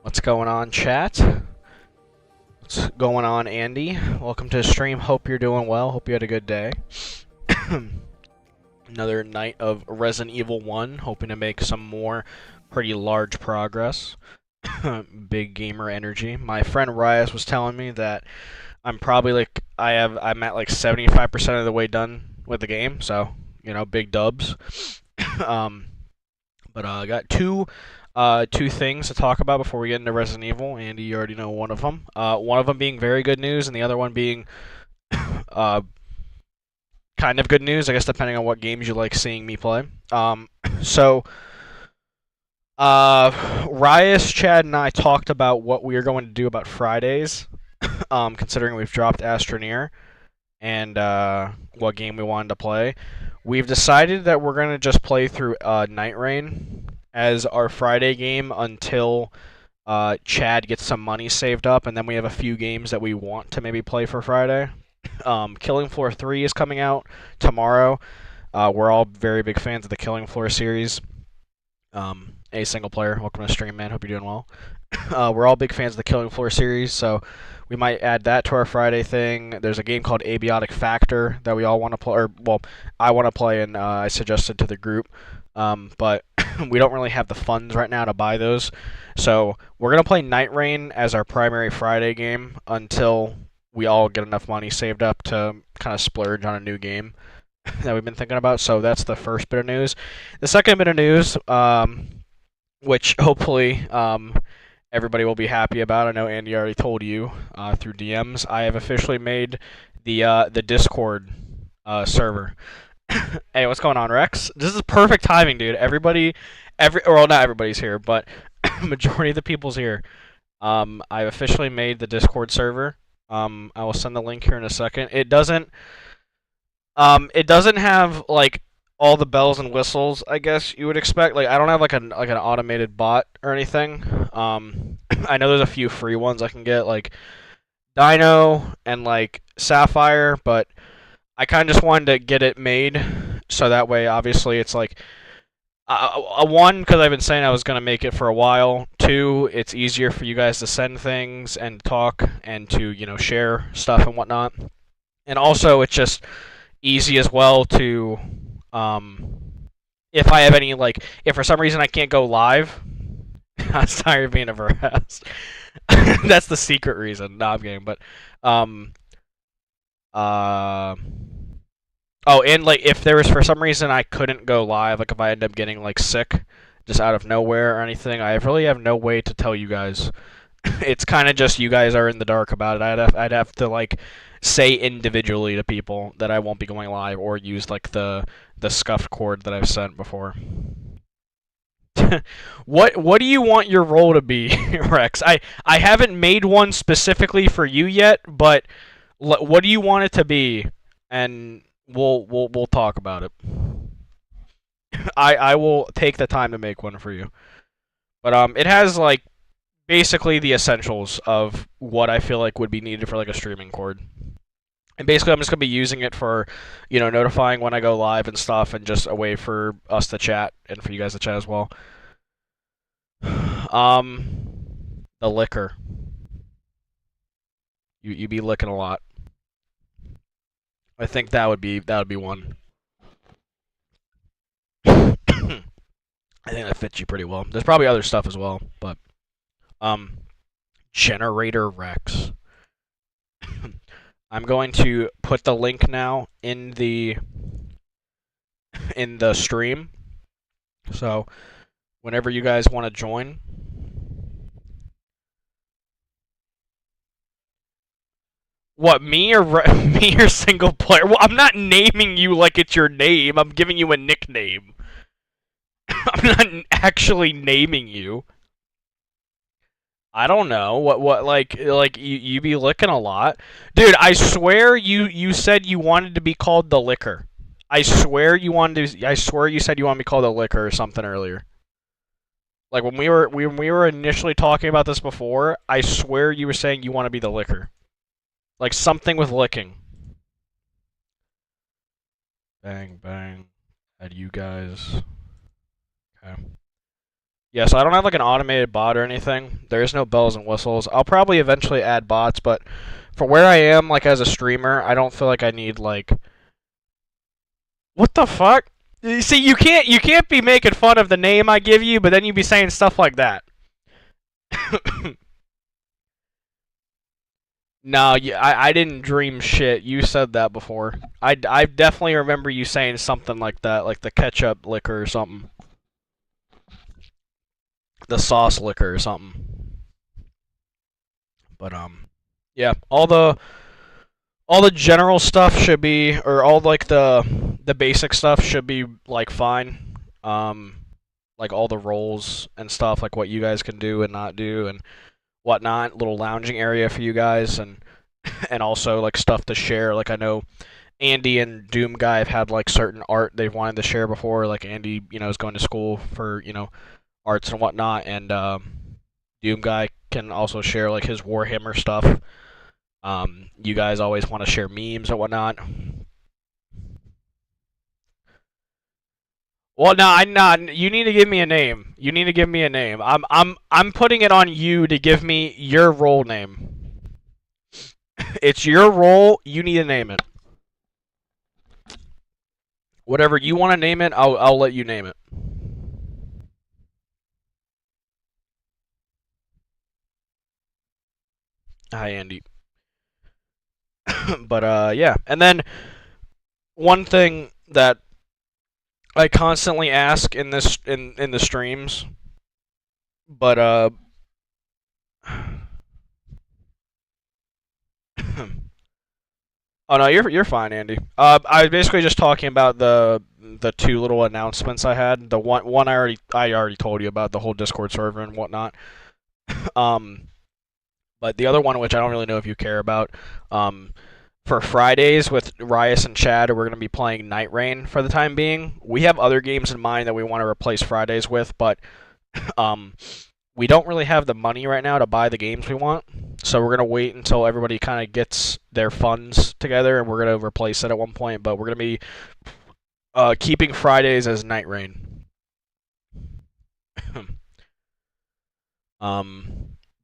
What's going on, chat? What's going on, Andy? Welcome to the stream. Hope you're doing well. Hope you had a good day. Another night of Resident Evil 1. Hoping to make some more pretty large progress. Big gamer energy. My friend Rias was telling me that I'm probably I'm at like 75% of the way done with the game. So, big dubs. um, but I got two things to talk about before we get into Resident Evil. Andy, you already know one of them. One of them being very good news, and the other one being uh, kind of good news, I guess, depending on what games you like seeing me play. So, Rias, Chad, and I talked about what we are going to do about Fridays, considering we've dropped Astroneer, and what game we wanted to play. We've decided that we're going to just play through Night Rain as our Friday game until Chad gets some money saved up, and then we have a few games that we want to maybe play for Friday. Killing Floor 3 is coming out tomorrow. We're all very big fans of the Killing Floor series. A single player, welcome to stream, man. Hope you're doing well. We're all big fans of the Killing Floor series, so we might add that to our Friday thing. There's a game called Abiotic Factor that we all want to play, or well, I want to play, and I suggested to the group. But we don't really have the funds right now to buy those, so we're gonna play Night Rain as our primary Friday game until we all get enough money saved up to kind of splurge on a new game that we've been thinking about. So that's the first bit of news. The second bit of news, which hopefully everybody will be happy about. I know Andy already told you through DMs. I have officially made the Discord server. Hey, what's going on, Rex? This is perfect timing, dude. Well, not everybody's here, but majority of the people's here. I've officially made the Discord server. I will send the link here in a second. It doesn't have like all the bells and whistles, I guess you would expect. Like I don't have like an automated bot or anything. I know there's a few free ones I can get, like Dino and like Sapphire, but I kind of just wanted to get it made so that way, obviously, it's like one, because I've been saying I was gonna make it for a while. Two, it's easier for you guys to send things and talk and to share stuff and whatnot. And also, it's just easy as well to if I have any like if for some reason I can't go live. I'm tired of being a harassed. That's the secret reason. No, I'm kidding. But uh oh, and like if there was for some reason I couldn't go live, like if I end up getting like sick just out of nowhere or anything, I really have no way to tell you guys. It's kind of just you guys are in the dark about it. I'd have to like say individually to people that I won't be going live or use like the scuffed cord that I've sent before. What do you want your role to be, Rex? I haven't made one specifically for you yet, but what do you want it to be? And we'll talk about it. I will take the time to make one for you. But it has like basically the essentials of what I feel like would be needed for like a streaming cord. And basically, I'm just gonna be using it for, notifying when I go live and stuff, and just a way for us to chat and for you guys to chat as well. The liquor. You be licking a lot. I think that would be one. I think that fits you pretty well. There's probably other stuff as well, but um, Generator Rex. I'm going to put the link now in the stream. So whenever you guys want to join. What, me or me or single player? Well, I'm not naming you like it's your name. I'm giving you a nickname. I'm not actually naming you. I don't know what like you be licking a lot, dude. I swear you said you wanted to be called the liquor. I swear you wanted to. I swear you said you wanted to be called the liquor or something earlier. Like when we were initially talking about this before, I swear you were saying you want to be the liquor, like something with licking. Bang bang, at you guys. Okay. Yeah, so I don't have like an automated bot or anything. There's no bells and whistles. I'll probably eventually add bots, but for where I am, like as a streamer, I don't feel like I need like what the fuck? You see, you can't be making fun of the name I give you, but then you be saying stuff like that. No, I didn't dream shit. You said that before. I definitely remember you saying something like that, like the ketchup liquor or something, the sauce liquor or something. But yeah, all the general stuff should be, or all like the basic stuff should be like fine. Um, like all the roles and stuff, like what you guys can do and not do and whatnot. Little lounging area for you guys and also like stuff to share. Like I know Andy and Doom Guy have had like certain art they've wanted to share before. Like Andy, is going to school for arts and whatnot, and Doom Guy can also share like his Warhammer stuff. You guys always want to share memes and whatnot. Well, no, I not. You need to give me a name. You need to give me a name. I'm putting it on you to give me your role name. It's your role. You need to name it. Whatever you want to name it, I'll let you name it. Hi, Andy. But yeah. And then one thing that I constantly ask in this in the streams, but oh no, you're fine, Andy. I was basically just talking about the two little announcements I had. The one I already told you about, the whole Discord server and whatnot. Um, but the other one, which I don't really know if you care about, for Fridays with Rias and Chad, we're going to be playing Night Rain for the time being. We have other games in mind that we want to replace Fridays with, but um, we don't really have the money right now to buy the games we want. So we're going to wait until everybody kind of gets their funds together, and we're going to replace it at one point. But we're going to be keeping Fridays as Night Rain.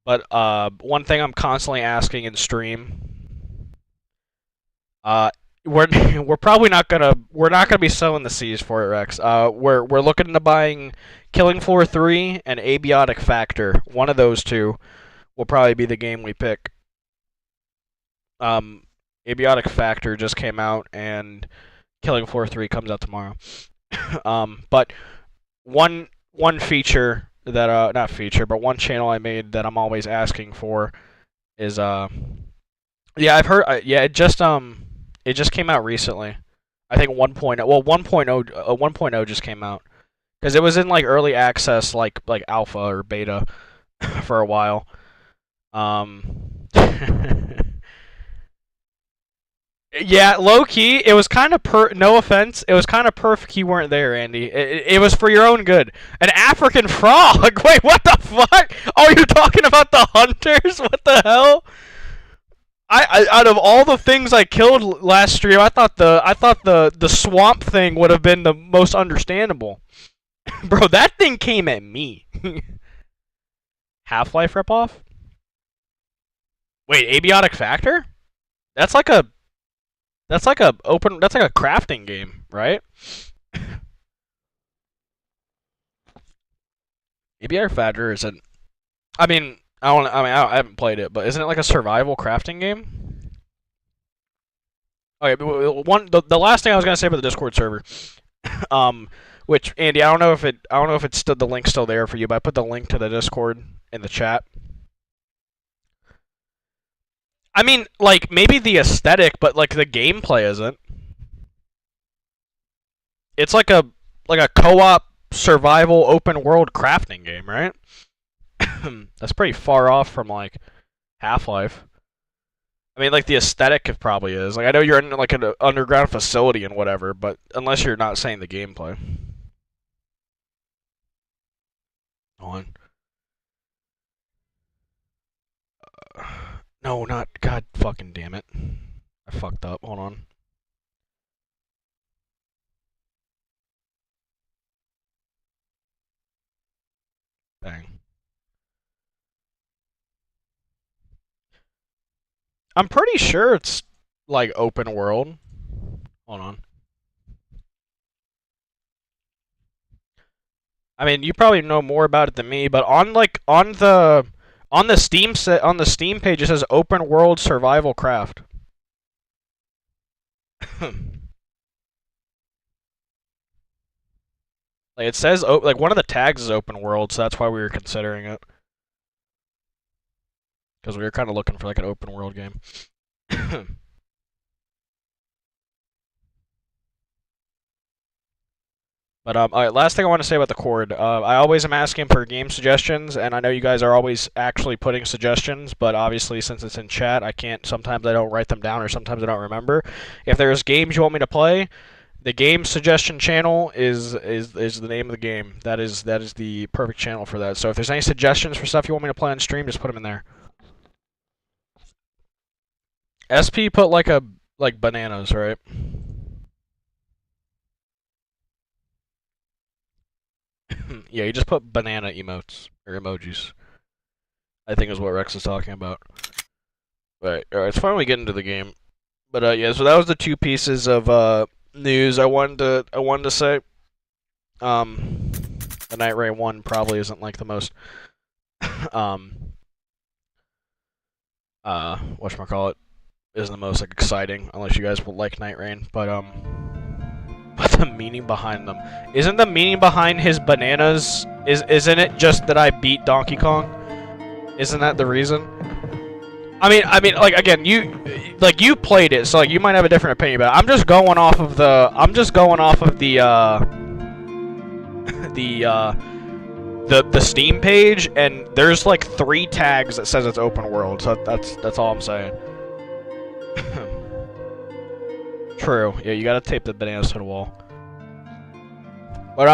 But one thing I'm constantly asking in stream, uh, we're we're not gonna be selling the C's for it, Rex. We're looking into buying Killing Floor 3 and Abiotic Factor. One of those two will probably be the game we pick. Um, Abiotic Factor just came out, and Killing Floor 3 comes out tomorrow. But one feature that not feature, but one channel I made that I'm always asking for is yeah, I've heard yeah, it just came out recently. I think 1.0, well 1.0 just came out because it was in like early access like alpha or beta for a while. Um Yeah, low key, it was kind of no offense, it was kind of perfect you weren't there, Andy. It was for your own good. An African frog. Wait, what the fuck? Oh, you're talking about the hunters? What the hell? I out of all the things I killed last stream, I thought the swamp thing would have been the most understandable. Bro, that thing came at me. Half-Life ripoff? Wait, Abiotic Factor? That's like a that's like a crafting game, right? Abiotic Factor isn't. I mean, I haven't played it, but isn't it like a survival crafting game? Okay, the last thing I was gonna say about the Discord server, um, which Andy, I don't know if it's still the link's still there for you, but I put the link to the Discord in the chat. I mean, like maybe the aesthetic, but like the gameplay isn't. It's like a co-op survival open world crafting game, right? That's pretty far off from like Half-Life. I mean, like the aesthetic it probably is. Like I know you're in like an underground facility and whatever, but unless you're not saying the gameplay. Hold on. No, not God fucking damn it. I fucked up. Hold on. Dang. I'm pretty sure it's like open world. Hold on. I mean, you probably know more about it than me, but on the Steam page it says open world survival craft. Like it says, like one of the tags is open world, so that's why we were considering it. Because we were kind of looking for like an open world game. But all right, last thing I want to say about the cord. I always am asking for game suggestions, and I know you guys are always actually putting suggestions, but obviously since it's in chat, I can't. Sometimes I don't write them down, or sometimes I don't remember. If there's games you want me to play, the game suggestion channel is the name of the game. That is the perfect channel for that. So if there's any suggestions for stuff you want me to play on stream, just put them in there. SP put like bananas, right? Yeah, you just put banana emotes or emojis. I think is what Rex is talking about. Right, alright, let's finally get into the game. But yeah, so that was the two pieces of news I wanted to say. The Night Rain one probably isn't like the most whatchamacallit, isn't the most like exciting unless you guys will like Night Rain, but what's the meaning behind them? Isn't the meaning behind his bananas isn't it just that I beat Donkey Kong? Isn't that the reason? I mean, like again, you played it, so like you might have a different opinion, but I'm just going off of the the Steam page, and there's like 3 tags that says it's open world, so that's all I'm saying. True. Yeah, you gotta tape the bananas to the wall. But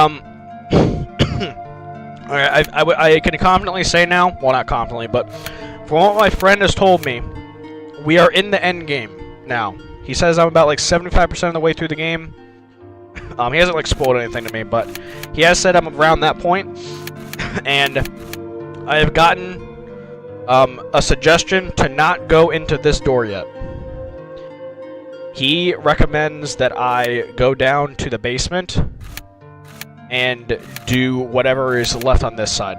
I can confidently say now, well not confidently, but from what my friend has told me, we are in the end game now. He says I'm about like 75% of the way through the game. He hasn't like spoiled anything to me, but he has said I'm around that point, and I have gotten a suggestion to not go into this door yet. He recommends that I go down to the basement and do whatever is left on this side.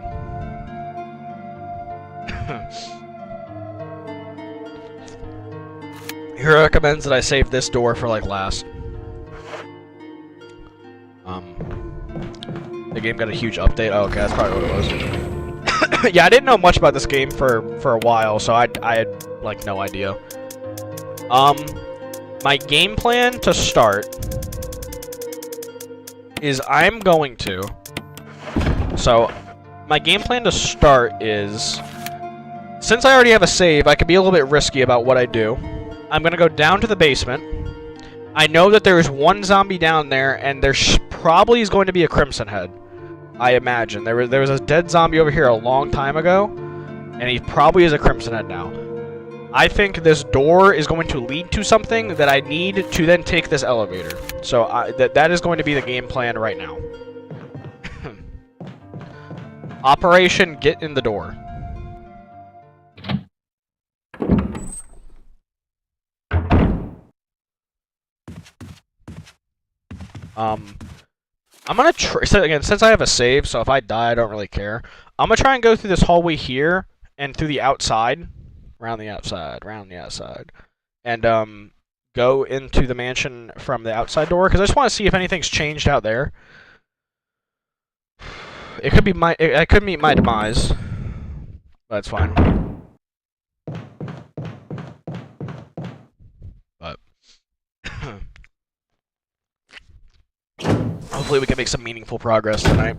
He recommends that I save this door for like last. The game got a huge update. Oh, okay, that's probably what it was. Yeah, I didn't know much about this game for a while, so I had like no idea. My game plan to start is I'm going to... So, my game plan to start is... Since I already have a save, I can be a little bit risky about what I do. I'm going to go down to the basement. I know that there is one zombie down there, and there probably is going to be a Crimson Head. I imagine. There was a dead zombie over here a long time ago, and he probably is a Crimson Head now. I think this door is going to lead to something that I need to then take this elevator. So that is going to be the game plan right now. Operation Get in the Door. I'm gonna try, so again, since I have a save, so if I die, I don't really care. I'm gonna try and go through this hallway here, and through the outside. Around the outside, and go into the mansion from the outside door, because I just want to see if anything's changed out there. It could be I could meet my demise, but it's fine. But hopefully we can make some meaningful progress tonight.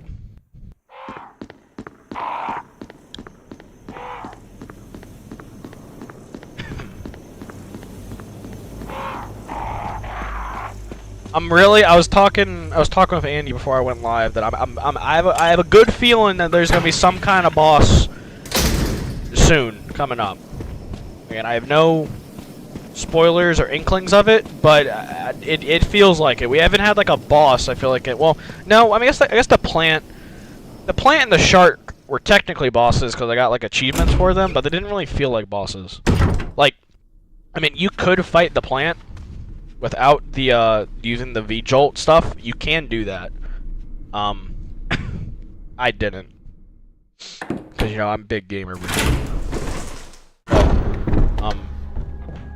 I was talking with Andy before I went live that I have a good feeling that there's gonna be some kind of boss soon coming up. Again, I have no spoilers or inklings of it, but it feels like it. We haven't had like a boss. I feel like it. Well, no, I mean I guess the plant and the shark were technically bosses because I got, like, achievements for them, but they didn't really feel like bosses. Like, I mean, you could fight the plant without the, using the V-Jolt stuff. You can do that. I didn't. Because, you know, I'm a big gamer. But,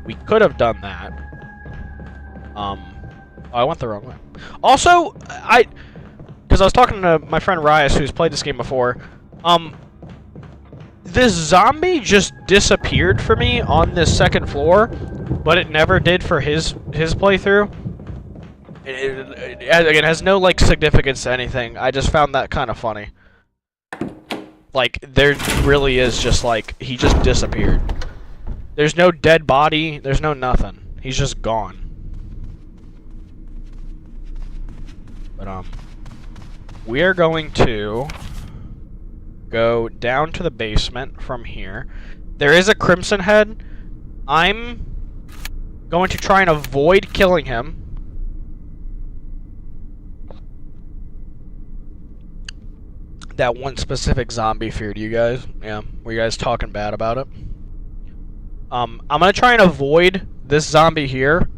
we could have done that. Oh, I went the wrong way. Also, because I was talking to my friend Rias, who's played this game before, this zombie just disappeared for me on this second floor, but it never did for his playthrough. It again, has no, like, significance to anything. I just found that kind of funny. Like, there really is just, like, he just disappeared. There's no dead body, there's no nothing. He's just gone. But, we are going to go down to the basement from here. There is a Crimson Head. I'm going to try and avoid killing him. That one specific zombie feared you guys. Yeah, were you guys talking bad about it? I'm gonna try and avoid this zombie here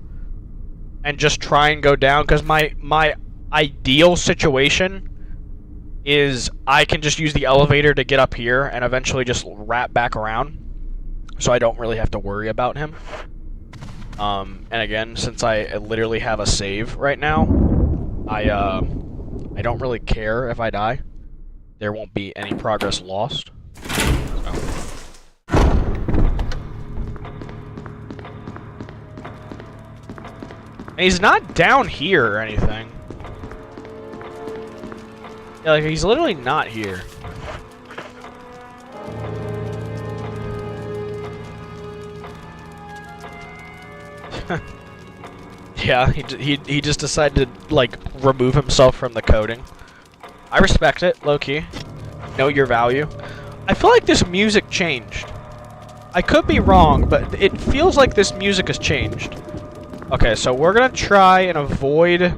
and just try and go down, because my ideal situation is I can just use the elevator to get up here and eventually just wrap back around, so I don't really have to worry about him. And again, since I literally have a save right now, I don't really care if I die. There won't be any progress lost. So. And he's not down here or anything. Yeah, like, he's literally not here. Yeah, he just decided to, like, remove himself from the coding. I respect it, low-key. Know your value. I feel like this music changed. I could be wrong, but it feels like this music has changed. Okay, so we're gonna try and avoid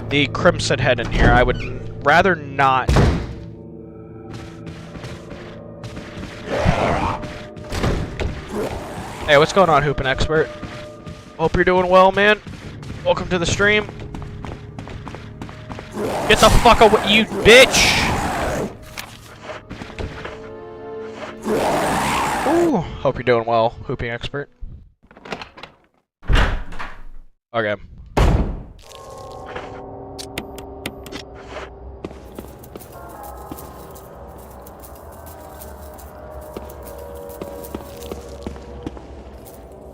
the Crimson Head in here. I would rather not. Hey, what's going on, Hoopin' Expert? Hope you're doing well, man. Welcome to the stream. Get the fuck away, you bitch! Ooh, hope you're doing well, Hooping Expert. Okay.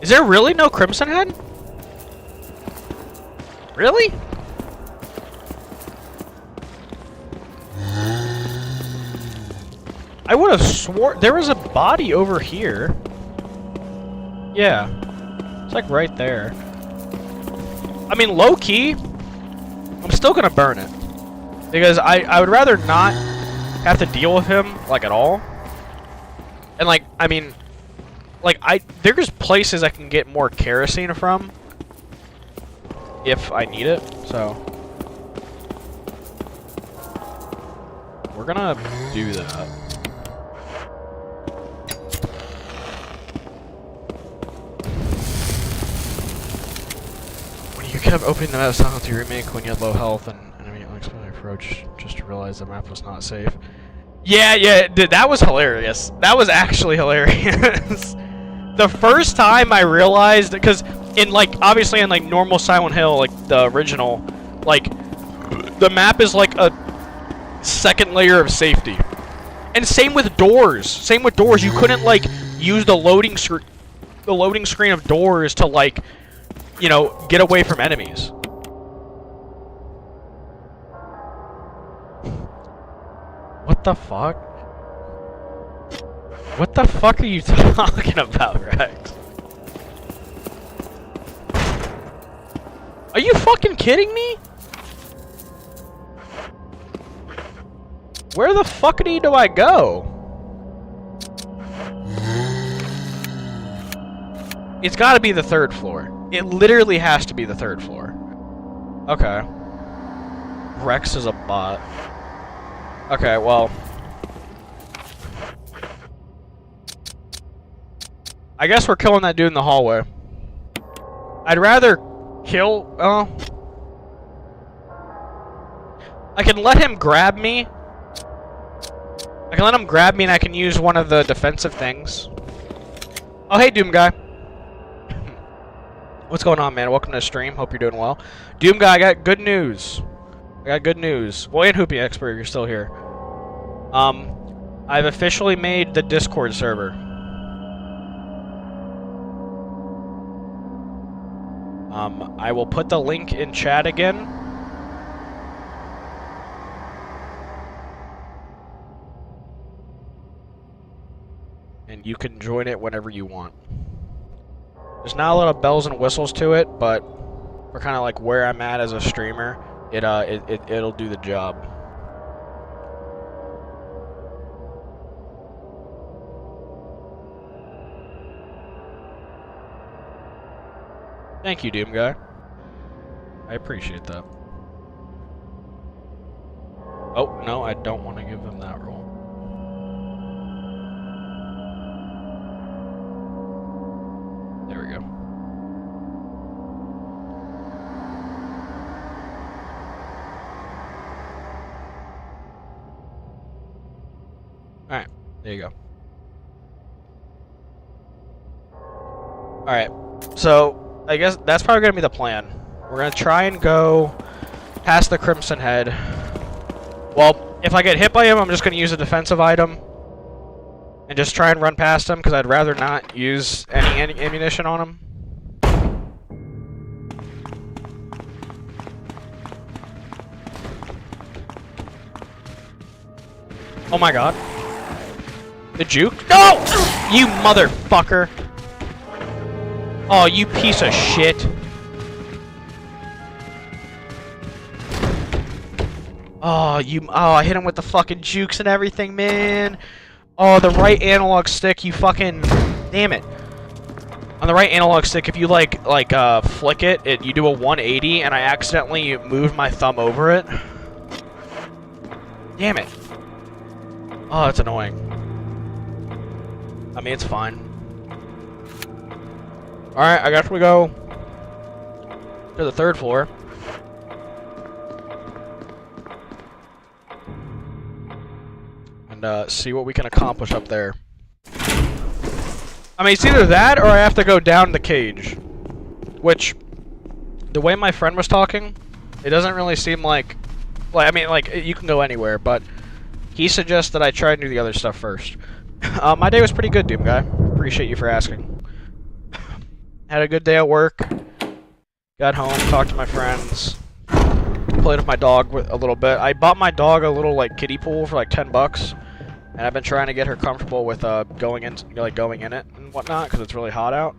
Is there really no Crimson Head? Really? I would have swore there was a body over here. Yeah. It's like right there. I mean, low-key, I'm still gonna burn it. Because I would rather not have to deal with him, like, at all. And, like, I mean, like, there's places I can get more kerosene from if I need it, so we're gonna do that. When you kept opening the map Silent Hill remake when you had low health and enemy unexpected approach just to realize the map was not safe. Yeah, dude, that was hilarious. That was actually hilarious. The first time I realized, because in, like, obviously in, like, normal Silent Hill, like, the original, like, the map is, like, a second layer of safety. And same with doors. Same with doors. You couldn't, like, use the loading screen of doors to, like, you know, get away from enemies. What the fuck? What the fuck are you talking about, Rex? Are you fucking kidding me? Where the fuckity do I go? It's gotta be the third floor. It literally has to be the third floor. Okay. Rex is a bot. Okay, well. I guess we're killing that dude in the hallway. I'd rather kill... I can let him grab me. I can let him grab me and I can use one of the defensive things. Oh, hey, Doom Guy. What's going on, man? Welcome to the stream. Hope you're doing well. Doom Guy, I got good news. Well, and Hoopy Expert, you're still here. I've officially made the Discord server. I will put the link in chat again. And you can join it whenever you want. There's not a lot of bells and whistles to it, but for kind of like where I'm at as a streamer, it'll do the job. Thank you, Doom Guy. I appreciate that. Oh, no, I don't want to give him that role. There we go. Alright, there you go. Alright, so I guess that's probably going to be the plan. We're going to try and go past the Crimson Head. Well, if I get hit by him, I'm just going to use a defensive item. And just try and run past him, because I'd rather not use any ammunition on him. Oh my god. The juke? No! You motherfucker! Oh, you piece of shit. Oh, I hit him with the fucking jukes and everything, man. Oh, the right analog stick, you fucking... Damn it. On the right analog stick, if you, flick it, you do a 180, and I accidentally moved my thumb over it. Damn it. Oh, that's annoying. I mean, it's fine. Alright, I guess we go to the 3rd floor. And see what we can accomplish up there. I mean, it's either that or I have to go down the cage. Which, the way my friend was talking, it doesn't really seem like... you can go anywhere, but he suggests that I try and do the other stuff first. My day was pretty good, Doom Guy. Appreciate you for asking. Had a good day at work. Got home, talked to my friends. Played with my dog a little bit. I bought my dog a little, kiddie pool for, $10. And I've been trying to get her comfortable with, going in it and whatnot, because it's really hot out.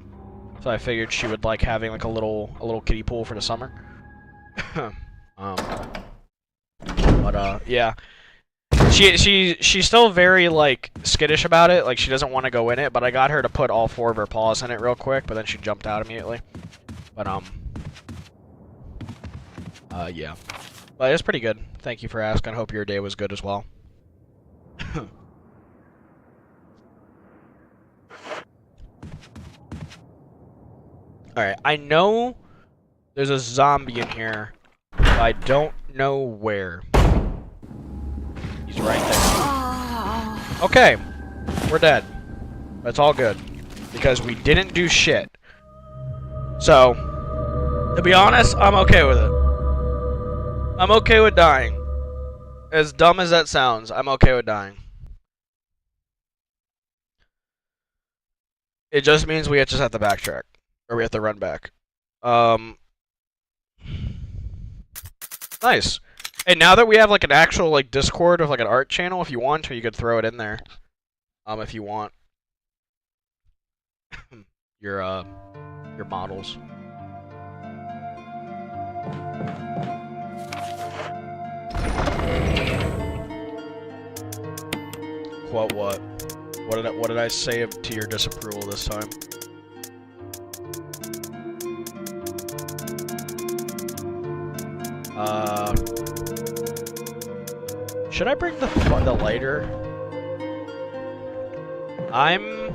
So I figured she would like having, a little kiddie pool for the summer. Yeah. She's still very, skittish about it. She doesn't want to go in it, but I got her to put all 4 of her paws in it real quick, but then she jumped out immediately. But, yeah. But it's pretty good. Thank you for asking. Hope your day was good as well. Alright, I know there's a zombie in here, but I don't know where. He's right there. Okay, we're dead. That's all good, because we didn't do shit. So, to be honest, I'm okay with it. I'm okay with dying. As dumb as that sounds, I'm okay with dying. It just means we just have to backtrack. Or we have to run back. Nice. And now that we have an actual Discord with an art channel, if you want to, you could throw it in there. If you want. your models. What? What did I say to your disapproval this time? Should I bring the lighter? I'm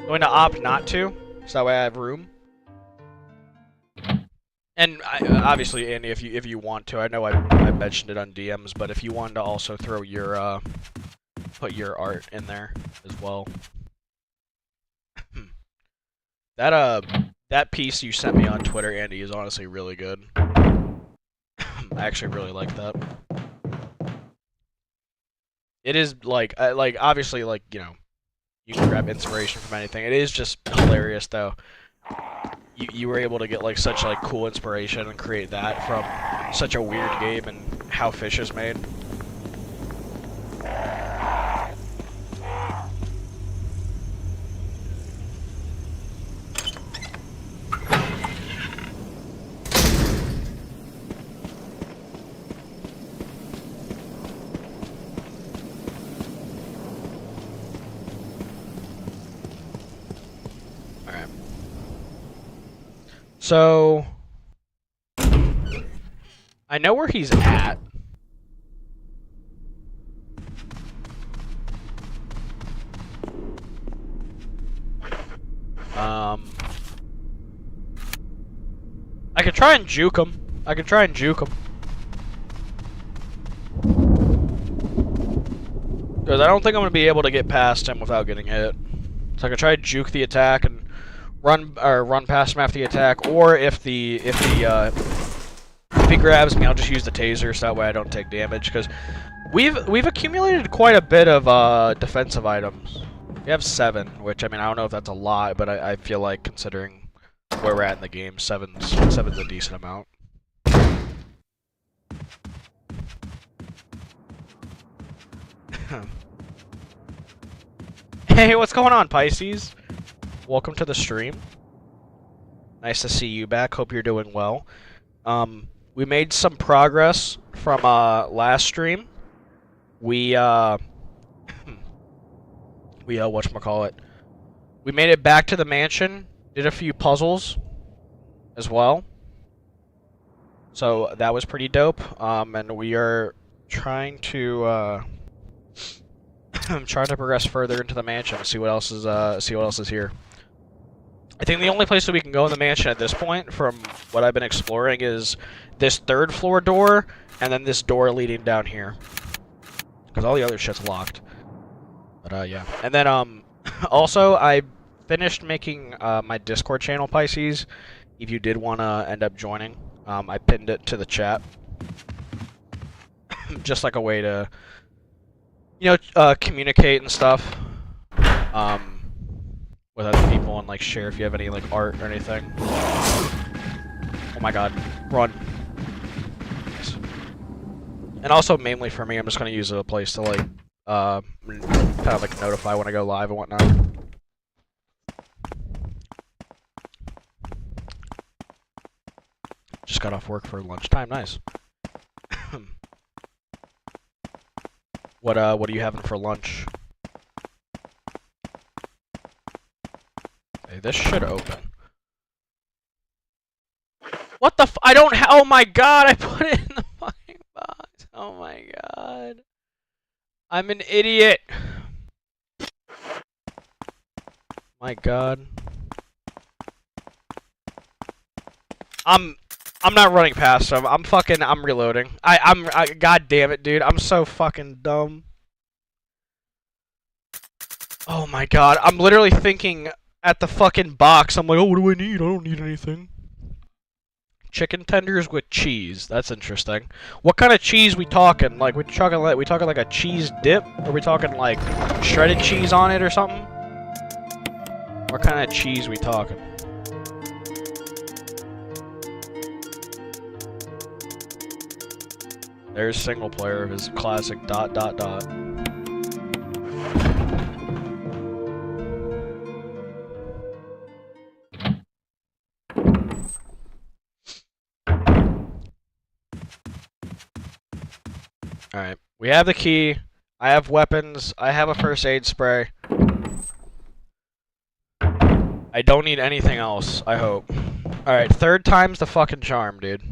going to opt not to, so that way I have room. And obviously, Andy, if you want to, I know I mentioned it on DMs, but if you wanted to also throw your put your art in there as well. That piece you sent me on Twitter, Andy, is honestly really good. I actually really like that. It is like obviously, like, you know, you can grab inspiration from anything. It is just hilarious though. You were able to get like such like cool inspiration and create that from such a weird game and how fish is made. So, I know where he's at. I could try and juke him. Because I don't think I'm going to be able to get past him without getting hit. So I could try to juke the attack and run past him after the attack, or if he grabs me, I'll just use the taser so that way I don't take damage. Because we've accumulated quite a bit of defensive items. We have 7, which, I mean, I don't know if that's a lot, but I feel like considering where we're at in the game, seven's a decent amount. Hey, what's going on, Pisces? Welcome to the stream. Nice to see you back. Hope you're doing well. We made some progress from last stream. We whatchamacallit. We made it back to the mansion. Did a few puzzles as well. So that was pretty dope. And we are trying to progress further into the mansion and see what else is here. I think the only place that we can go in the mansion at this point, from what I've been exploring, is this 3rd floor door, and then this door leading down here. Because all the other shit's locked. But, yeah. And then, also, I finished making, my Discord channel, Pisces. If you did want to end up joining, I pinned it to the chat. Just like a way to, you know, communicate and stuff. With other people and like share if you have any like art or anything. Oh my god, run. Nice. And also mainly for me, I'm just gonna use a place to like kind of like notify when I go live and whatnot. Just got off work for lunchtime, nice. What are you having for lunch? Hey, this should open. What the f- I don't ha- oh my god, I put it in the fucking box. Oh my god. I'm an idiot. My god. I'm not running past him. I'm reloading. God damn it, dude. I'm so fucking dumb. Oh my god. I'm literally thinking at the fucking box. I'm like, oh, what do I need? I don't need anything. Chicken tenders with cheese. That's interesting. What kind of cheese we talking? Like, we talking like a cheese dip? Or we talking like shredded cheese on it or something? What kind of cheese we talking? There's single player of his classic ... Alright, we have the key. I have weapons. I have a first aid spray. I don't need anything else, I hope. Alright, 3rd time's the fucking charm, dude.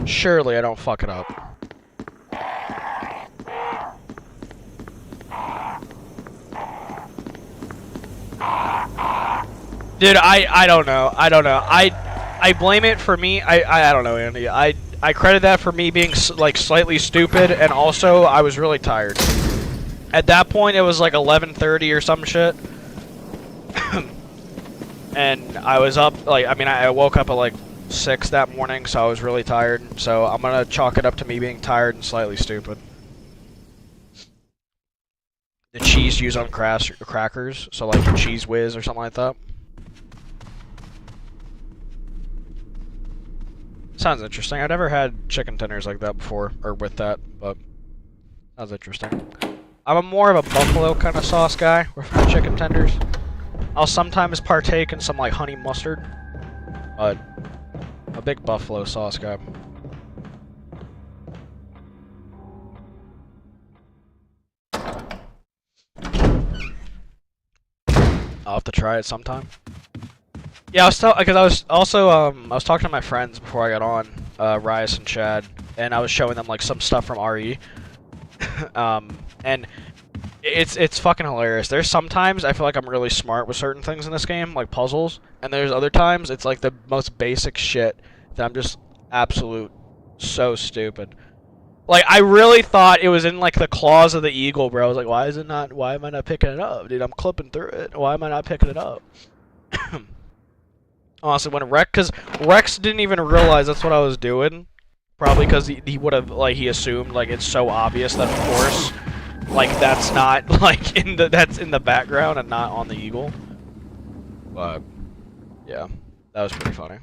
Surely I don't fuck it up. Dude, I don't know. I don't know. I blame it for me. I don't know, Andy. I credit that for me being like slightly stupid, and also I was really tired. At that point, it was like 11:30 or some shit, and I was up like I woke up at like 6 that morning, so I was really tired. So I'm gonna chalk it up to me being tired and slightly stupid. The cheese used on crackers, so like cheese whiz or something like that. Sounds interesting. I've never had chicken tenders like that before, or with that, but sounds interesting. I'm more of a buffalo kind of sauce guy with my chicken tenders. I'll sometimes partake in some like honey mustard, but a big buffalo sauce guy. I'll have to try it sometime. Yeah, I was talking to my friends before I got on, Rias and Chad, and I was showing them like some stuff from RE, and it's fucking hilarious. There's sometimes I feel like I'm really smart with certain things in this game, like puzzles, and there's other times it's like the most basic shit that I'm just so stupid. Like, I really thought it was in like the claws of the eagle, bro. I was like, why am I not picking it up? Dude, I'm clipping through it. Why am I not picking it up? Honestly, when because Rex didn't even realize that's what I was doing. Probably because he would have, like, he assumed, like, it's so obvious that, of course, like, that's not, like, that's in the background and not on the eagle. But, yeah, that was pretty funny.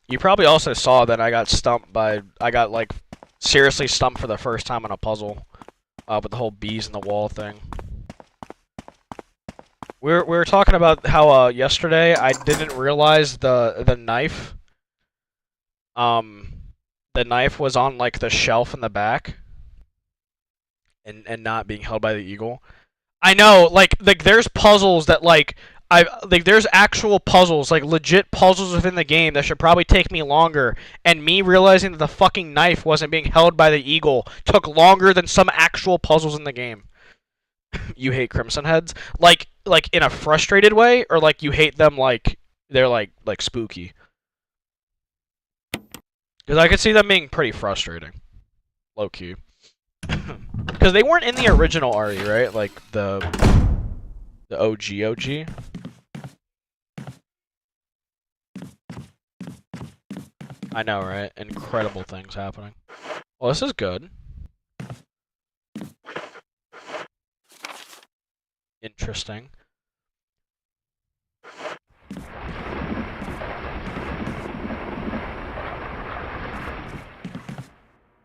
You probably also saw that I got, like, seriously stumped for the first time on a puzzle. With the whole bees in the wall thing. We were talking about how yesterday I didn't realize the knife. The knife was on like the shelf in the back, and not being held by the eagle. I know, like there's puzzles that there's actual puzzles, like legit puzzles within the game that should probably take me longer, and me realizing that the fucking knife wasn't being held by the eagle took longer than some actual puzzles in the game. You hate Crimson Heads? Like in a frustrated way, or like you hate them like they're like spooky? Because I could see them being pretty frustrating. Low key. Because they weren't in the original RE, right? Like the OG. I know, right? Incredible things happening. Well, this is good. Interesting.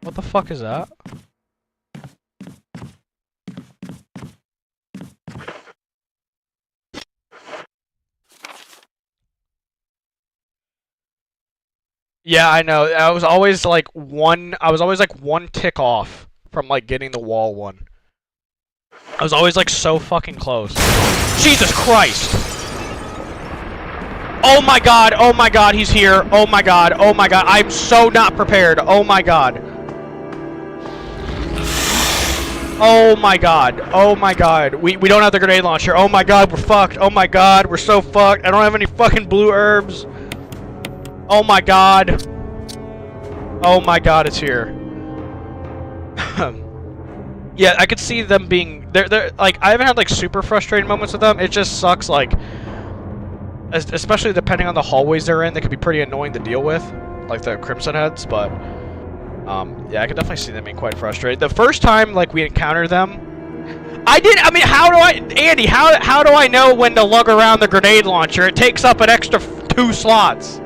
What the fuck is that? Yeah, I know. I was always like one tick off from like getting the wall one. I was always like so fucking close. Jesus Christ! Oh my god, he's here. Oh my god, I'm so not prepared. Oh my god. Oh my god. We don't have the grenade launcher. Oh my god, we're fucked. Oh my god, we're so fucked. I don't have any fucking blue herbs. Oh my god. Oh my god, it's here. Yeah, I could see them being... They're like, I haven't had like super frustrating moments with them. It just sucks, like... Especially depending on the hallways they're in, they could be pretty annoying to deal with. Like the Crimson Heads, but... yeah, I could definitely see them being quite frustrated. The first time, like, we encountered them... how do I... Andy, how do I know when to lug around the grenade launcher? It takes up an extra 2 slots.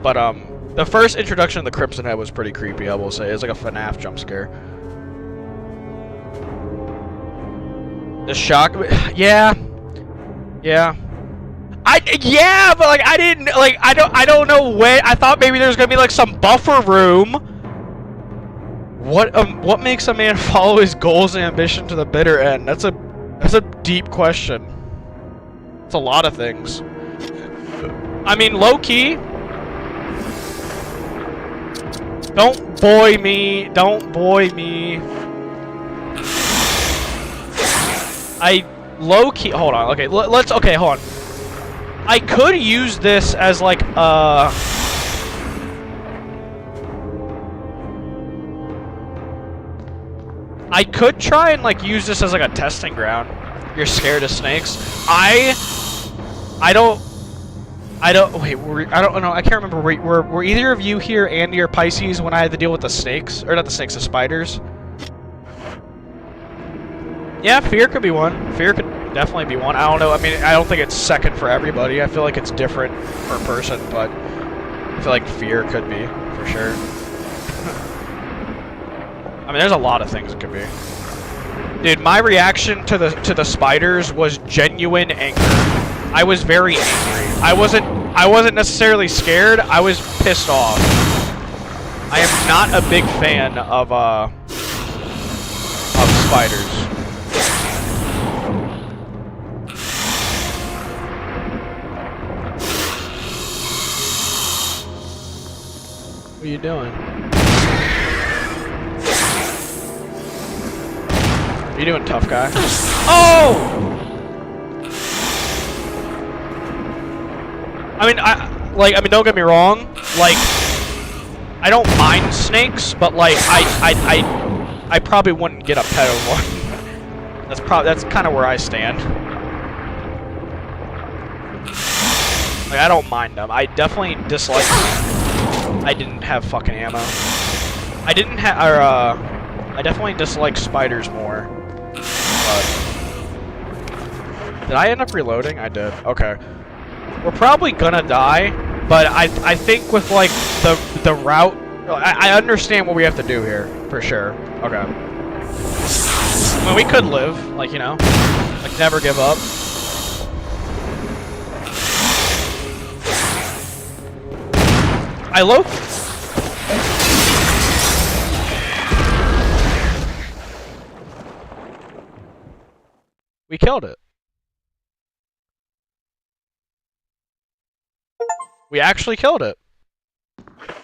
But, the first introduction of the Crimson Head was pretty creepy, I will say. It was like a FNAF jump scare. The shock... Yeah. Yeah. Yeah, but, like, I didn't... Like, I don't know when... I thought maybe there was gonna be, like, some buffer room What makes a man follow his goals and ambition to the bitter end? That's a deep question. It's a lot of things. I mean, low key. Don't boy me. Don't boy me. Low key. Hold on. Okay, let's. Okay, hold on. I could use this as like I could try and like use this as like a testing ground. You're scared of snakes. I don't. Wait. I don't know. I can't remember. Were either of you here, Andy or Pisces, when I had to deal with the snakes, or not the snakes, the spiders? Yeah, fear could be one. Fear could definitely be one. I don't know. I mean, I don't think it's second for everybody. I feel like it's different per person, but I feel like fear could be for sure. I mean, there's a lot of things it could be. Dude, my reaction to the spiders was genuine anger. I was very angry. I wasn't necessarily scared. I was pissed off. I am not a big fan of spiders. What are you doing? What are you doing, tough guy? Oh! I mean, don't get me wrong. Like, I don't mind snakes, but like, I probably wouldn't get a pet of one. That's kind of where I stand. Like, I don't mind them. I definitely dislike them. I didn't have fucking ammo. I definitely dislike spiders more. But did I end up reloading? I did. Okay. We're probably gonna die, but I think with like the route, I understand what we have to do here for sure. Okay. I mean, we could live, like, you know, like never give up. We killed it. We actually killed it.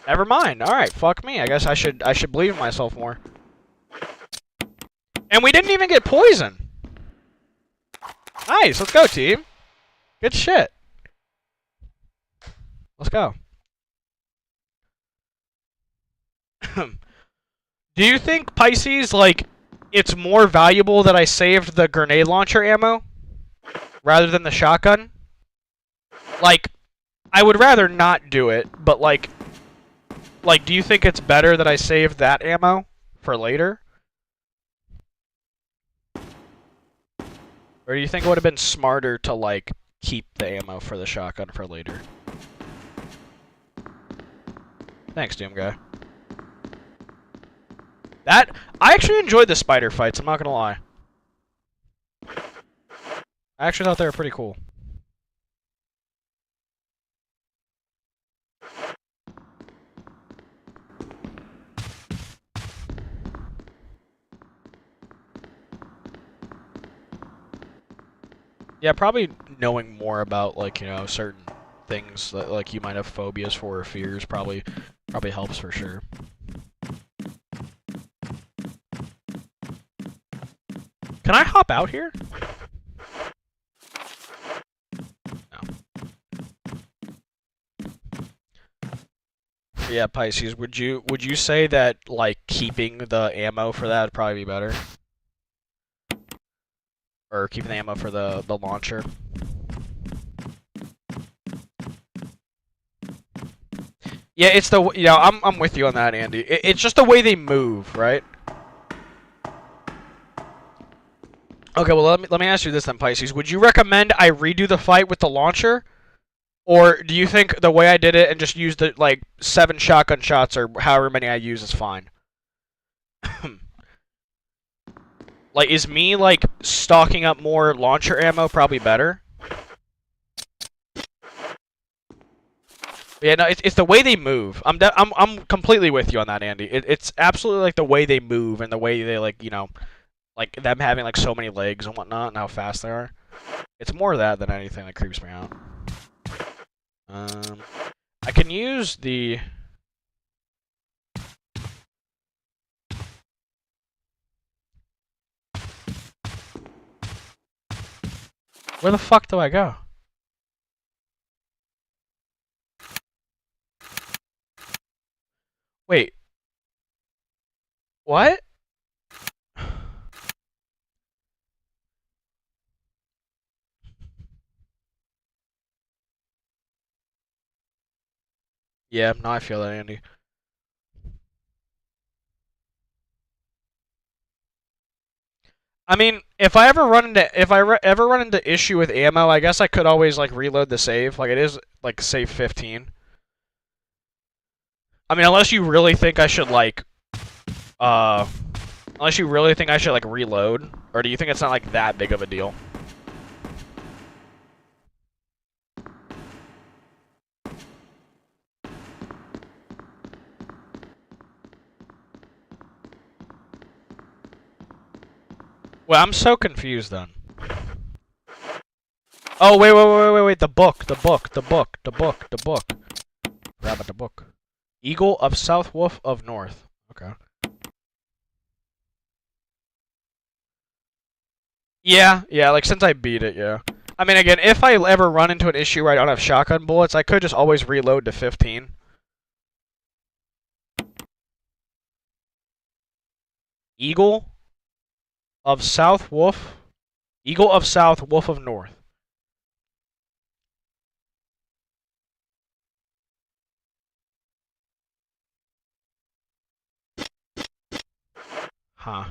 Never mind. All right, fuck me. I guess I should believe in myself more. And we didn't even get poison. Nice. Let's go, team. Good shit. Let's go. Do you think, Pisces, like, it's more valuable that I saved the grenade launcher ammo rather than the shotgun? Like, I would rather not do it, but like, do you think it's better that I saved that ammo for later? Or do you think it would have been smarter to, like, keep the ammo for the shotgun for later? Thanks, Doom Guy. I actually enjoyed the spider fights, I'm not gonna lie. I actually thought they were pretty cool. Yeah, probably knowing more about, like, you know, certain things that, like, you might have phobias for or fears probably helps for sure. Can I hop out here? No. Yeah, Pisces, would you say that, like, keeping the ammo for that would probably be better? Or keeping the ammo for the launcher? Yeah, it's the, you know, I'm with you on that, Andy. It's just the way they move, right? Okay, well, let me ask you this then, Pisces. Would you recommend I redo the fight with the launcher? Or do you think the way I did it and just used the, like, 7 shotgun shots or however many I use is fine? Like, is me, like, stocking up more launcher ammo probably better? Yeah, no, it's the way they move. I'm completely with you on that, Andy. It's absolutely like the way they move and the way they like like them having like so many legs and whatnot and how fast they are. It's more that than anything that creeps me out. I can use the. Where the fuck do I go? Wait. What? Yeah, now I feel that, Andy. I mean, if I ever run into issue with ammo, I guess I could always like reload the save. Like it is like save 15. I mean, unless you really think I should like uh unless you really think I should like reload, or do you think it's not like that big of a deal? Well, I'm so confused then. Oh, wait. The book. Rabbit the book. Eagle of South, Wolf of North. Okay. Yeah, like since I beat it, yeah. I mean, again, if I ever run into an issue where I don't have shotgun bullets, I could just always reload to 15. Eagle of South, Wolf. Eagle of South, Wolf of North. Huh.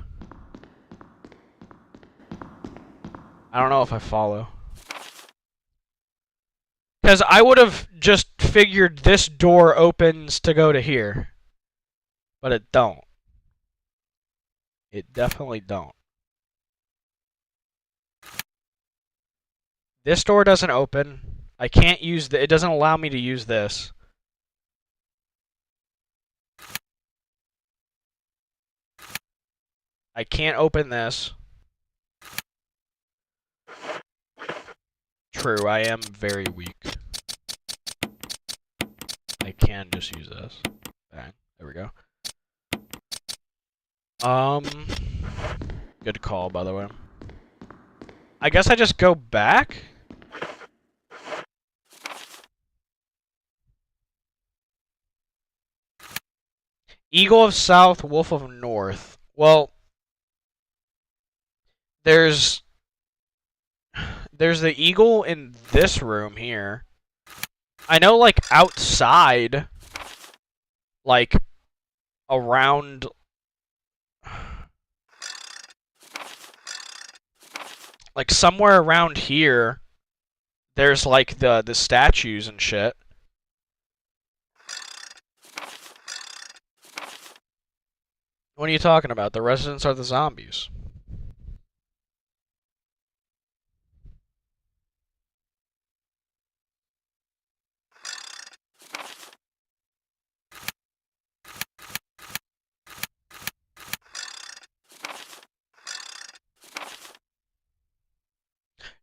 I don't know if I follow. Because I would have just figured this door opens to go to here. But it don't. It definitely don't. This door doesn't open. I can't use it doesn't allow me to use this. I can't open this. True, I am very weak. I can just use this. Bang. There we go. Good call, by the way. I guess I just go back? Eagle of South, Wolf of North. Well, there's the eagle in this room here. I know, like, outside, like, around... Like, somewhere around here, there's, like, the statues and shit. What are you talking about? The residents are the zombies.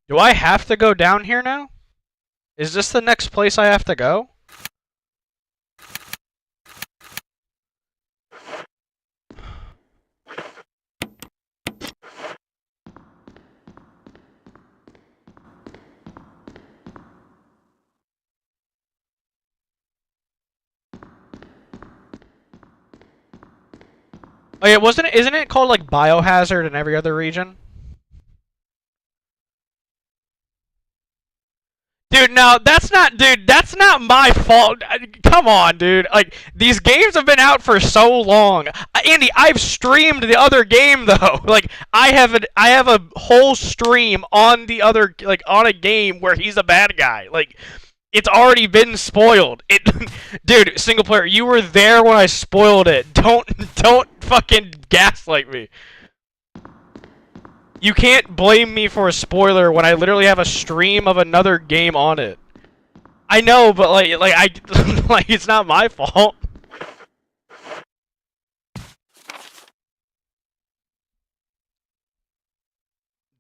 Do I have to go down here now? Is this the next place I have to go? Oh yeah, isn't it called like Biohazard in every other region? Dude, no, that's not my fault. Come on, dude. Like, these games have been out for so long. Andy, I've streamed the other game though. Like, I have a whole stream on the other, like, on a game where he's a bad guy. Like, it's already been spoiled. Dude, single player, you were there when I spoiled it. Don't fucking gaslight me. You can't blame me for a spoiler when I literally have a stream of another game on it. I know, but like I Like, it's not my fault.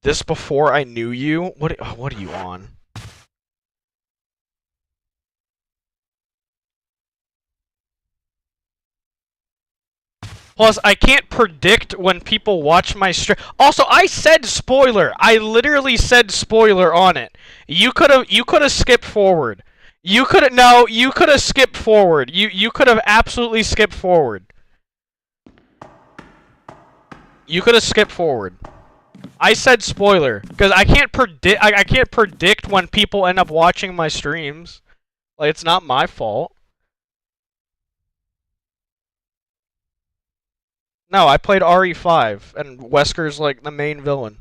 This before I knew you? What are you on? Plus, I can't predict when people watch my stream. Also, I said spoiler. I literally said spoiler on it. You could have skipped forward. You could have no. You could have skipped forward. You could have absolutely skipped forward. You could have skipped forward. I said spoiler because I can't predict. I can't predict when people end up watching my streams. Like, it's not my fault. No, I played RE5, and Wesker's like the main villain.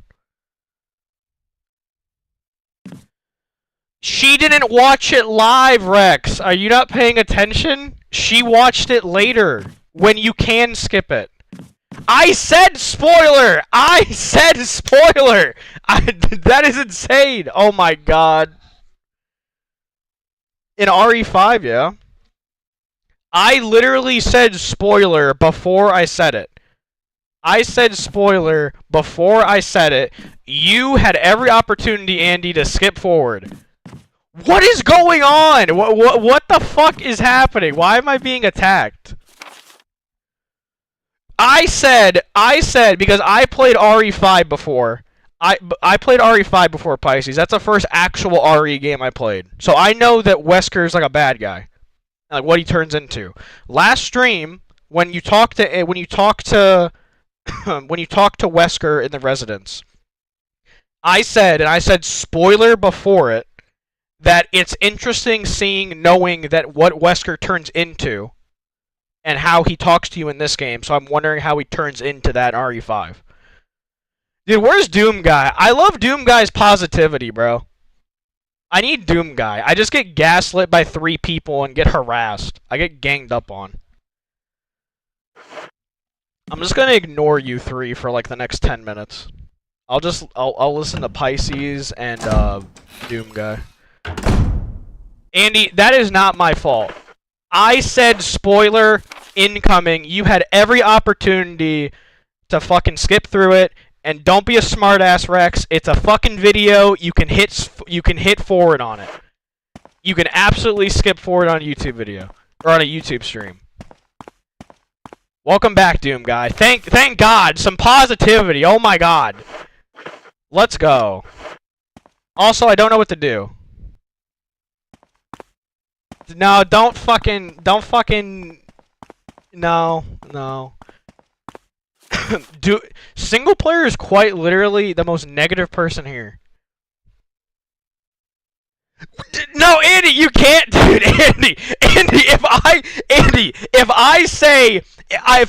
She didn't watch it live, Rex. Are you not paying attention? She watched it later, when you can skip it. I said spoiler! I said spoiler! That is insane! Oh my god. In RE5, yeah. I literally said spoiler before I said it. I said spoiler before I said it. You had every opportunity, Andy, to skip forward. What is going on? What the fuck is happening? Why am I being attacked? I said because I played RE5 before. I played RE5 before Pisces. That's the first actual RE game I played. So I know that Wesker's like a bad guy. Like what he turns into. Last stream, when you talk to Wesker in the residence, I said spoiler before it, that it's interesting knowing that what Wesker turns into and how he talks to you in this game, so I'm wondering how he turns into that in RE5. Dude, where's Doom Guy? I love Doom Guy's positivity, bro. I need Doom Guy. I just get gaslit by 3 people and get harassed. I get ganged up on. I'm just gonna ignore you 3 for like the next 10 minutes. I'll listen to Pisces and Doom Guy. Andy, that is not my fault. I said spoiler incoming. You had every opportunity to fucking skip through it, and don't be a smartass, Rex. It's a fucking video. You can hit forward on it. You can absolutely skip forward on a YouTube video or on a YouTube stream. Welcome back, Doom Guy. Thank God, some positivity. Oh my God. Let's go. Also, I don't know what to do. No, don't fucking, no. Dude, single player is quite literally the most negative person here. No, Andy, you can't, dude. Andy, if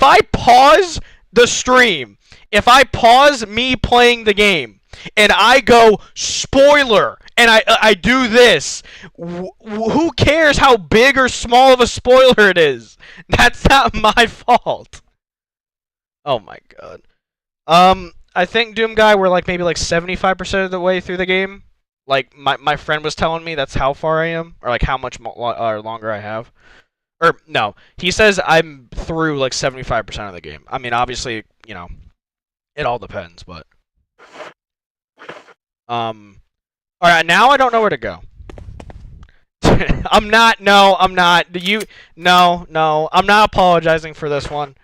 I pause the stream, if I pause me playing the game, and I go spoiler, and I do this, who cares how big or small of a spoiler it is? That's not my fault. Oh my God. I think Doom Guy, we're like maybe like 75% of the way through the game. Like my friend was telling me that's how far I am, or like how much longer I have. Or no, he says I'm through like 75% of the game. I mean, obviously, you know, it all depends, but all right, now I don't know where to go. I'm not. No, I'm not. No, I'm not apologizing for this one.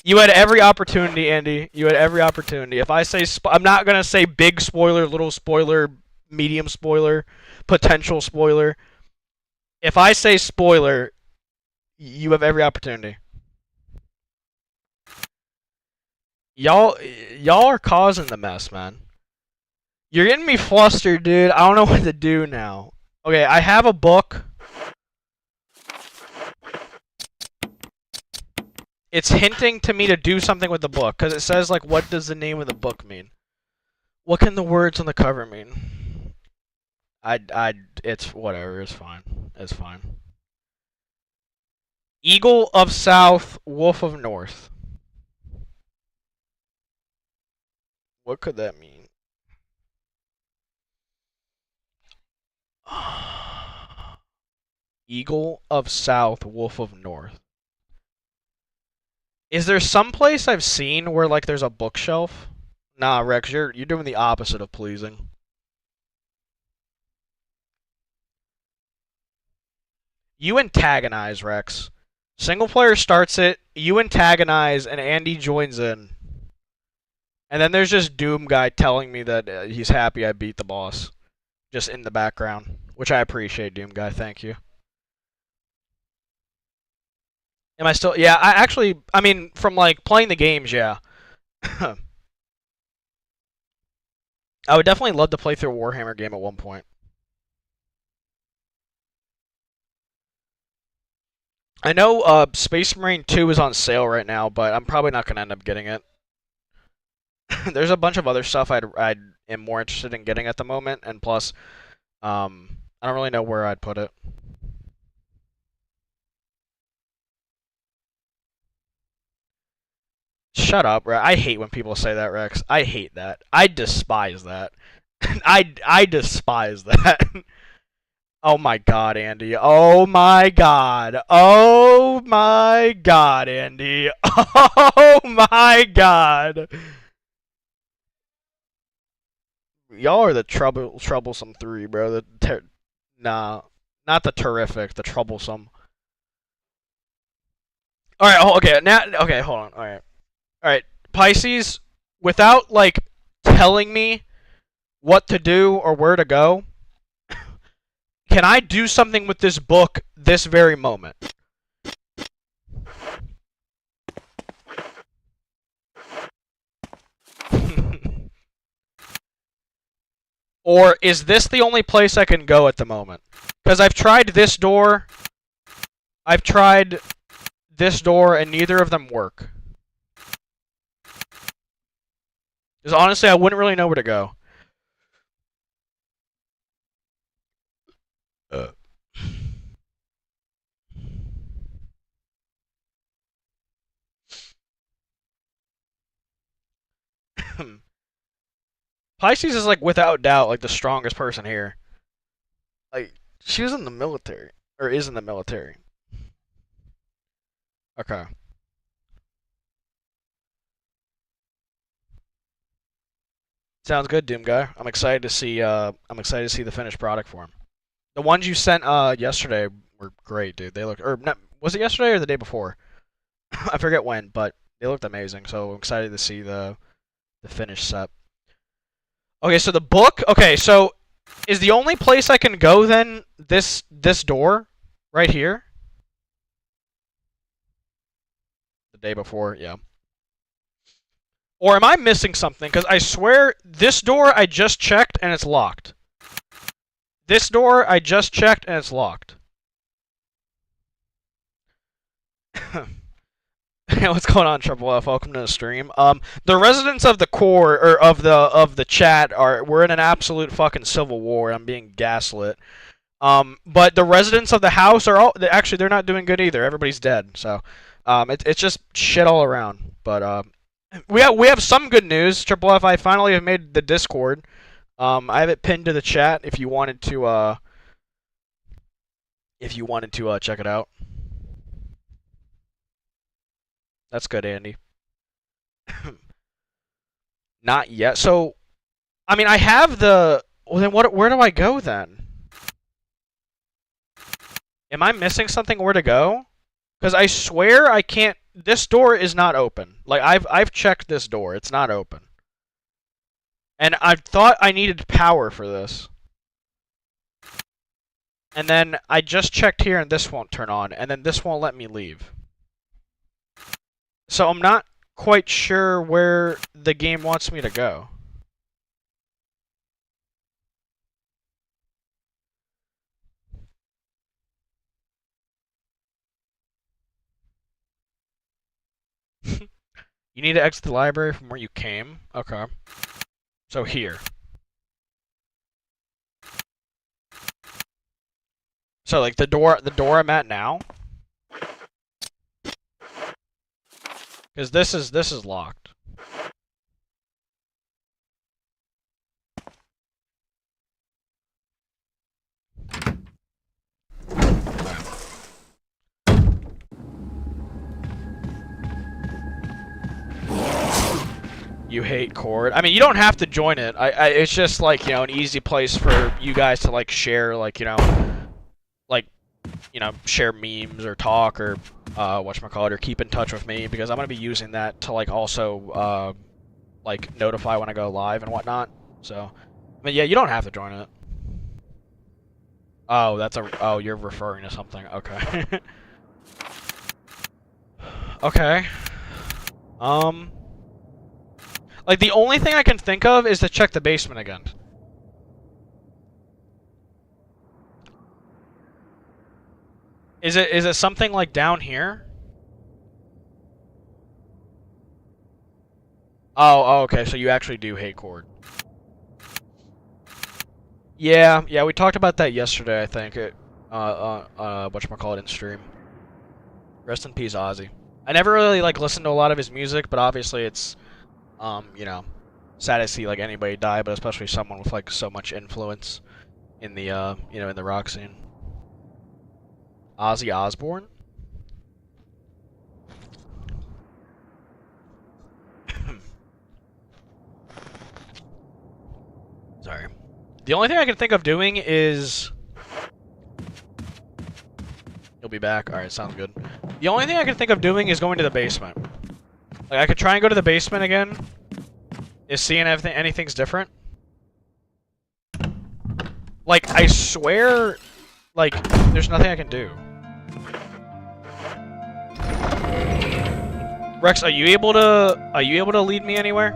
You had every opportunity, Andy. You had every opportunity. If I say, I'm not gonna say big spoiler, little spoiler, medium spoiler, potential spoiler. If I say spoiler, you have every opportunity. Y'all are causing the mess, man. You're getting me flustered, dude. I don't know what to do now. Okay, I have a book. It's hinting to me to do something with the book, because it says, like, what does the name of the book mean? What can the words on the cover mean? It's whatever, it's fine. It's fine. Eagle of South, Wolf of North. What could that mean? Eagle of South, Wolf of North. Is there some place I've seen where like there's a bookshelf? Nah, Rex, you're doing the opposite of pleasing. You antagonize, Rex. Single player starts it, you antagonize, and Andy joins in. And then there's just Doom guy telling me that he's happy I beat the boss. Just in the background. Which I appreciate, Doom guy, thank you. Am I still... Yeah, I mean, from like playing the games, yeah. I would definitely love to play through a Warhammer game at one point. I know Space Marine 2 is on sale right now, but I'm probably not going to end up getting it. There's a bunch of other stuff I am more interested in getting at the moment, and plus, I don't really know where I'd put it. Shut up, Rex. I hate when people say that, Rex. I hate that. I despise that. I despise that. Oh my god, Andy. Oh my god. Oh my god, Andy. Oh my god. Y'all are the troublesome three, bro. Nah, not the terrific, the troublesome. All right, okay, now okay, hold on. All right. All right, Pisces, without like telling me what to do or where to go, can I do something with this book this very moment? Or is this the only place I can go at the moment? Because I've tried this door, I've tried this door, and neither of them work. Because honestly, I wouldn't really know where to go. Pisces is like without doubt like the strongest person here. Like she was in the military or is in the military. Okay. Sounds good, Doom guy. I'm excited to see the finished product for him. The ones you sent yesterday were great, dude. They looked or not, was it yesterday or the day before? I forget when, but they looked amazing. So I'm excited to see the finished set. Okay, so the book. Okay, so is the only place I can go then this door right here? The day before, yeah. Or am I missing something? Because I swear this door I just checked and it's locked. This door I just checked and it's locked. What's going on, Triple F? Welcome to the stream. The residents of the core or of the chat we're in an absolute fucking civil war. I'm being gaslit. But the residents of the house are actually they're not doing good either. Everybody's dead. So, it's just shit all around. But we have some good news. Triple F, I finally have made the Discord. I have it pinned to the chat if you wanted to check it out. That's good, Andy. Not yet. So, I mean, I have the. Well, then where do I go then? Am I missing something where to go? Because I swear I can't. This door is not open. Like I've checked this door. It's not open. And I thought I needed power for this. And then I just checked here and this won't turn on. And then this won't let me leave. So I'm not quite sure where the game wants me to go. You need to exit the library from where you came? Okay. So here. So like the door I'm at now? Because this is locked. You hate Cord. I mean, you don't have to join it. It's just like, you know, an easy place for you guys to like share, like, like, share memes or talk or whatchamacallit, or keep in touch with me, because I'm gonna be using that to like also like notify when I go live and whatnot. So, I mean, yeah, you don't have to join it. Oh, oh, you're referring to something. Okay. Okay. Like, the only thing I can think of is to check the basement again. Is it something like down here? Oh, okay, so you actually do hate Cord. Yeah, we talked about that yesterday, I think. Whatchamacallit in stream. Rest in peace, Ozzy. I never really, like, listened to a lot of his music, but obviously it's, sad to see, like, anybody die, but especially someone with, like, so much influence in the, in the rock scene. Ozzy Osbourne? Sorry. The only thing I can think of doing is... You'll be back? Alright, sounds good. The only thing I can think of doing is going to the basement. Like, I could try and go to the basement again. Is seeing if anything's different. Like, I swear... Like, there's nothing I can do. Rex, are you able to lead me anywhere?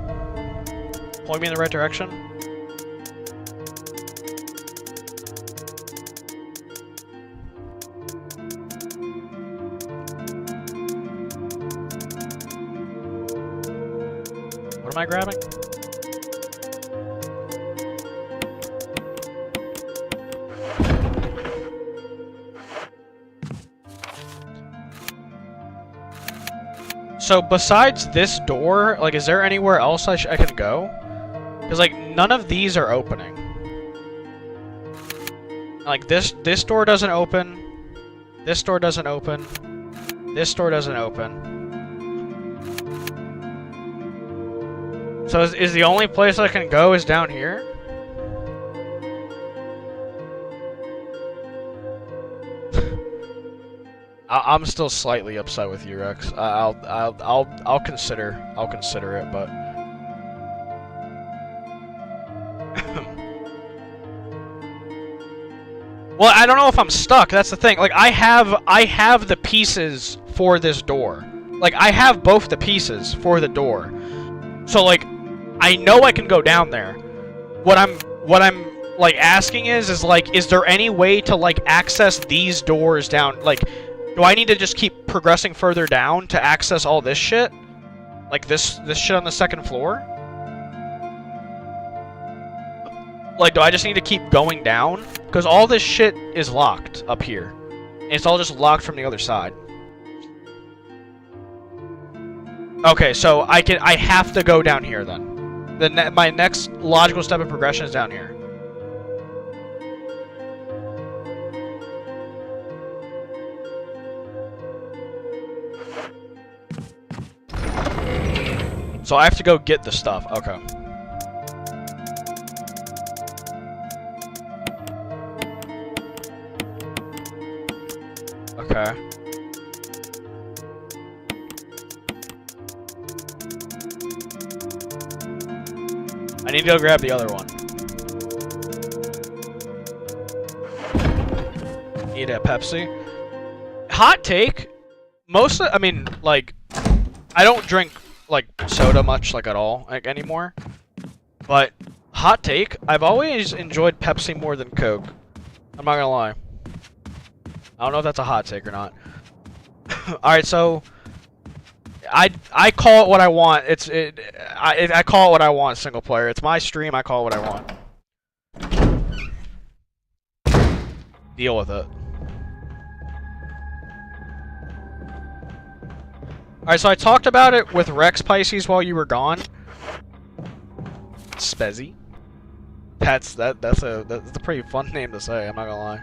Point me in the right direction? What am I grabbing? So besides this door, like, is there anywhere else I can go? Because, like, none of these are opening. Like, this door doesn't open. This door doesn't open. This door doesn't open. So is the only place I can go is down here? I'm still slightly upset with you, Rex. I'll consider it, but well, I don't know if I'm stuck. That's the thing. Like, I have the pieces for this door. Like, I have both the pieces for the door. So, like, I know I can go down there. What I'm like asking is like, is there any way to like access these doors down? Like, do I need to just keep progressing further down to access all this shit? Like this shit on the second floor? Like, do I just need to keep going down? Because all this shit is locked up here. And it's all just locked from the other side. Okay, so I have to go down here then. My next logical step of progression is down here. So I have to go get the stuff. Okay. Okay. I need to go grab the other one. Need a Pepsi. Hot take. I mean, like, I don't drink, like, soda much, like, at all, like, anymore. But, hot take, I've always enjoyed Pepsi more than Coke. I'm not gonna lie. I don't know if that's a hot take or not. Alright, so... I call it what I want. I call it what I want, single player. It's my stream, I call it what I want. Deal with it. Alright, so I talked about it with Rex Pisces while you were gone. Spezzy. That's a pretty fun name to say, I'm not gonna lie.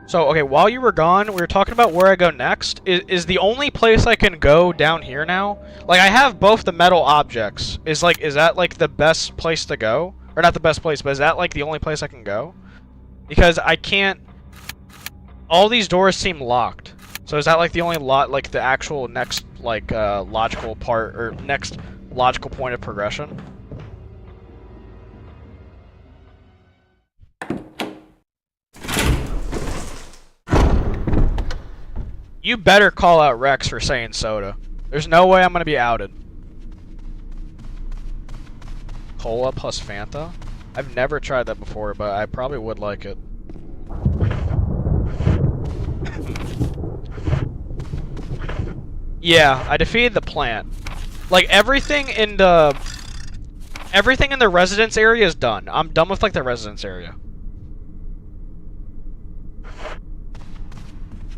So, okay, while you were gone, we were talking about where I go next. Is the only place I can go down here now? Like, I have both the metal objects. Is that, like, the best place to go? Or not the best place, but is that, like, the only place I can go? Because I can't... All these doors seem locked. So is that, like, the only like, the actual next, like, logical part, or next logical point of progression? You better call out Rex for saying soda. There's no way I'm gonna be outed. Cola plus Fanta? I've never tried that before, but I probably would like it. Yeah, I defeated the plant. Like, everything in the residence area is done. I'm done with, like, the residence area.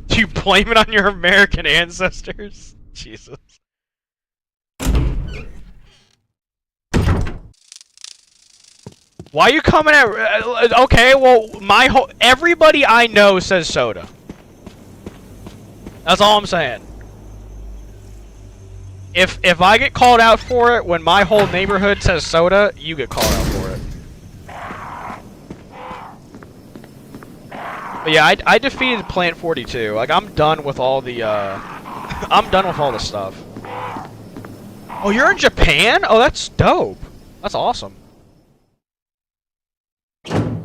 Do you blame it on your American ancestors? Jesus. Why are you coming at... okay, well, everybody I know says soda. That's all I'm saying. If I get called out for it when my whole neighborhood says soda, you get called out for it. But yeah, I defeated Plant 42. Like, I'm done with all the, I'm done with all the stuff. Oh, you're in Japan? Oh, that's dope. That's awesome. You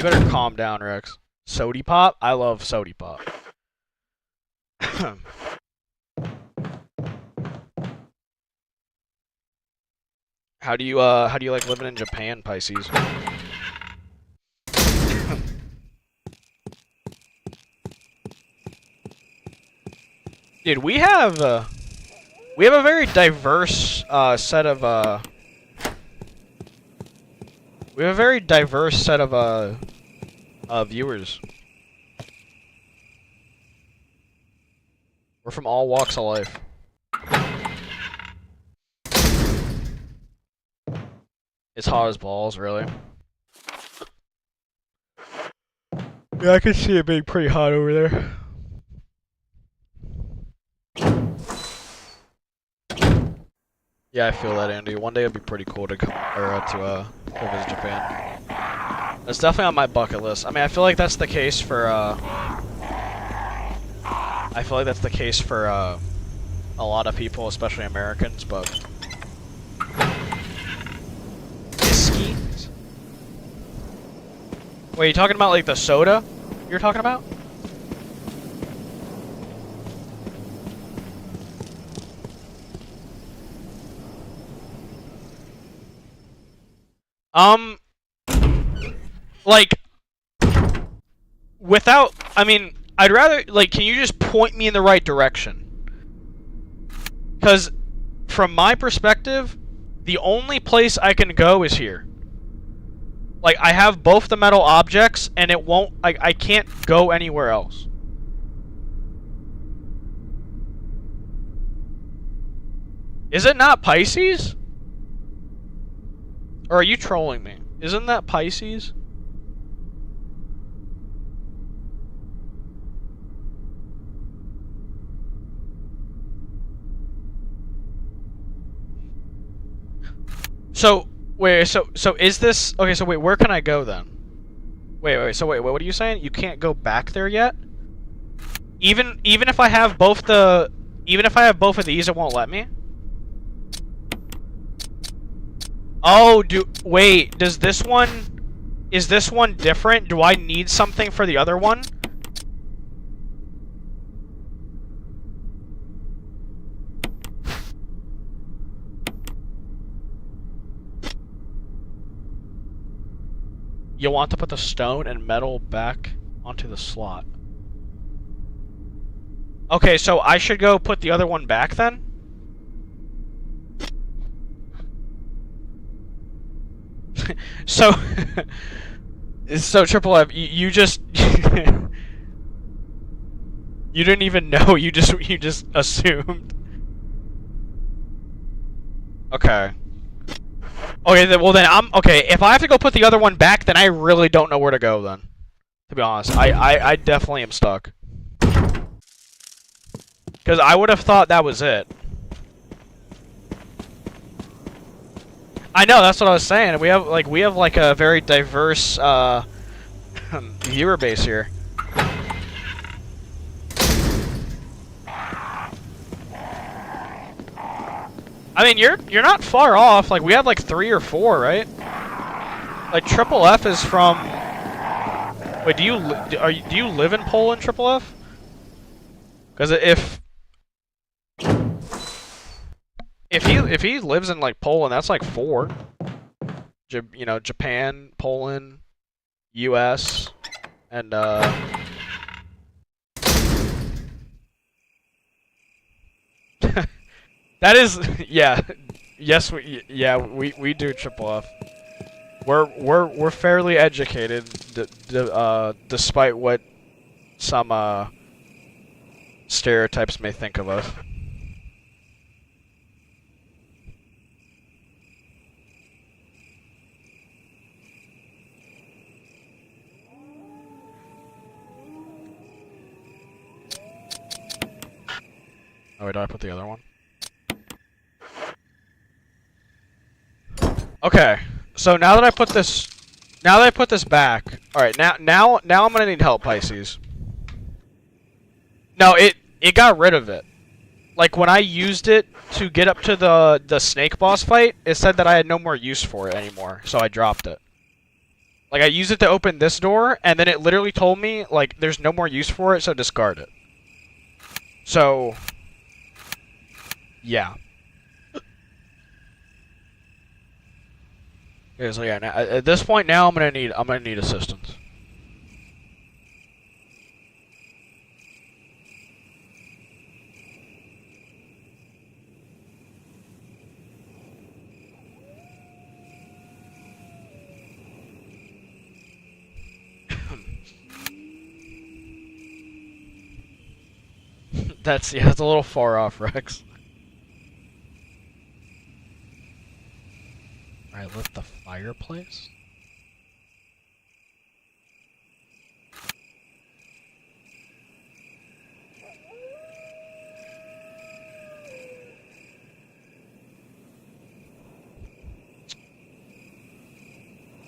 better calm down, Rex. Sody Pop? I love Sody Pop. How do you like living in Japan, Pisces? Dude, we have a very diverse set of viewers. We're from all walks of life. It's hot as balls, really. Yeah, I can see it being pretty hot over there. Yeah, I feel that, Andy. One day it'd be pretty cool to come to go visit Japan. That's definitely on my bucket list. I mean, I feel like that's the case for a lot of people, especially Americans, but whiskey. Wait, you talking about like the soda you're talking about? Like, without, I mean, I'd rather, like, can you just point me in the right direction? Because, from my perspective, the only place I can go is here. Like, I have both the metal objects, and it won't, I can't go anywhere else. Is it not Pisces? Or are you trolling me? Isn't that Pisces? So, wait, so is this... Okay, so wait, where can I go then? Wait, so wait, what are you saying? You can't go back there yet? Even if I have both the... Even if I have both of these, it won't let me? Oh, wait, does this one... Is this one different? Do I need something for the other one? You'll want to put the stone and metal back onto the slot. Okay, so I should go put the other one back then? So, Triple F, you just... you didn't even know, you just assumed. Okay. Okay, well then okay, if I have to go put the other one back, then I really don't know where to go then. To be honest, I definitely am stuck. Because I would have thought that was it. I know, that's what I was saying. We have like a very diverse viewer base here. I mean, you're not far off. Like we have like 3 or 4, right? Like Triple F is from. Wait, do you live in Poland, Triple F? Because if he lives in like Poland, that's like 4. You know, Japan, Poland, U.S. and that is yeah, yes we do Triple F. We're fairly educated, despite what some stereotypes may think of us. Oh wait, did I put the other one? Okay, so now that I put this back, all right, now I'm gonna need help, Pisces. No, it got rid of it. Like when I used it to get up to the snake boss fight, it said that I had no more use for it anymore, so I dropped it. Like I used it to open this door, and then it literally told me like there's no more use for it, so discard it. So, yeah. Okay, so yeah, now, at this point now I'm gonna need assistance. That's a little far off, Rex. Alright, lit the fireplace?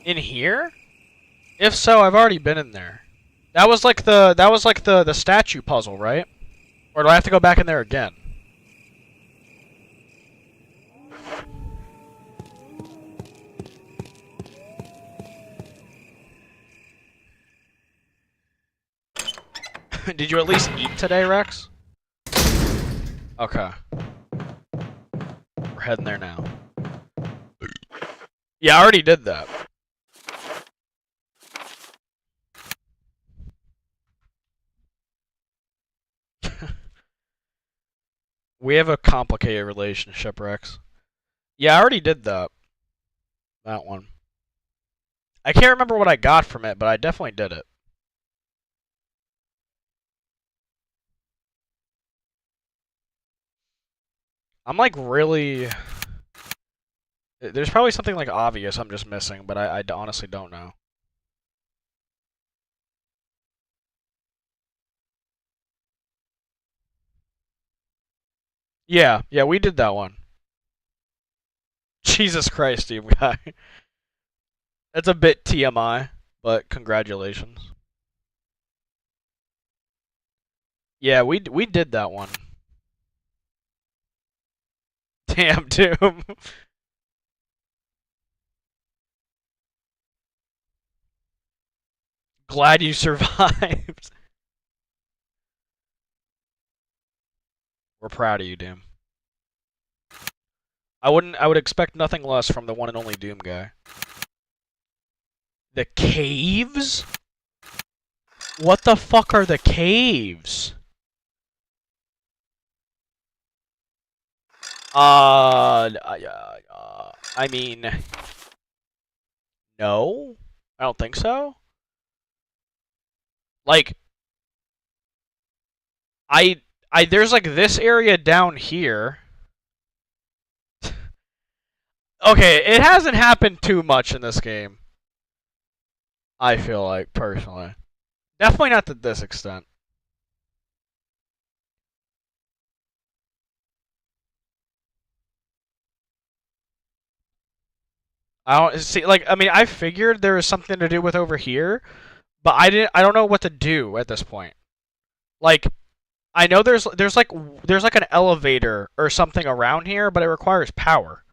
In here? If so, I've already been in there. That was like the statue puzzle, right? Or do I have to go back in there again? Did you at least eat today, Rex? Okay. We're heading there now. Yeah, I already did that. We have a complicated relationship, Rex. Yeah, I already did that. That one. I can't remember what I got from it, but I definitely did it. I'm like really... There's probably something like obvious I'm just missing, but I honestly don't know. Yeah, we did that one. Jesus Christ, Steve guy. That's a bit TMI, but congratulations. Yeah, we did that one. Damn, Doom. Glad you survived. We're proud of you, Doom. I would expect nothing less from the one and only Doom guy. The caves? What the fuck are the caves? I mean, no, I don't think so. Like, there's like this area down here. Okay, it hasn't happened too much in this game. I feel like, personally. Definitely not to this extent. I don't see like I mean I figured there was something to do with over here, but I don't know what to do at this point. Like I know there's like an elevator or something around here, but it requires power.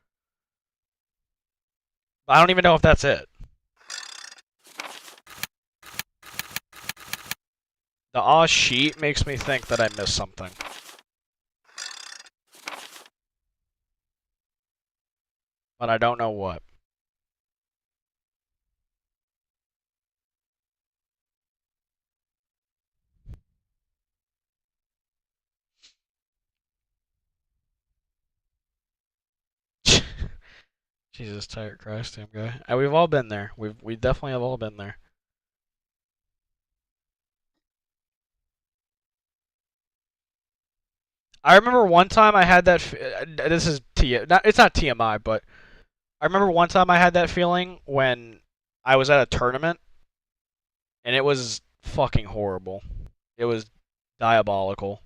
I don't even know if that's it. The aw sheet makes me think that I missed something, but I don't know what. Jesus, tired Christ, damn guy. We've all been there. We definitely have all been there. I remember one time I had that. This is not, it's not TMI, but I remember one time I had that feeling when I was at a tournament, and it was fucking horrible. It was diabolical.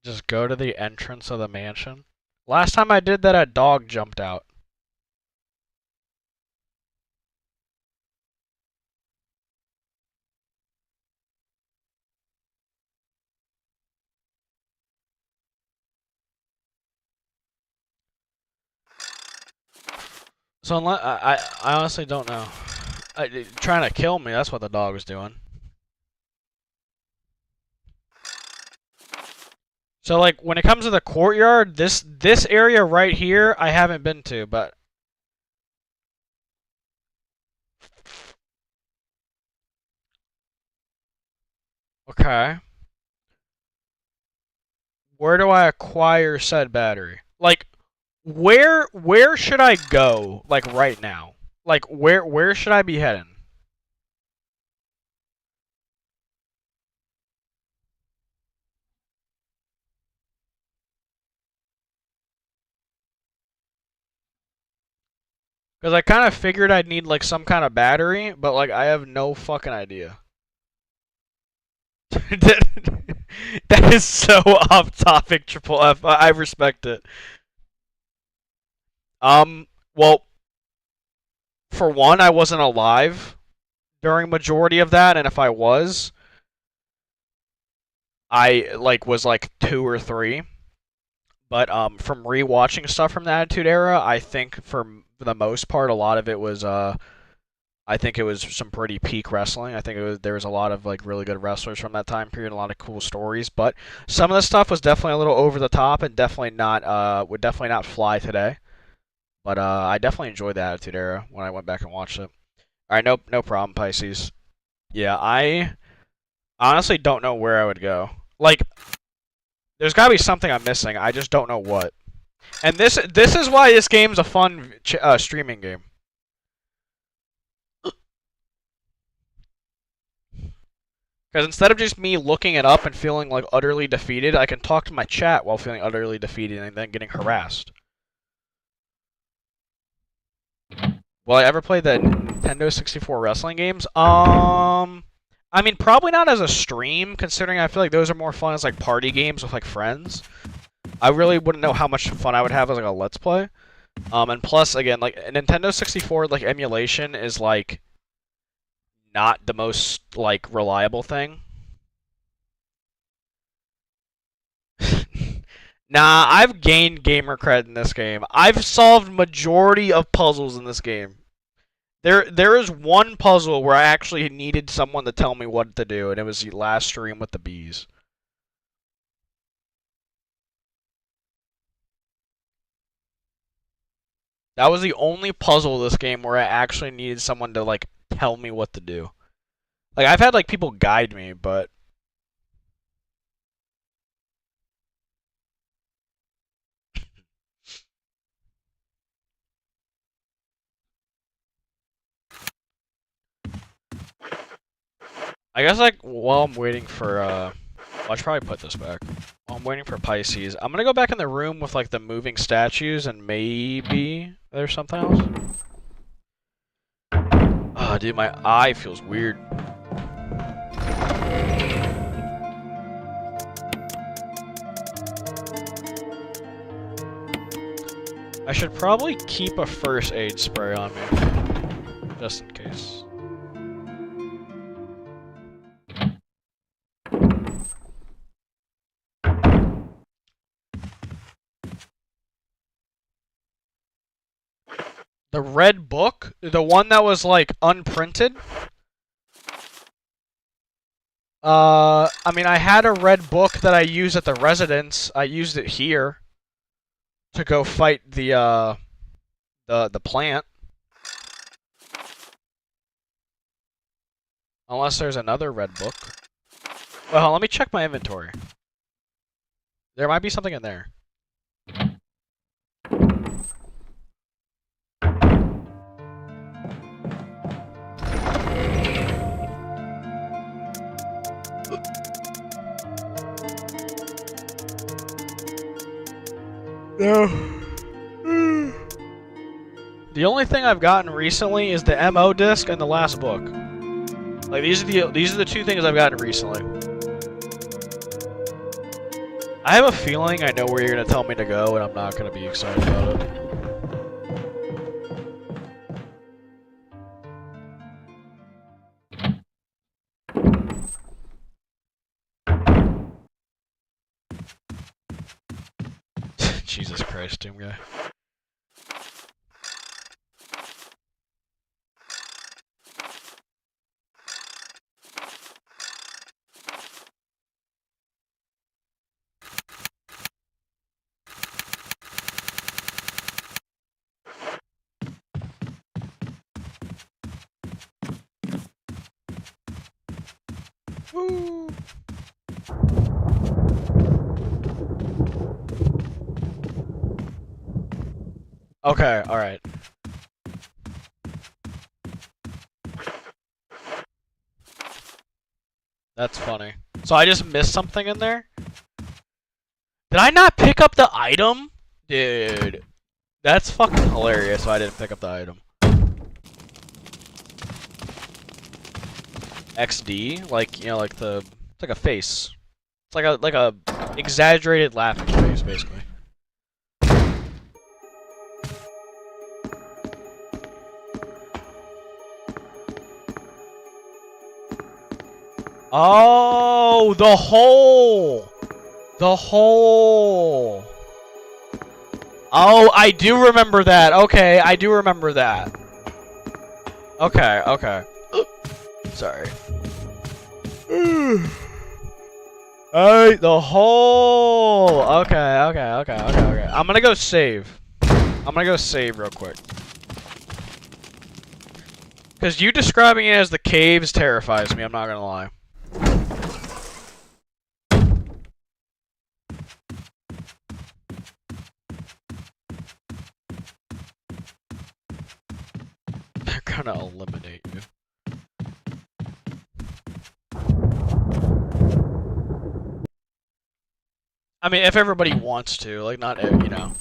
Just go to the entrance of the mansion. Last time I did that, a dog jumped out. So unless, I honestly don't know. Trying to kill me. That's what the dog was doing. So like when it comes to the courtyard, this area right here I haven't been to, but okay. Where do I acquire said battery? Like where should I go like right now? Like where should I be heading? Cuz I kind of figured I'd need like some kind of battery, but like I have no fucking idea. That is so off topic, Triple F. I respect it. Well, for one, I wasn't alive during majority of that, and if I was, I like was like 2 or 3. But from rewatching stuff from the Attitude Era, I think for the most part, a lot of it was I think it was some pretty peak wrestling. I think there was a lot of like really good wrestlers from that time period, a lot of cool stories. But some of the stuff was definitely a little over the top and definitely not would definitely not fly today. But I definitely enjoyed the Attitude Era when I went back and watched it. All right, no problem, Pisces. Yeah, I honestly don't know where I would go. Like, there's got to be something I'm missing. I just don't know what. And this is why this game's a fun streaming game. Because instead of just me looking it up and feeling like utterly defeated, I can talk to my chat while feeling utterly defeated and then getting harassed. Will I ever play the Nintendo 64 wrestling games? I mean, probably not as a stream, considering I feel like those are more fun as like party games with like friends. I really wouldn't know how much fun I would have as like a let's play. And plus, again, like Nintendo 64, like emulation is like not the most like reliable thing. Nah, I've gained gamer cred in this game. I've solved majority of puzzles in this game. There is one puzzle where I actually needed someone to tell me what to do, and it was the last stream with the bees. That was the only puzzle of this game where I actually needed someone to like tell me what to do. Like I've had like people guide me, but I guess like while I'm waiting for I should probably put this back. While I'm waiting for Pisces. I'm gonna go back in the room with like the moving statues and maybe there's something else. Oh, dude, my eye feels weird. I should probably keep a first aid spray on me, just in case. The red book? The one that was, like, unprinted? I mean, I had a red book that I used at the residence. I used it here to go fight the plant. Unless there's another red book. Well, let me check my inventory. There might be something in there. No. The only thing I've gotten recently is the MO disc and the last book. Like these are the two things I've gotten recently. I have a feeling I know where you're gonna tell me to go, and I'm not gonna be excited about it. Jesus Christ, Doom guy. Woo. Okay, alright. That's funny. So I just missed something in there? Did I not pick up the item? Dude. That's fucking hilarious if I didn't pick up the item. XD? Like, you know, like the... It's like a face. It's like a exaggerated laughing face, basically. Oh, the hole! The hole! Oh, I do remember that. Okay, I do remember that. Okay, okay. Sorry. Alright, the hole! Okay, okay, okay, okay, okay. I'm gonna go save. I'm gonna go save real quick. Because you describing it as the caves terrifies me, I'm not gonna lie. They're gonna eliminate you. I mean, if everybody wants to, like, not, you know.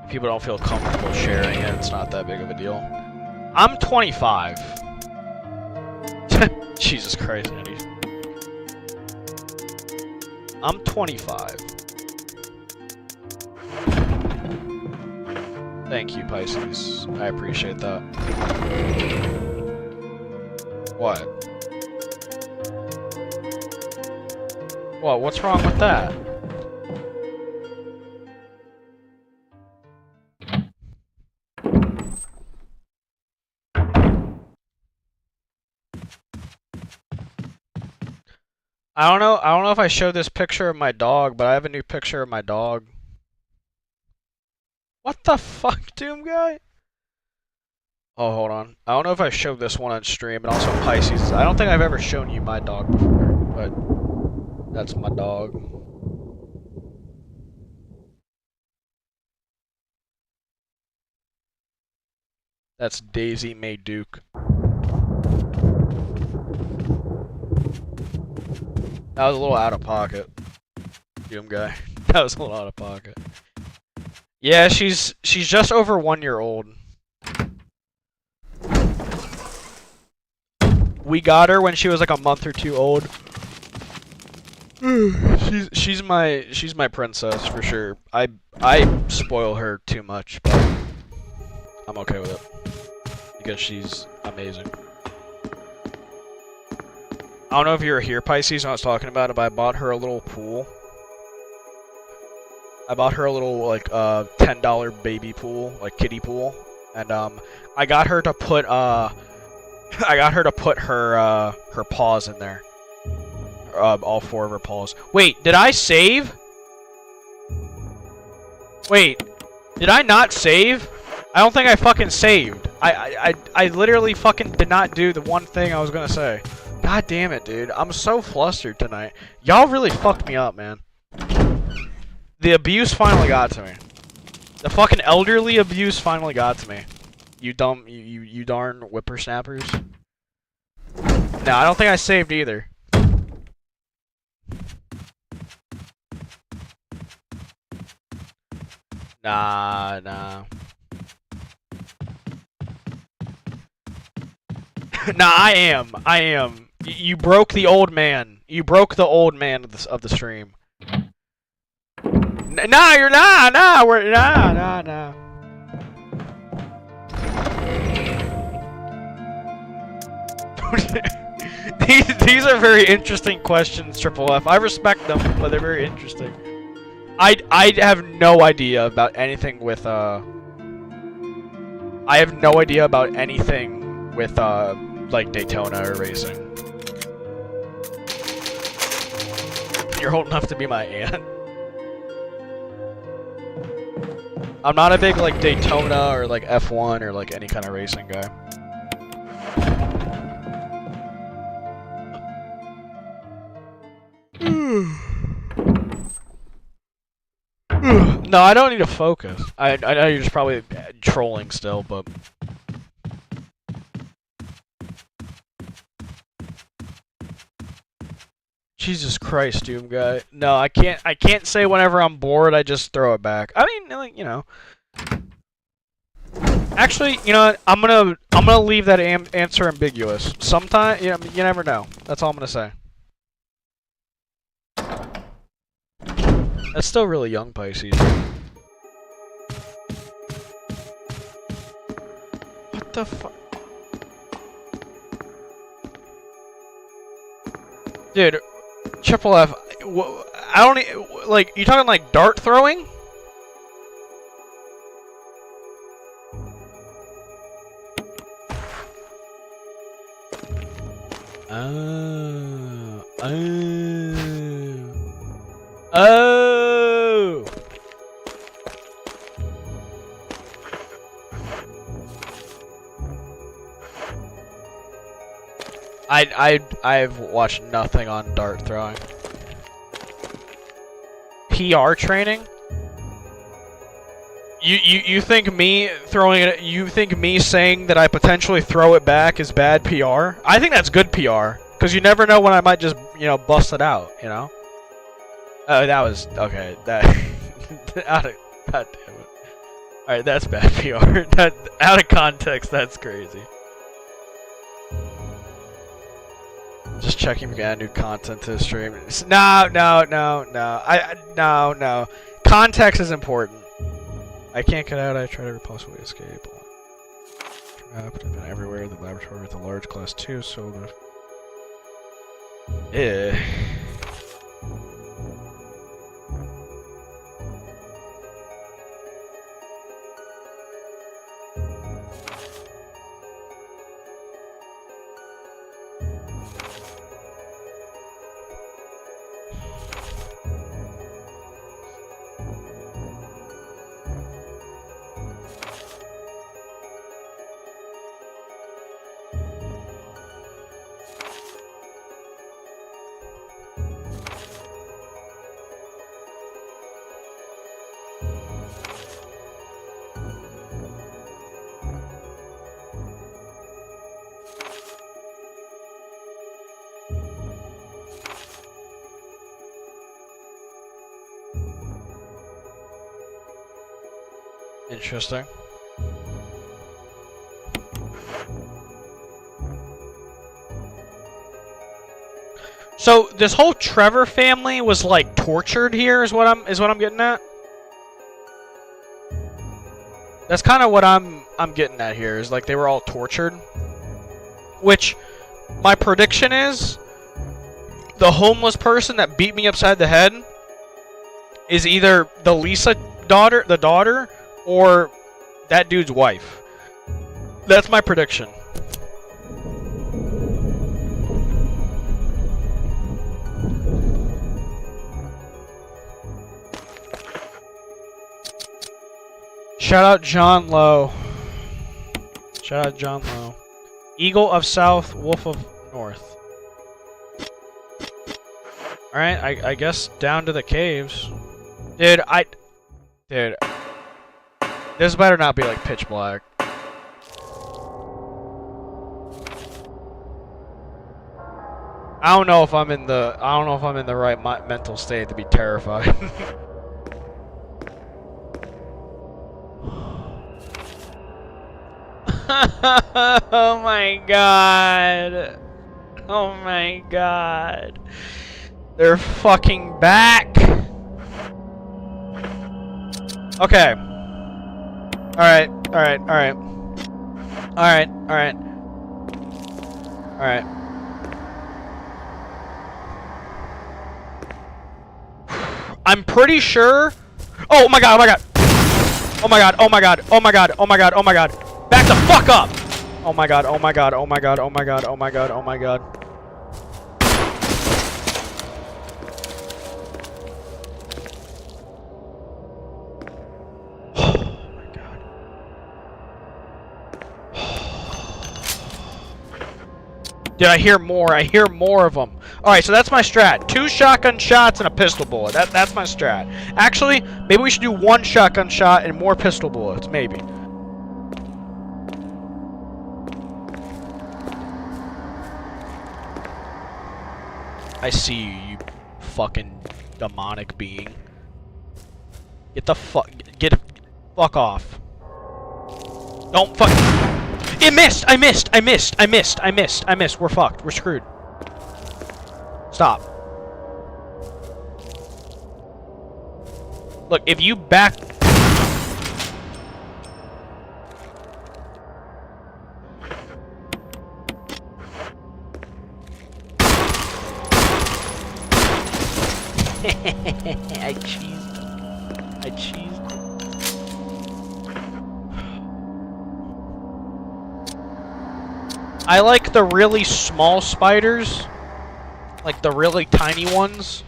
If people don't feel comfortable sharing it, it's not that big of a deal. I'm 25. Jesus Christ, Andy. I'm 25. Thank you, Pisces. I appreciate that. What? What? What's wrong with that? I don't know if I showed this picture of my dog, but I have a new picture of my dog. What the fuck, Doom guy? Oh, hold on. I don't know if I showed this one on stream, and also Pisces. I don't think I've ever shown you my dog before, but that's my dog. That's Daisy May Duke. That was a little out of pocket. Doom guy. That was a little out of pocket. Yeah, she's just over 1 year old. We got her when she was like a month or two old. she's my princess for sure. I spoil her too much, but I'm okay with it because she's amazing. I don't know if you were here, Pisces, when I was talking about it, but I bought her a little pool. I bought her a little like $10 baby pool, like kiddie pool, and I got her to put her paws in there. All 4 of her paws. Wait, did I save? Wait, did I not save? I don't think I fucking saved. I literally fucking did not do the one thing I was gonna say. God damn it, dude. I'm so flustered tonight. Y'all really fucked me up, man. The abuse finally got to me. The fucking elderly abuse finally got to me. You dumb, you darn whippersnappers. No, I don't think I saved either. Nah. Nah, I am. You broke the old man. You broke the old man of the stream. Nah, you're nah. We're nah. These are very interesting questions, Triple F. I respect them, but they're very interesting. I have no idea about anything with like Daytona or racing. You're old enough to be my aunt. I'm not a big like Daytona or like F1 or like any kind of racing guy. No, I don't need to focus. I know you're just probably trolling still, but Jesus Christ, Doom guy. No, I can't say whenever I'm bored. I just throw it back. I mean, like, you know. Actually, you know what? I'm gonna leave that answer ambiguous. Sometime, you never know. That's all I'm gonna say. That's still really young, Pisces. What the fuck? Dude, Triple F, I don't like, you talking like dart throwing? Oh. I've watched nothing on dart throwing. PR training? You think me throwing it? You think me saying that I potentially throw it back is bad PR? I think that's good PR because you never know when I might just bust it out. You know. Oh, that was okay. That God damn it. All right, that's bad PR. That out of context, that's crazy. Just checking if we got new content to the stream. No. No. Context is important. I can't get out. I try to possibly escape. Trapped. I've been everywhere. The laboratory with a large class 2, so the. Interesting. So this whole Trevor family was like tortured here is what I'm getting at. That's kind of what I'm getting at here is like they were all tortured. Which my prediction is the homeless person that beat me upside the head is either the Lisa daughter, or that dude's wife. That's my prediction. Shout out John Lowe. Shout out John Lowe. Eagle of South, Wolf of North. Alright, I guess down to the caves. Dude, this better not be like pitch black. I don't know if I'm in the right mental state to be terrified. Oh my god. Oh my god. They're fucking back. Okay. Alright. I'm pretty sure. Oh my god. Back the fuck up! Oh my god. Dude, I hear more of them. Alright, so that's my strat. 2 shotgun shots and a pistol bullet. That's my strat. Actually, maybe we should do 1 shotgun shot and more pistol bullets, maybe. I see you, you fucking demonic being. Get the fuck off. Don't fuck. It missed! I missed! We're fucked. We're screwed. Stop. Look, if you back... I cheesed him. I like the really small spiders, like the really tiny ones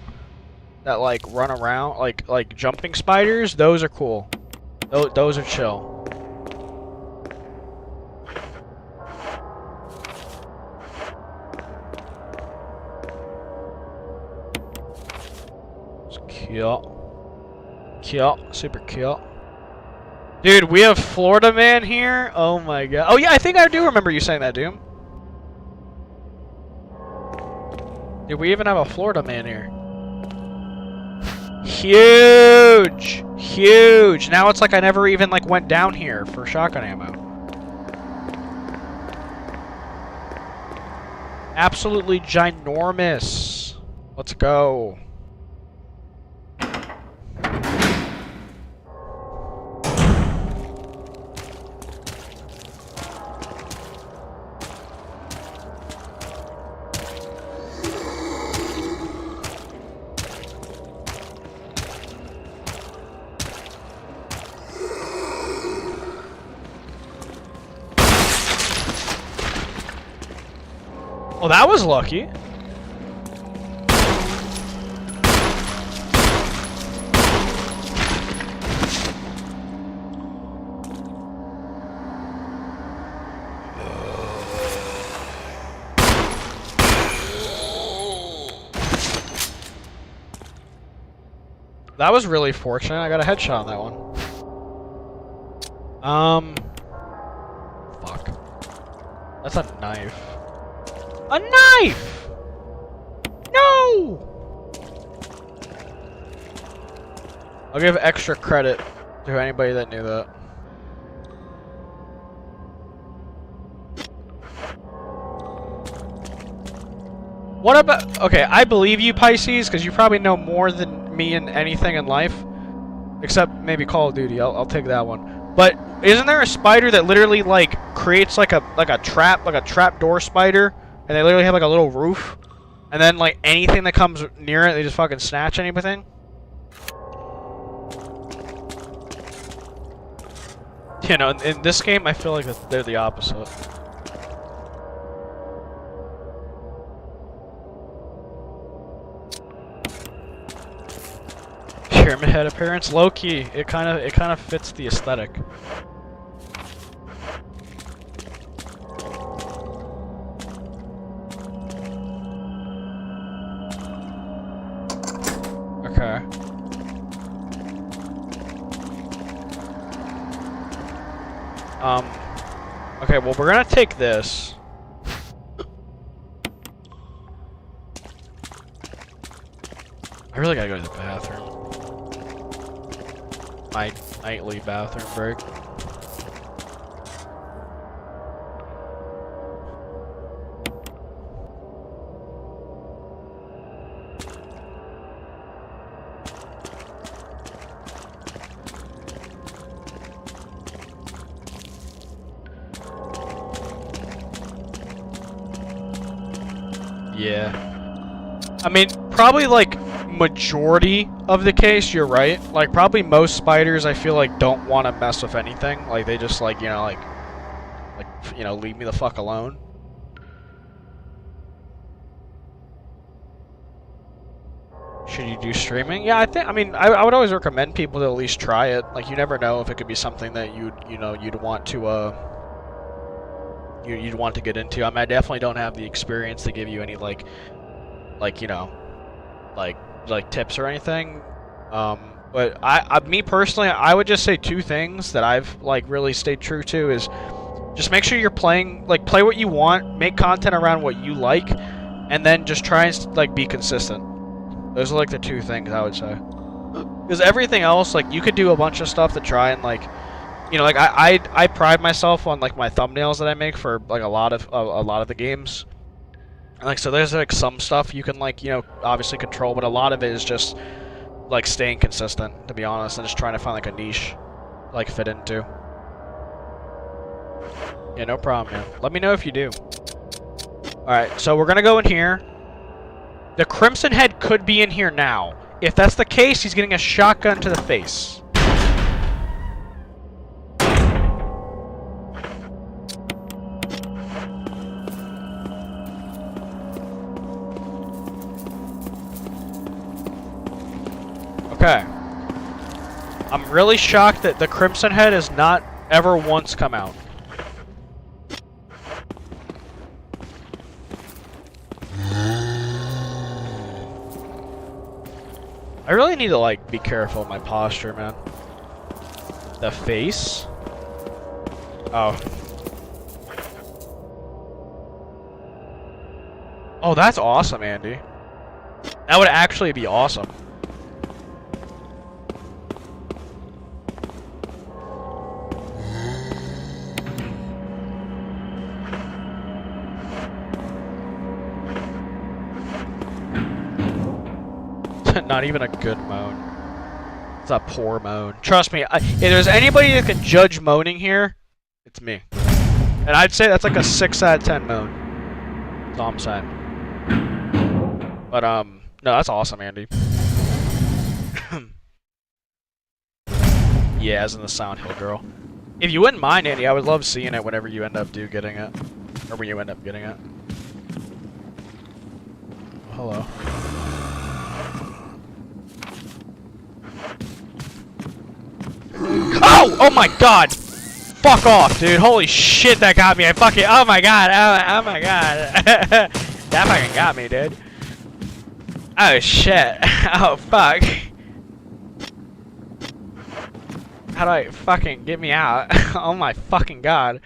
that like run around, like jumping spiders. Those are cool. Those are chill. Cute. Super cute. Dude, we have Florida Man here? Oh my god. Oh yeah, I think I do remember you saying that, Doom. Dude, we even have a Florida Man here. Huge! Huge! Now it's like I never even like went down here for shotgun ammo. Absolutely ginormous. Let's go. Well, that was lucky. That was really fortunate. I got a headshot on that one. Fuck. That's a knife. A knife! No! I'll give extra credit to anybody that knew that. What about... Okay, I believe you, Pisces, because you probably know more than me in anything in life. Except maybe Call of Duty. I'll take that one. But isn't there a spider that literally, like, creates like a trap door spider? And they literally have like a little roof? And then, like, anything that comes near it, they just fucking snatch anything? You know, in this game, I feel like they're the opposite. Pyramid Head appearance, low key. It kind of fits the aesthetic. Okay. Okay, well, we're gonna take this. I really gotta go to the bathroom. My nightly bathroom break. Yeah. I mean, probably like majority of the case, you're right. Like, probably most spiders, I feel like, don't want to mess with anything. Like, they just, like, leave me the fuck alone. Should you do streaming? Yeah, I mean, I would always recommend people to at least try it. Like, you never know if it could be something that you'd want to, you'd want to get into. I mean, I definitely don't have the experience to give you any, like, tips or anything. But me personally, I would just say two things that I've, like, really stayed true to is just make sure you're playing, like, play what you want, make content around what you like, and then just try and, like, be consistent. Those are, like, the two things I would say. Because everything else, like, you could do a bunch of stuff to try and, like, like, I pride myself on, like, my thumbnails that I make for, like, a lot of the games. And, like, so there's, like, some stuff you can, like, obviously control, but a lot of it is just, like, staying consistent, to be honest, and just trying to find, like, a niche, like, fit into. Yeah, no problem, man. Let me know if you do. Alright, so we're gonna go in here. The Crimson Head could be in here now. If that's the case, he's getting a shotgun to the face. Okay. I'm really shocked that the Crimson Head has not ever once come out. I really need to, like, be careful of my posture, man. The face? Oh. Oh, that's awesome, Andy. That would actually be awesome. Not even a good moan. It's a poor moan. Trust me, if there's anybody that can judge moaning here, it's me. And I'd say that's like a 6 out of 10 moan. That's all I'm saying. But, no, that's awesome, Andy. Yeah, as in the Sound Hill girl. If you wouldn't mind, Andy, I would love seeing it whenever you end up getting it. Or when you end up getting it. Hello. Oh! Oh my god! Fuck off, dude. Holy shit, that got me. Oh my god. Oh my god. That fucking got me, dude. Oh shit. Oh fuck. How do I fucking get me out? Oh my fucking god.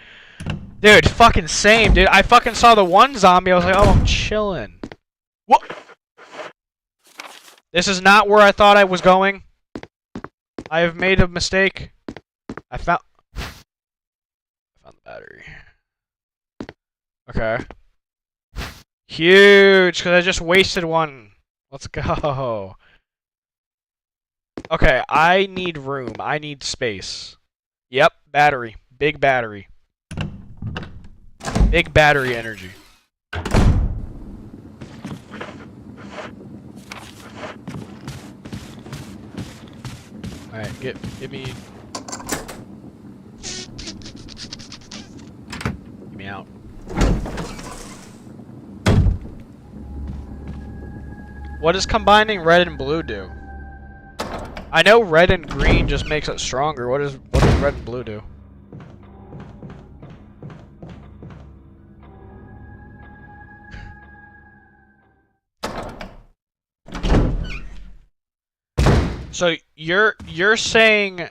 Dude, fucking same, dude. I fucking saw the one zombie. I was like, oh, I'm chilling. What? This is not where I thought I was going. I have made a mistake. I found the battery. Okay. Huge, because I just wasted one. Let's go. Okay, I need room. I need space. Yep, battery. Big battery. Big battery energy. Alright, give me... Get me out. What does combining red and blue do? I know red and green just makes it stronger. What does red and blue do? So you're saying...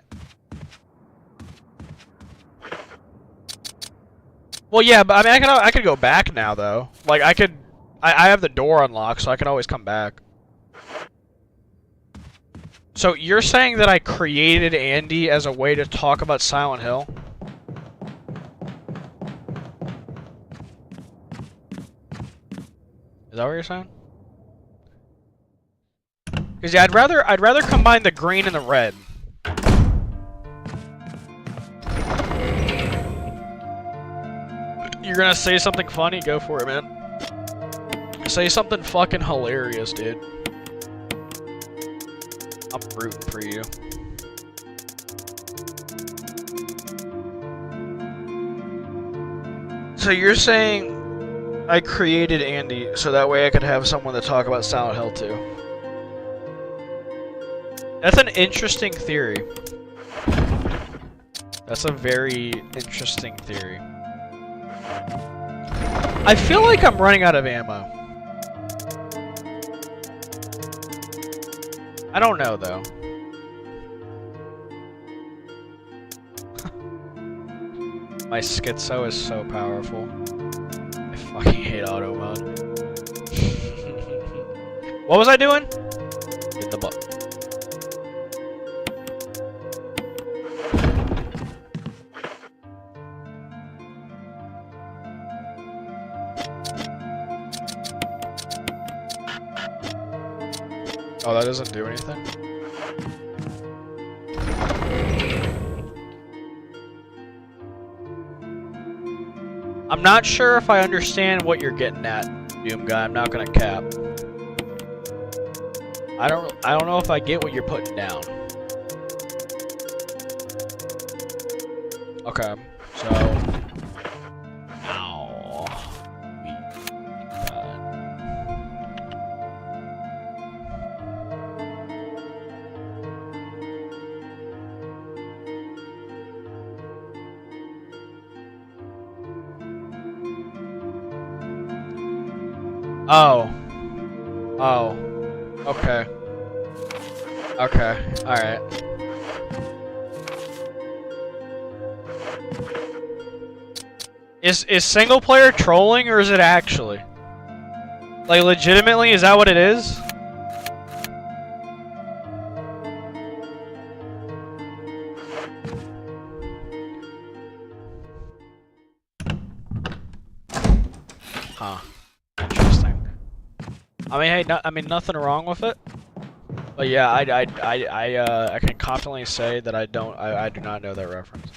Well, yeah, but I mean, I could go back now though. Like I have the door unlocked, so I can always come back. So you're saying that I created Andy as a way to talk about Silent Hill? Is that what you're saying? Because yeah, I'd rather combine the green and the red. You're gonna say something funny? Go for it, man. Say something fucking hilarious, dude. I'm rooting for you. So you're saying I created Andy so that way I could have someone to talk about Silent Hill 2. That's an interesting theory. That's a very interesting theory. I feel like I'm running out of ammo. I don't know, though. My schizo is so powerful. I fucking hate auto mode. What was I doing? Hit the button. Oh, that doesn't do anything? I'm not sure if I understand what you're getting at, Doom Guy. I'm not gonna cap. I don't know if I get what you're putting down. Okay, so... Ow. Oh. Oh. Okay. Okay. Alright. Is single player trolling or is it actually? Like legitimately, is that what it is? Huh. Interesting. I mean, hey, I mean, nothing wrong with it. But yeah, I can confidently say that I do not know that reference.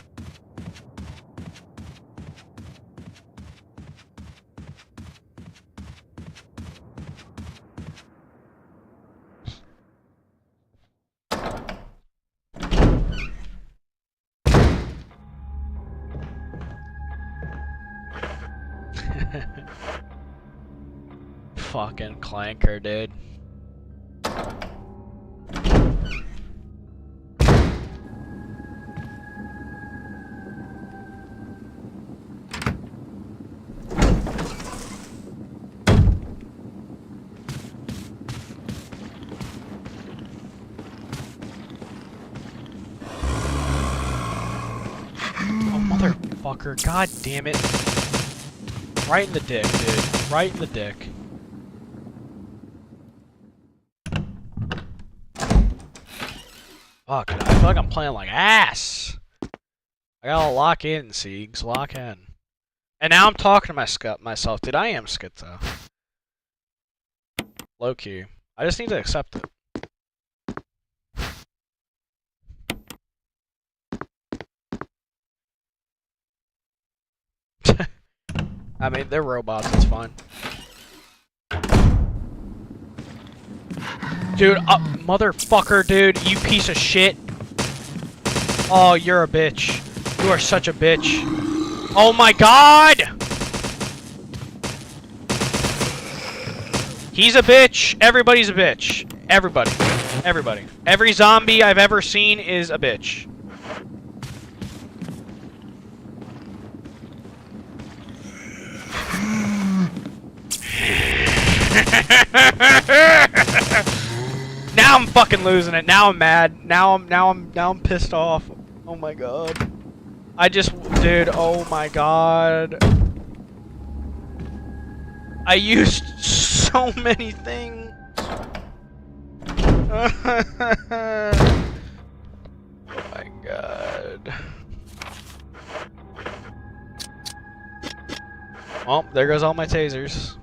Fucking clanker, dude. Oh, motherfucker. God damn it. Right in the dick, dude. Right in the dick. Fuck, dude. I feel like I'm playing like ass. I gotta lock in, Siegs. Lock in. And now I'm talking to myself. Dude, I am schizo. Low key. I just need to accept it. I mean, they're robots, it's fine. Dude, motherfucker, dude, you piece of shit. Oh, you're a bitch. You are such a bitch. Oh my god! He's a bitch. Everybody's a bitch. Everybody. Everybody. Every zombie I've ever seen is a bitch. Now I'm fucking losing it. Now I'm mad. Now I'm pissed off. Oh my god. Dude, oh my god. I used so many things. Oh my god. Well, there goes all my tasers.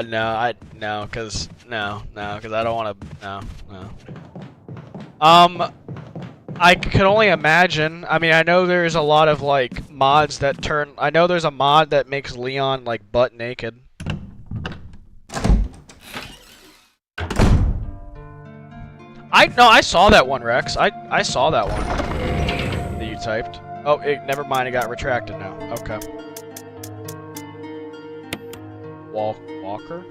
No, cause I don't want to. No. I could only imagine. I mean, I know there's a lot of like mods that turn. I know there's a mod that makes Leon like butt naked. I saw that one, Rex. I saw that one that you typed. Oh, never mind. It got retracted now. Okay. Walker?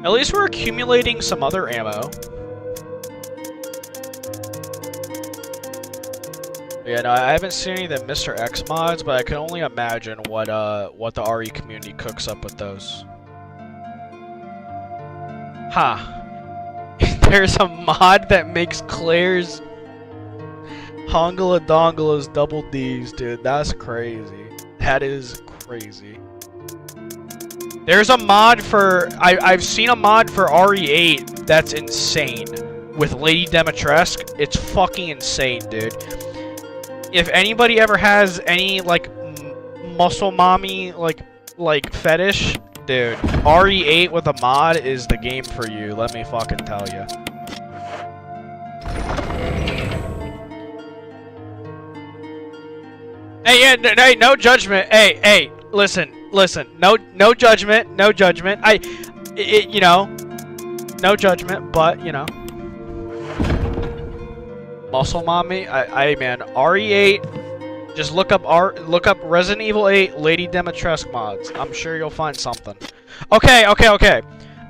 At least we're accumulating some other ammo. Yeah, no, I haven't seen any of the Mr. X mods, but I can only imagine what the RE community cooks up with those. Ha! There's a mod that makes Claire's Hongala Dongala's double D's, dude. That's crazy. That is crazy. There's a mod for... I've seen a mod for RE8 that's insane. With Lady Dimitrescu. It's fucking insane, dude. If anybody ever has any, like, muscle mommy, like fetish, dude, RE8 with a mod is the game for you. Let me fucking tell you. Hey, yeah, hey, no judgment. Hey, listen, no judgment, you know, no judgment, but, you know. Muscle mommy, man, RE8, just look up Resident Evil 8 Lady Dimitrescu mods. I'm sure you'll find something. Okay. All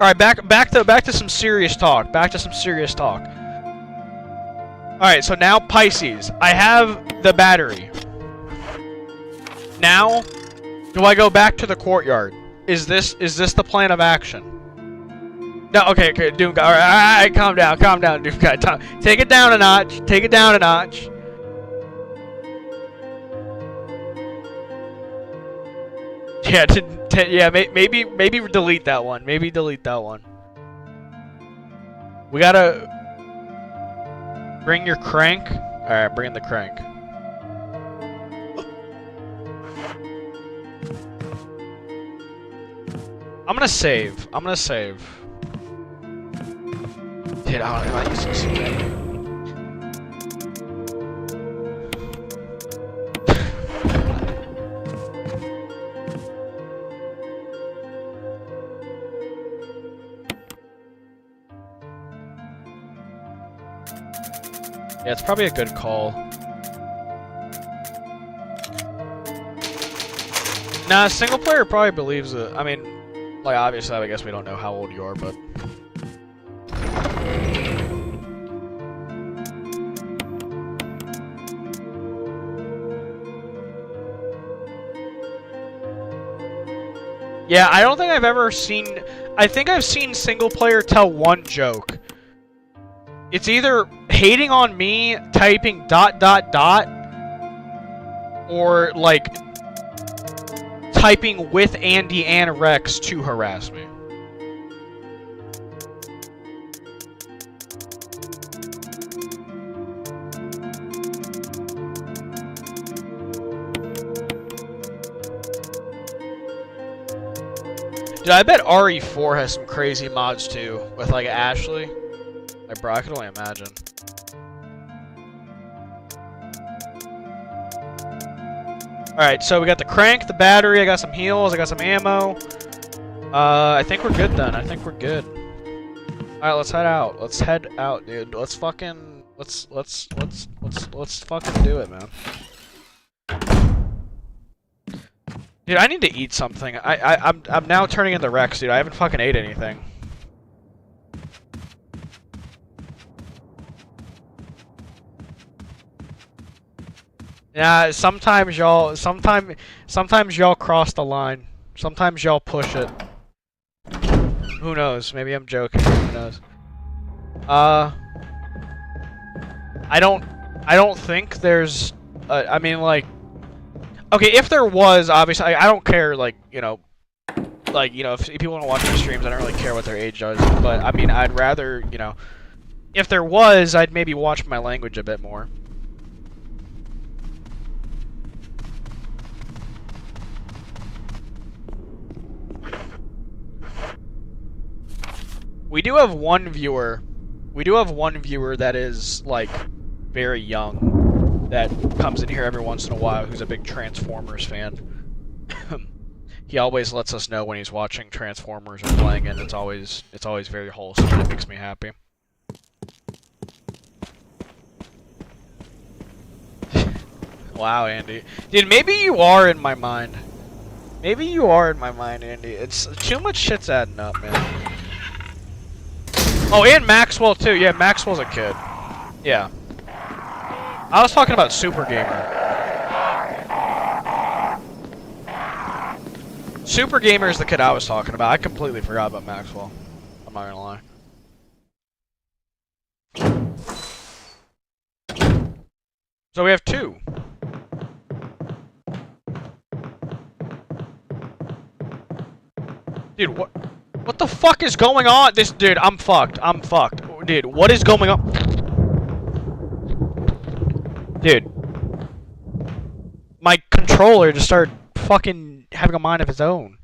right, back to some serious talk. All right, so now Pisces. I have the battery. Now, do I go back to the courtyard? Is this the plan of action? No, okay, Doom Guy. Alright, calm down, Doom Guy. Take it down a notch. Yeah, maybe delete that one. We gotta bring your crank. Alright, bring the crank. I'm gonna save. Dude, I'm not using super. Yeah, it's probably a good call. Nah, single player probably believes it. I mean, like, obviously, I guess we don't know how old you are, but... Yeah, I don't think I've ever seen... I think I've seen single player tell one joke. It's either hating on me, typing ... or, like... typing with Andy and Rex to harass me. Dude, I bet RE4 has some crazy mods too, with like Ashley. Like, bro, I could only imagine. Alright, so we got the crank, the battery, I got some heals, I got some ammo. I think we're good then. I think we're good. Alright, let's head out. Let's head out, dude. Let's fucking let's fucking do it, man. Dude, I need to eat something. I'm now turning into Rex, dude. I haven't fucking ate anything. Yeah, sometimes y'all cross the line. Sometimes y'all push it. Who knows? Maybe I'm joking. Who knows? I don't think there's I mean, like, okay, if there was, obviously, I don't care, like, you know, if people want to watch my streams, I don't really care what their age is, but, I mean, I'd rather, you know, if there was, I'd maybe watch my language a bit more. We do have one viewer that is, like, very young, that comes in here every once in a while, who's a big Transformers fan. He always lets us know when he's watching Transformers or playing it. It's always very wholesome, and it makes me happy. Wow, Andy. Dude, maybe you are in my mind. Maybe you are in my mind, Andy. It's too much shit's adding up, man. Oh, and Maxwell too. Yeah, Maxwell's a kid. Yeah. I was talking about Super Gamer. Super Gamer is the kid I was talking about. I completely forgot about Maxwell. I'm not gonna lie. So we have two. Dude, what the fuck is going on? Dude, I'm fucked. I'm fucked. Dude, what is going on? Dude. My controller just started fucking having a mind of its own.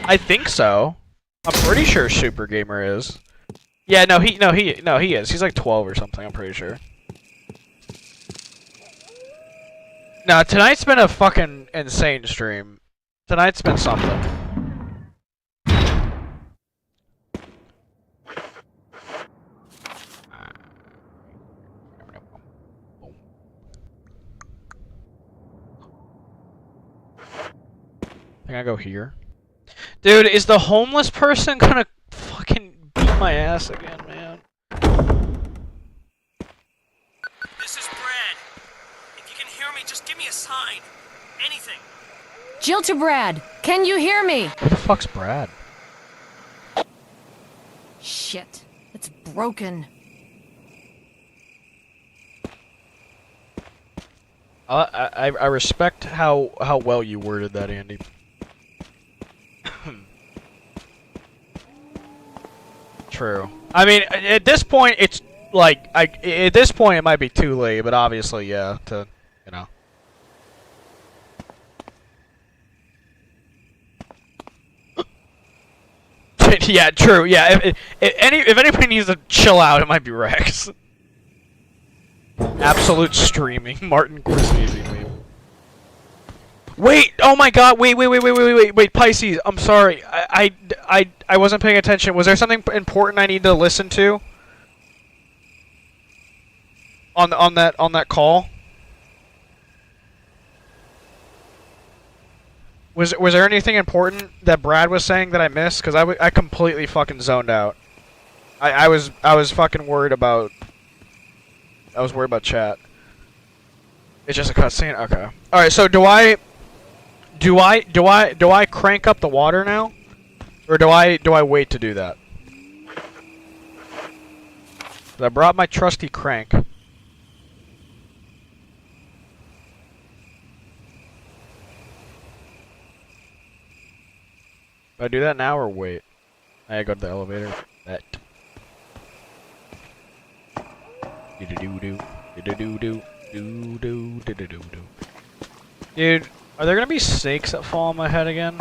I think so. I'm pretty sure Super Gamer is. Yeah, no, he is. He's like 12 or something, I'm pretty sure. No, tonight's been a fucking insane stream. Tonight's been something. I think I go here. Dude, is the homeless person gonna fucking beat my ass again, man? This is Brad. If you can hear me, just give me a sign. Anything. Jill to Brad. Can you hear me? Who the fuck's Brad? Shit. It's broken. I respect how well you worded that, Andy. True. I mean, at this point, it's like at this point it might be too late, but obviously, yeah, to you know. Yeah, true. Yeah, if anybody needs to chill out, it might be Rex. Absolute streaming, Martin Scorsese meme. Wait! Oh my God! Wait, Pisces. I'm sorry. I wasn't paying attention. Was there something important I need to listen to? On that call? Was there anything important that Brad was saying that I missed? Because I completely fucking zoned out. I was fucking worried about. I was worried about chat. It's just a cutscene. Okay. All right. So do I crank up the water now, or do I wait to do that? I brought my trusty crank. Do I do that now or wait? I go to the elevator. That. Dude, are there gonna be snakes that fall on my head again?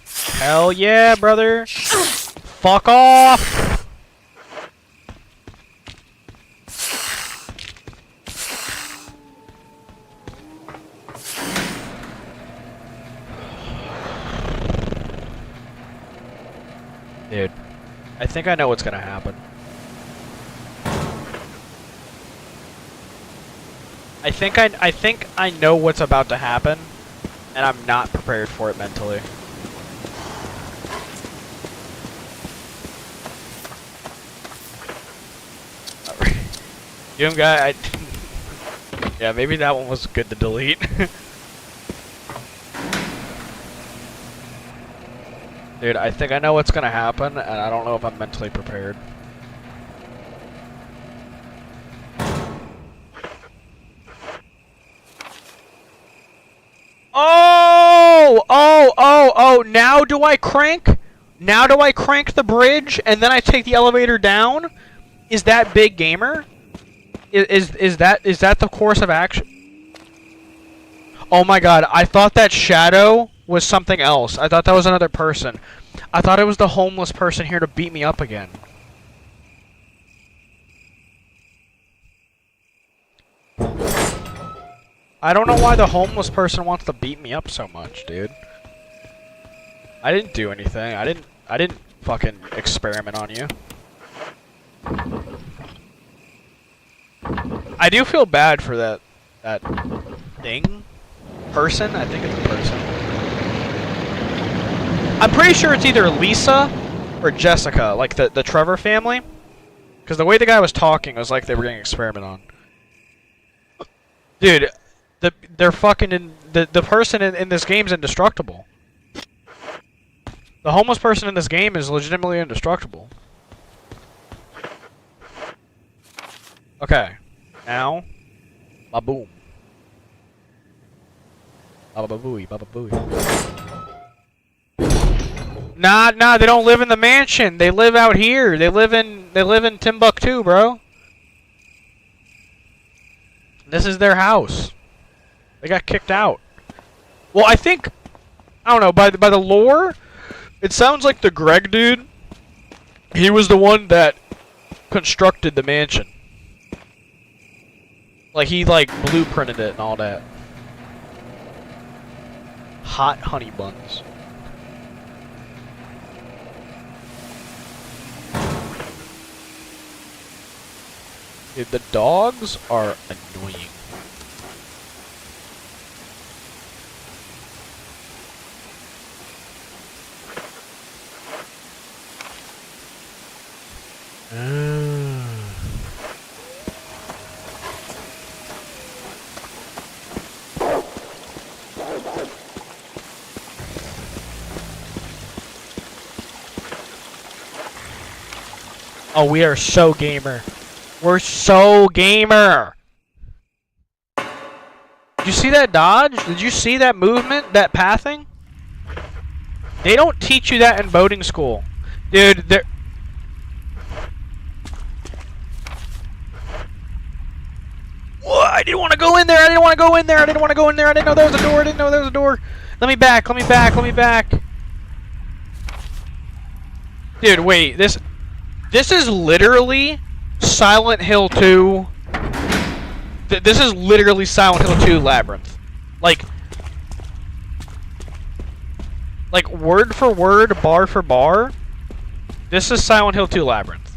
Hell yeah, brother! Fuck off! Dude, I think I know what's gonna happen. I think I know what's about to happen, and I'm not prepared for it mentally. Doom guy, yeah, maybe that one was good to delete. Dude, I think I know what's gonna happen, and I don't know if I'm mentally prepared. Oh! Now do I crank? Now do I crank the bridge, and then I take the elevator down? Is that big gamer? Is that the course of action? Oh my god, I thought that shadow was something else. I thought that was another person. I thought it was the homeless person here to beat me up again. I don't know why the homeless person wants to beat me up so much, dude. I didn't do anything. I didn't fucking experiment on you. I do feel bad for that thing? Person? I think it's a person. I'm pretty sure it's either Lisa or Jessica, like the Trevor family. Because the way the guy was talking was like they were getting experimented on. Dude, they're fucking the person in this game is indestructible. The homeless person in this game is legitimately indestructible. Okay. Now, ba-boom. Ba-ba-booey, ba-ba-booey. Nah, they don't live in the mansion. They live out here. They live in Timbuktu, bro. This is their house. They got kicked out. Well, I don't know, by the lore, it sounds like the Greg dude, he was the one that constructed the mansion. Like, he, like, blueprinted it and all that. Hot honey buns. Dude, the dogs are annoying. Oh, we are so gamer. We're so gamer. Did you see that dodge? Did you see that movement? That pathing? They don't teach you that in boating school. Dude, they're... Whoa, I didn't want to go in there. I didn't want to go in there. I didn't want to go in there. I didn't know there was a door. I didn't know there was a door. Let me back. Let me back. Let me back. Dude, wait. This is literally Silent Hill 2. This is literally Silent Hill 2 Labyrinth. Like word for word, bar for bar. This is Silent Hill 2 Labyrinth.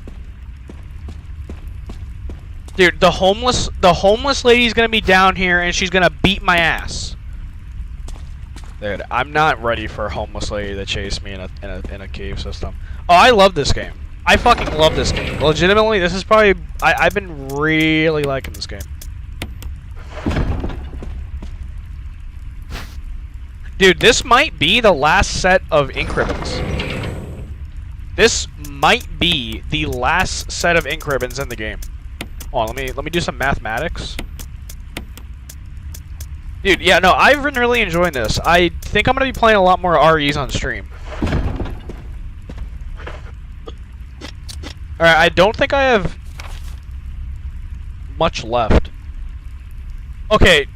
Dude, the homeless lady's gonna be down here and she's gonna beat my ass. Dude, I'm not ready for a homeless lady to chase me in a cave system. Oh, I love this game. I fucking love this game. Legitimately, this is probably... I've been really liking this game. Dude, this might be the last set of ink ribbons. This might be the last set of ink ribbons in the game. Oh, let me do some mathematics. Dude, yeah, no, I've been really enjoying this. I think I'm gonna be playing a lot more REs on stream. Alright, I don't think I have much left. Okay.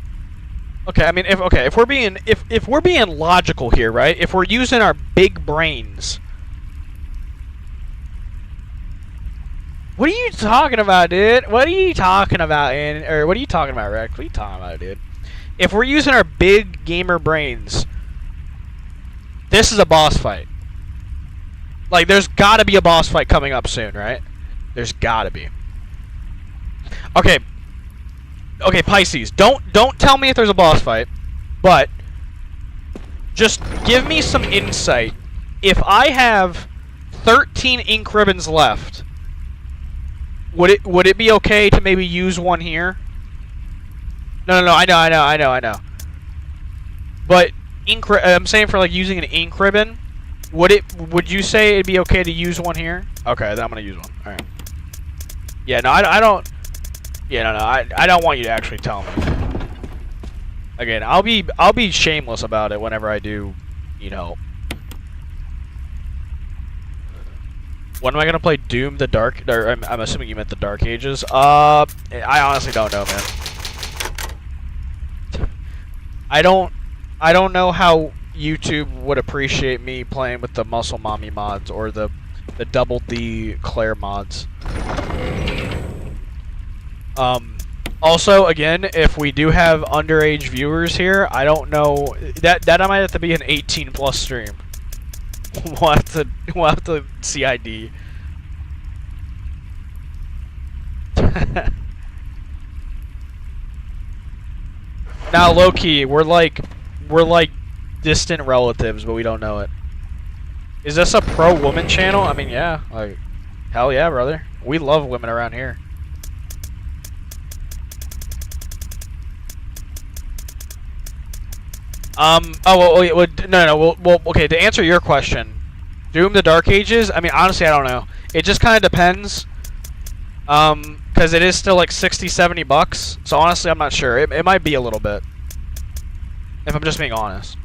Okay, I mean, if we're being logical here, right? If we're using our big brains. What are you talking about, dude? What are you talking about, or what are you talking about, Rex? What are you talking about, dude? If we're using our big gamer brains, this is a boss fight. Like, there's gotta be a boss fight coming up soon, right? There's gotta be. Okay. Okay, Pisces, don't tell me if there's a boss fight, but just give me some insight. If I have 13 ink ribbons left, would it be okay to maybe use one here? No, I know. But I'm saying for like using an ink ribbon, would you say it'd be okay to use one here? Okay, then I'm gonna use one. All right. Yeah, no, I don't. Yeah, no, I don't want you to actually tell me. Again, I'll be shameless about it whenever I do need help. When am I gonna play Doom the Dark? Or I'm assuming you meant the Dark Ages. I honestly don't know, man. I don't know how YouTube would appreciate me playing with the Muscle Mommy mods or the Double D Claire mods. Also, again, if we do have underage viewers here, I don't know that might have to be an 18+ stream. We'll have to CID. Now, low key, we're like distant relatives, but we don't know it. Is this a pro woman channel? I mean, yeah, like hell yeah, brother. We love women around here. Oh, well, no. Well, okay. To answer your question, Doom: The Dark Ages. I mean, honestly, I don't know. It just kind of depends. Because it is still like 60, 70 bucks. So honestly, I'm not sure. It might be a little bit. If I'm just being honest.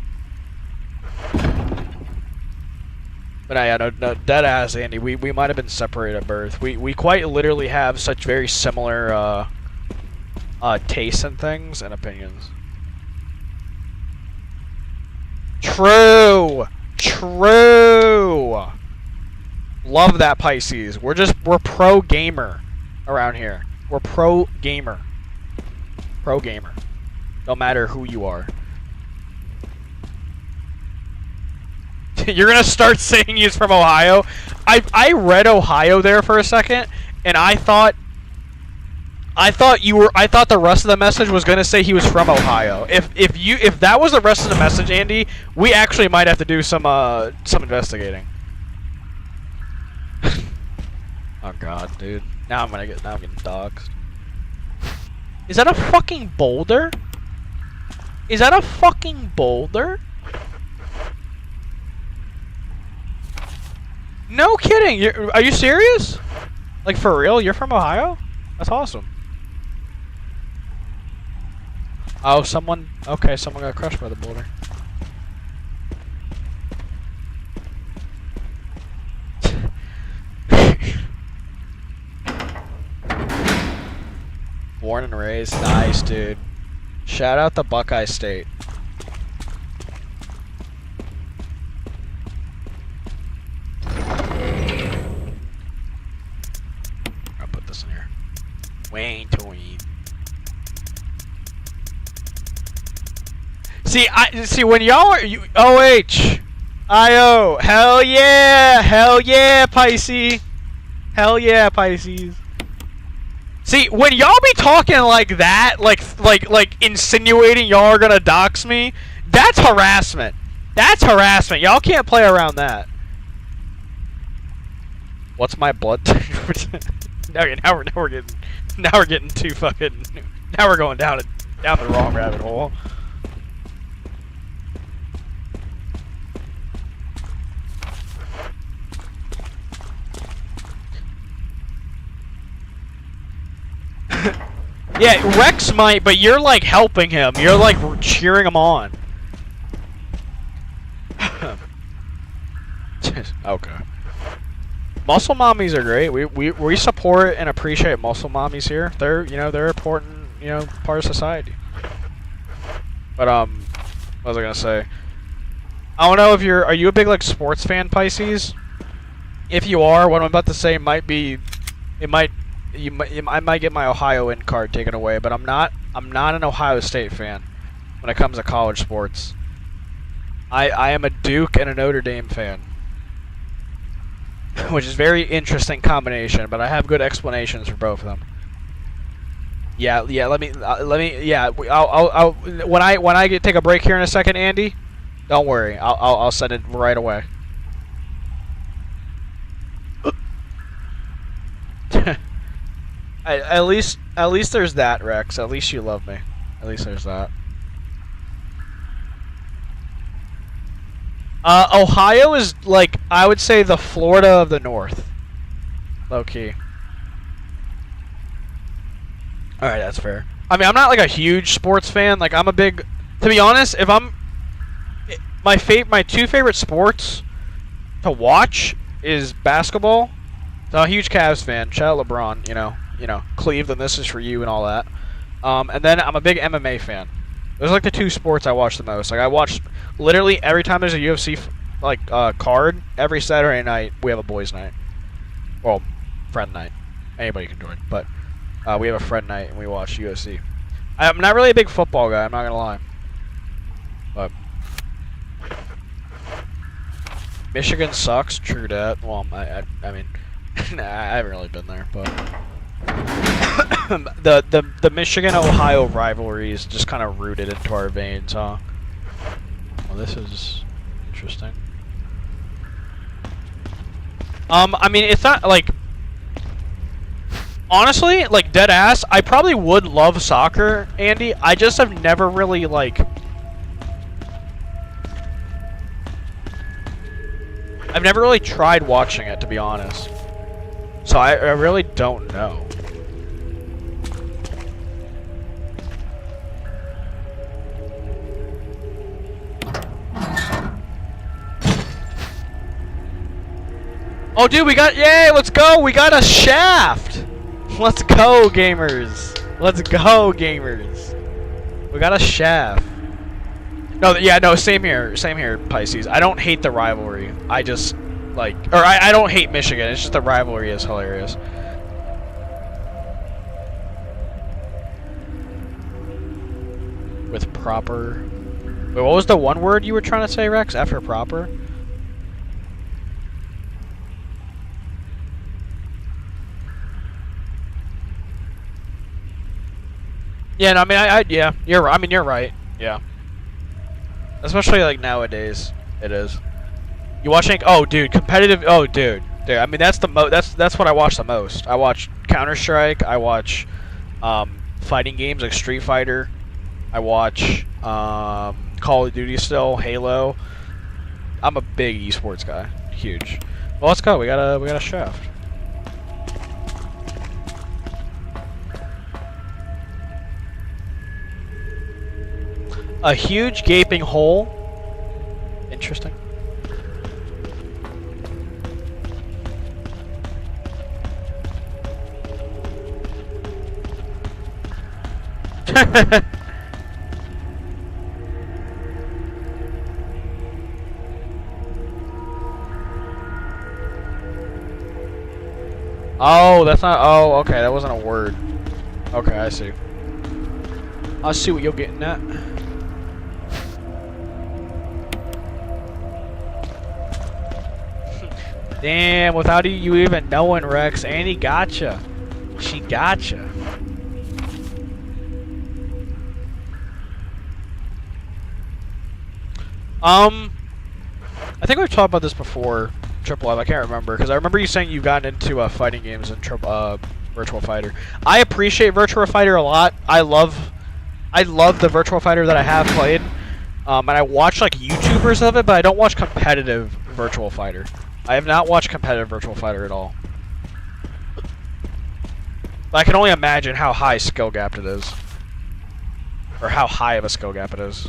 But yeah, no, dead ass, Andy. We might have been separated at birth. We quite literally have such very similar tastes and things and opinions. True. Love that, Pisces. We're pro gamer around here. We're pro gamer. Pro gamer. No matter who you are. You're gonna start saying he's from Ohio? I read Ohio there for a second, and I thought the rest of the message was gonna say he was from Ohio. If that was the rest of the message, Andy, we actually might have to do some investigating. Oh god, dude. Now I'm getting doxxed. Is that a fucking boulder? Is that a fucking boulder? No kidding. Are you serious? Like for real? You're from Ohio? That's awesome. Oh, someone got crushed by the boulder. Born and raised. Nice, dude. Shout out the Buckeye State. I'll put this in here. Wayne Tween. See when y'all are OH IO, hell yeah, Pisces. Hell yeah, Pisces. See, when y'all be talking like that, like insinuating y'all are gonna dox me, that's harassment. That's harassment. Y'all can't play around that. What's my blood type? Okay, now we're getting too fucking. Now we're going down the wrong rabbit hole. Yeah, Rex might, but you're like helping him. You're like cheering him on. Okay. Muscle mommies are great. We support and appreciate muscle mommies here. They're they're important part of society. But what was I gonna say? I don't know if are you a big like sports fan, Pisces? If you are, what I'm about to say might be, I might get my Ohio in card taken away, but I'm not an Ohio State fan when it comes to college sports. I am a Duke and a Notre Dame fan. Which is very interesting combination, but I have good explanations for both of them. Yeah. Let me. Yeah. I'll when I take a break here in a second, Andy. Don't worry. I'll send it right away. At least there's that, Rex. At least you love me. At least there's that. Ohio is like, I would say, the Florida of the North. Low key. Alright, that's fair. I mean, I'm not like a huge sports fan. Like, I'm a big, to be honest, if I'm, my two favorite sports to watch is basketball. So I'm a huge Cavs fan. Shout out LeBron, you know, Cleveland, this is for you and all that. And then I'm a big MMA fan. Those are like the two sports I watch the most. Like, I watch literally every time there's a UFC card, every Saturday night we have a boys' night. Well, friend night. Anybody can join, but we have a friend night and we watch UFC. I'm not really a big football guy, I'm not gonna lie. But Michigan sucks, true that. Well, I mean, I haven't really been there, but the Michigan-Ohio rivalry is just kind of rooted into our veins, huh? Well, this is interesting. I mean, it's not like, honestly, like, dead ass, I probably would love soccer, Andy. I just have never really like, I've never really tried watching it, to be honest. So I really don't know. Oh, dude, yay, let's go! We got a shaft! Let's go, gamers! Let's go, gamers! We got a shaft. No, yeah, no, same here, Pisces. I don't hate the rivalry. I just, like, or I don't hate Michigan, it's just the rivalry is hilarious. With proper... Wait, what was the one word you were trying to say, Rex, after proper? Yeah, no, I mean, yeah, you're right. Yeah. Especially like nowadays, it is. You watching? Oh, dude, competitive. Oh, dude. I mean, that's what I watch the most. I watch Counter-Strike. I watch fighting games like Street Fighter. I watch Call of Duty still, Halo. I'm a big esports guy. Huge. Well, let's go. We got a shaft. A huge gaping hole. Interesting. Oh, that's not. Oh, okay, that wasn't a word. Okay, I see. I see what you're getting at. Damn, without you even knowing, Rex, Annie gotcha. She gotcha. I think we've talked about this before, Triple F. I can't remember, because I remember you saying you've gotten into fighting games in Virtual Fighter. I appreciate Virtual Fighter a lot. I love the Virtual Fighter that I have played, and I watch like YouTubers of it, but I don't watch competitive Virtual Fighter. I have not watched competitive Virtual Fighter at all. I can only imagine how high skill gap it is. Or how high of a skill gap it is.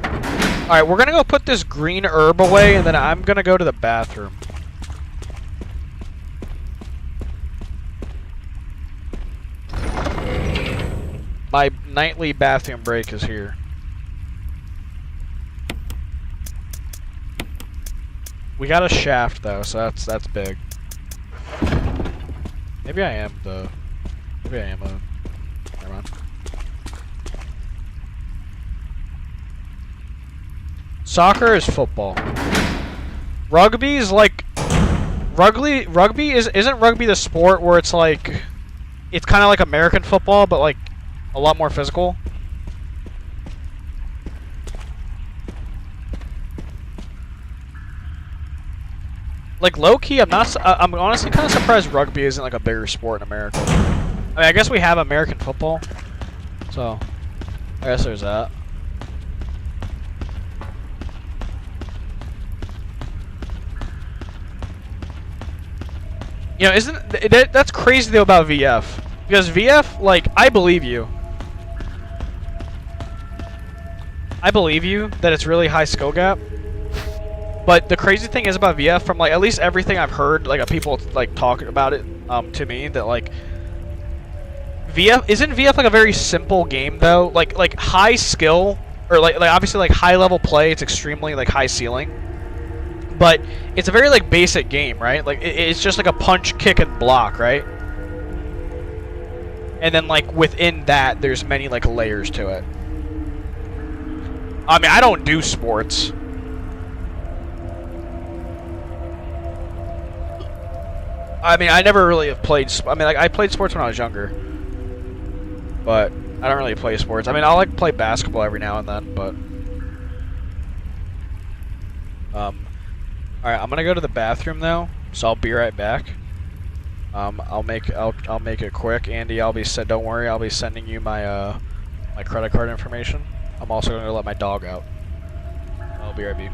Alright, we're gonna go put this green herb away, and then I'm gonna go to the bathroom. My nightly bathroom break is here. We got a shaft though, so that's big. Maybe I am the... Maybe I am a... Never mind. Soccer is football. Rugby is like... Rugby isn't rugby the sport where it's like... It's kind of like American football, but like a lot more physical. Like low-key, I'm honestly kind of surprised rugby isn't like a bigger sport in America. I mean, I guess we have American football, so I guess there's that. You know, that's crazy though about VF, because VF, like, I believe you that it's really high skill gap. But the crazy thing is about VF, from like at least everything I've heard, like people like talking about it to me, that like isn't VF like a very simple game though? Like high skill, or like obviously like high level play, it's extremely like high ceiling. But it's a very like basic game, right? Like it's just like a punch, kick, and block, right? And then like within that, there's many like layers to it. I mean, I don't do sports. I mean, I never really have played... I mean, like, I played sports when I was younger. But I don't really play sports. I mean, I'll, like, play basketball every now and then, but... Alright, I'm gonna go to the bathroom, though. So I'll be right back. I'll make it quick. Andy, don't worry, I'll be sending you my, my credit card information. I'm also gonna let my dog out. I'll be right back.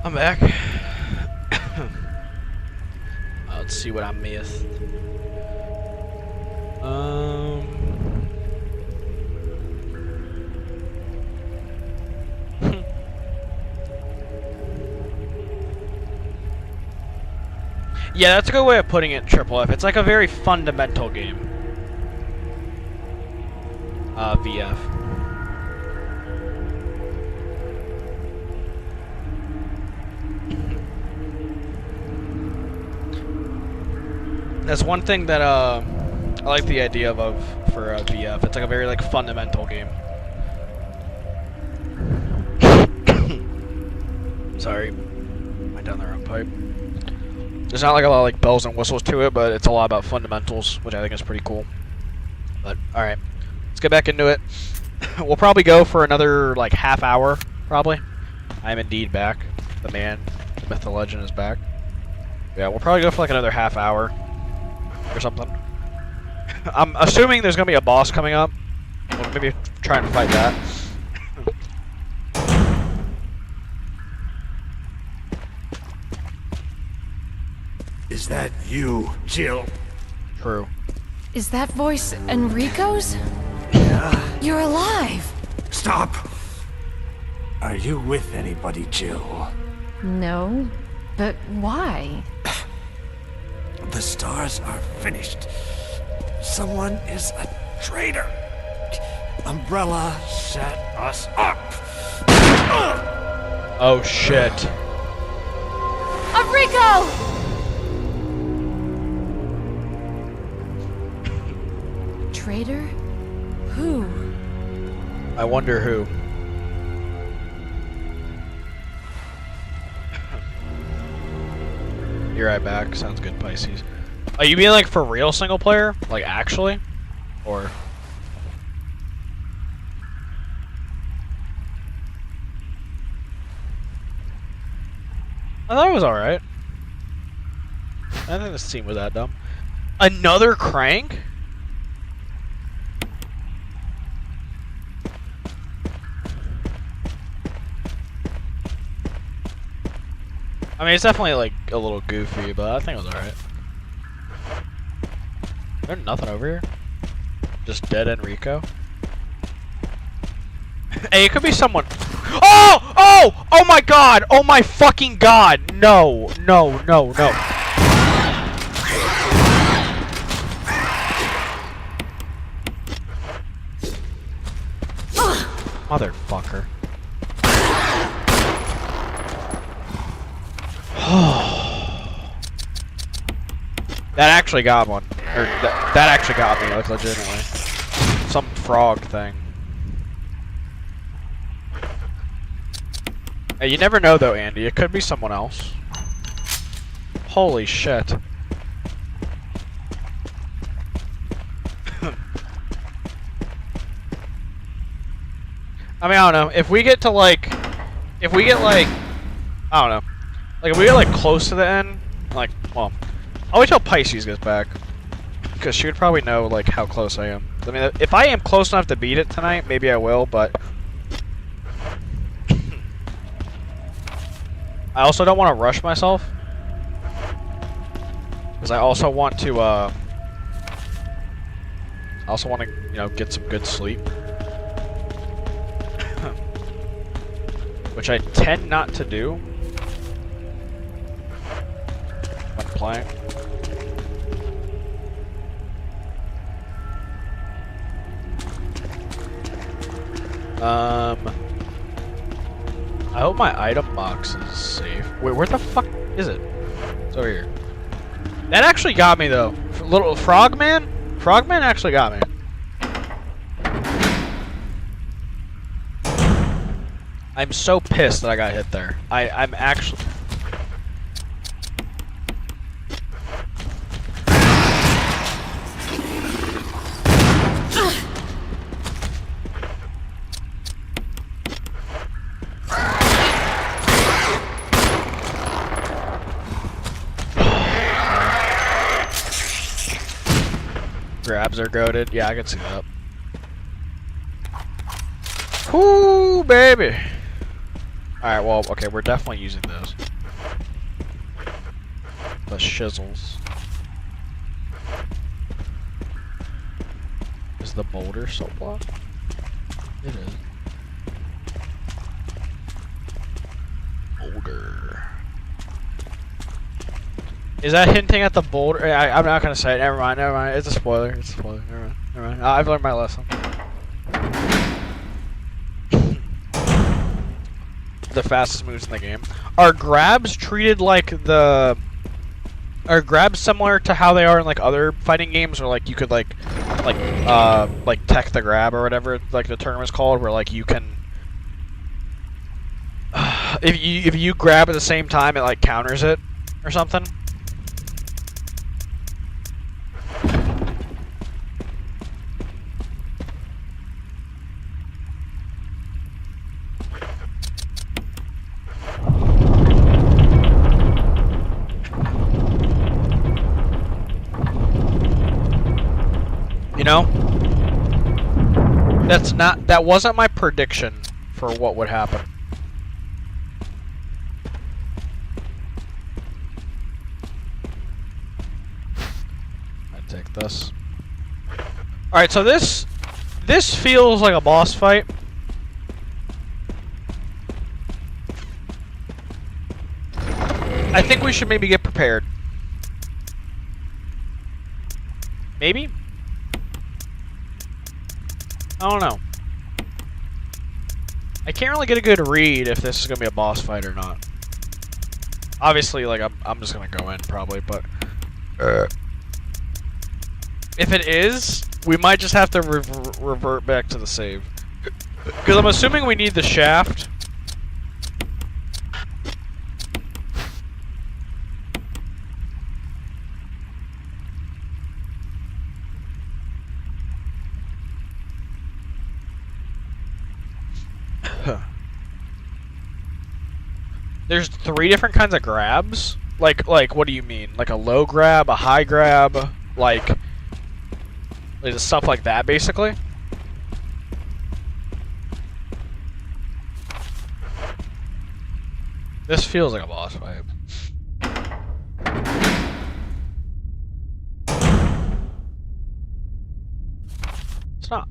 I'm back. Let's see what I missed. Yeah, that's a good way of putting it, Triple F. It's like a very fundamental game. VF. That's one thing that I like the idea of for VF. It's like a very like fundamental game. Sorry, went down the wrong pipe. There's not like a lot of like bells and whistles to it, but it's a lot about fundamentals, which I think is pretty cool. But all right, let's get back into it. We'll probably go for another like half hour, probably. I am indeed back. The man, the myth, the legend is back. Yeah, we'll probably go for like another half hour or something. I'm assuming there's gonna be a boss coming up. We'll maybe try and fight that. Is that you, Jill? True. Is that voice Enrico's? Yeah. You're alive! Stop! Are you with anybody, Jill? No, but why? The stars are finished. Someone is a traitor. Umbrella set us up. Oh shit. Enrico! Traitor? Who? I wonder who. You're right back. Sounds good, Pisces. Are you being like for real single player? Like actually? Or... I thought it was alright. I didn't think this team was that dumb. Another crank? I mean, it's definitely like a little goofy, but I think it was alright. There's nothing over here. Just dead Enrico. Hey, it could be someone. Oh! Oh! Oh my god! Oh my fucking god! No! No! No! No! Motherfucker. That actually got one. Or that actually got me, like legitimately. Some frog thing. Hey, you never know though, Andy. It could be someone else. Holy shit. I mean, I don't know. If we get to like... If we get like... I don't know. Like, if we get like close to the end, like, well... I'll wait till Pisces gets back. Because she would probably know like how close I am. I mean, if I am close enough to beat it tonight, maybe I will, but... I also don't want to rush myself. Because I also want to, I also want to, you know, get some good sleep. Which I tend not to do when playing. I hope my item box is safe. Wait, where the fuck is it? It's over here. That actually got me though. Little Frogman? Frogman actually got me. I'm so pissed that I got hit there. I'm actually... Grabs are goated. Yeah, I can see that. Whoo, baby. Alright, well, okay, we're definitely using those. The shizzles. Is the boulder still blocked? It is. Boulder. Is that hinting at the boulder? I'm not gonna say it. Never mind. Never mind. It's a spoiler. It's a spoiler. Never mind. Never mind. I've learned my lesson. The fastest moves in the game. Are grabs treated like the? Are grabs similar to how they are in like other fighting games, or like you could like tech the grab or whatever like the tournament's called, where like you can if you grab at the same time it like counters it or something. You know? That wasn't my prediction for what would happen. I take this. Alright, so this feels like a boss fight. I think we should maybe get prepared. Maybe? I don't know. I can't really get a good read if this is gonna be a boss fight or not. Obviously, like I'm just gonna go in probably, but if it is, we might just have to revert back to the save. Because I'm assuming we need the shaft. There's 3 different kinds of grabs? Like, what do you mean? Like a low grab, a high grab, like stuff like that, basically? This feels like a boss fight. It's not.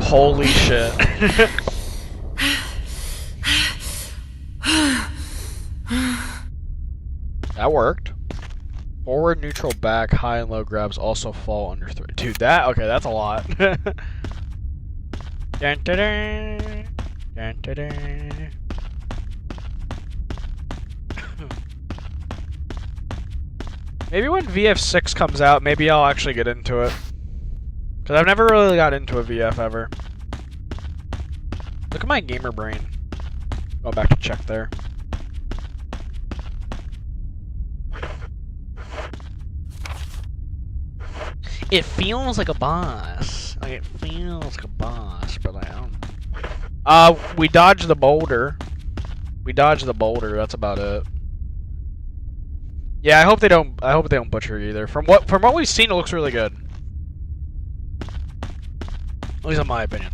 Holy shit. That worked. Forward, neutral, back, high and low grabs also fall under 3. Dude, okay, that's a lot. Dun, dun, dun. Dun, dun, dun. Maybe when VF6 comes out, maybe I'll actually get into it. Because I've never really got into a VF ever. Look at my gamer brain. Go back to check there. It feels like a boss. Like it feels like a boss, but I don't. We dodged the boulder. We dodged the boulder. That's about it. Yeah, I hope they don't. I hope they don't butcher it either. From what we've seen, it looks really good. At least in my opinion.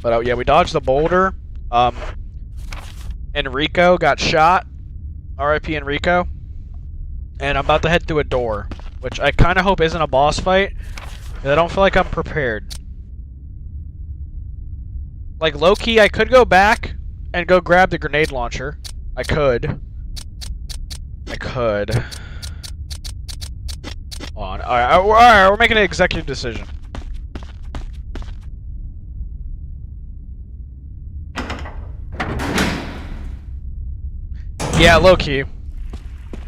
But yeah, we dodged the boulder. Enrico got shot. R.I.P. Enrico. And I'm about to head through a door, which I kind of hope isn't a boss fight. I don't feel like I'm prepared. Like, low-key, I could go back and go grab the grenade launcher. I could. Hold on. Alright, we're making an executive decision. Yeah, low-key.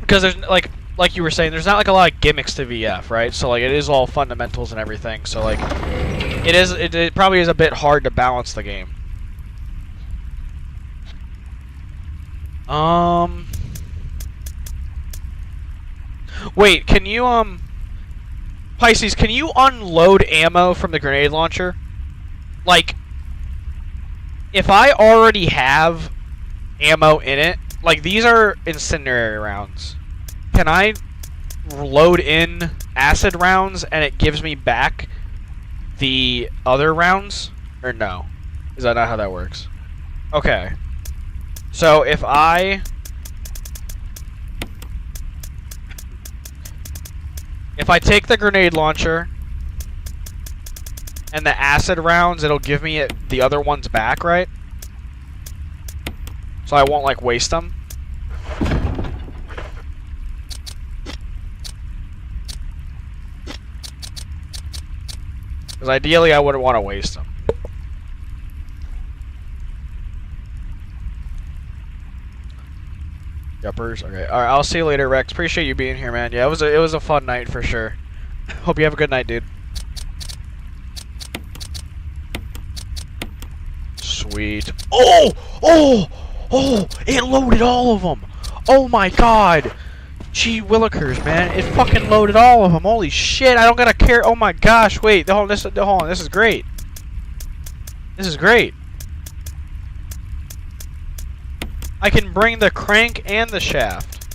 Because there's, like you were saying, there's not, like, a lot of gimmicks to VF, right? So, like, it is all fundamentals and everything. So, like, it probably is a bit hard to balance the game. Wait, can you, Pisces, can you unload ammo from the grenade launcher? Like, if I already have ammo in it, like these are incendiary rounds, can I load in acid rounds and it gives me back the other rounds? Or no? Is that not how that works? Okay. So if I take the grenade launcher and the acid rounds, it'll give me the other ones back, right? So I won't, like, waste them. Because ideally I wouldn't want to waste them. Yuppers. Okay. All right. I'll see you later, Rex. Appreciate you being here, man. Yeah, it was a fun night for sure. Hope you have a good night, dude. Sweet. Oh! Oh! Oh! It loaded all of them! Oh my god! Gee willikers, man. It fucking loaded all of them. Holy shit, I don't gotta care. Oh my gosh, wait. Hold on. This is great. This is great. I can bring the crank and the shaft.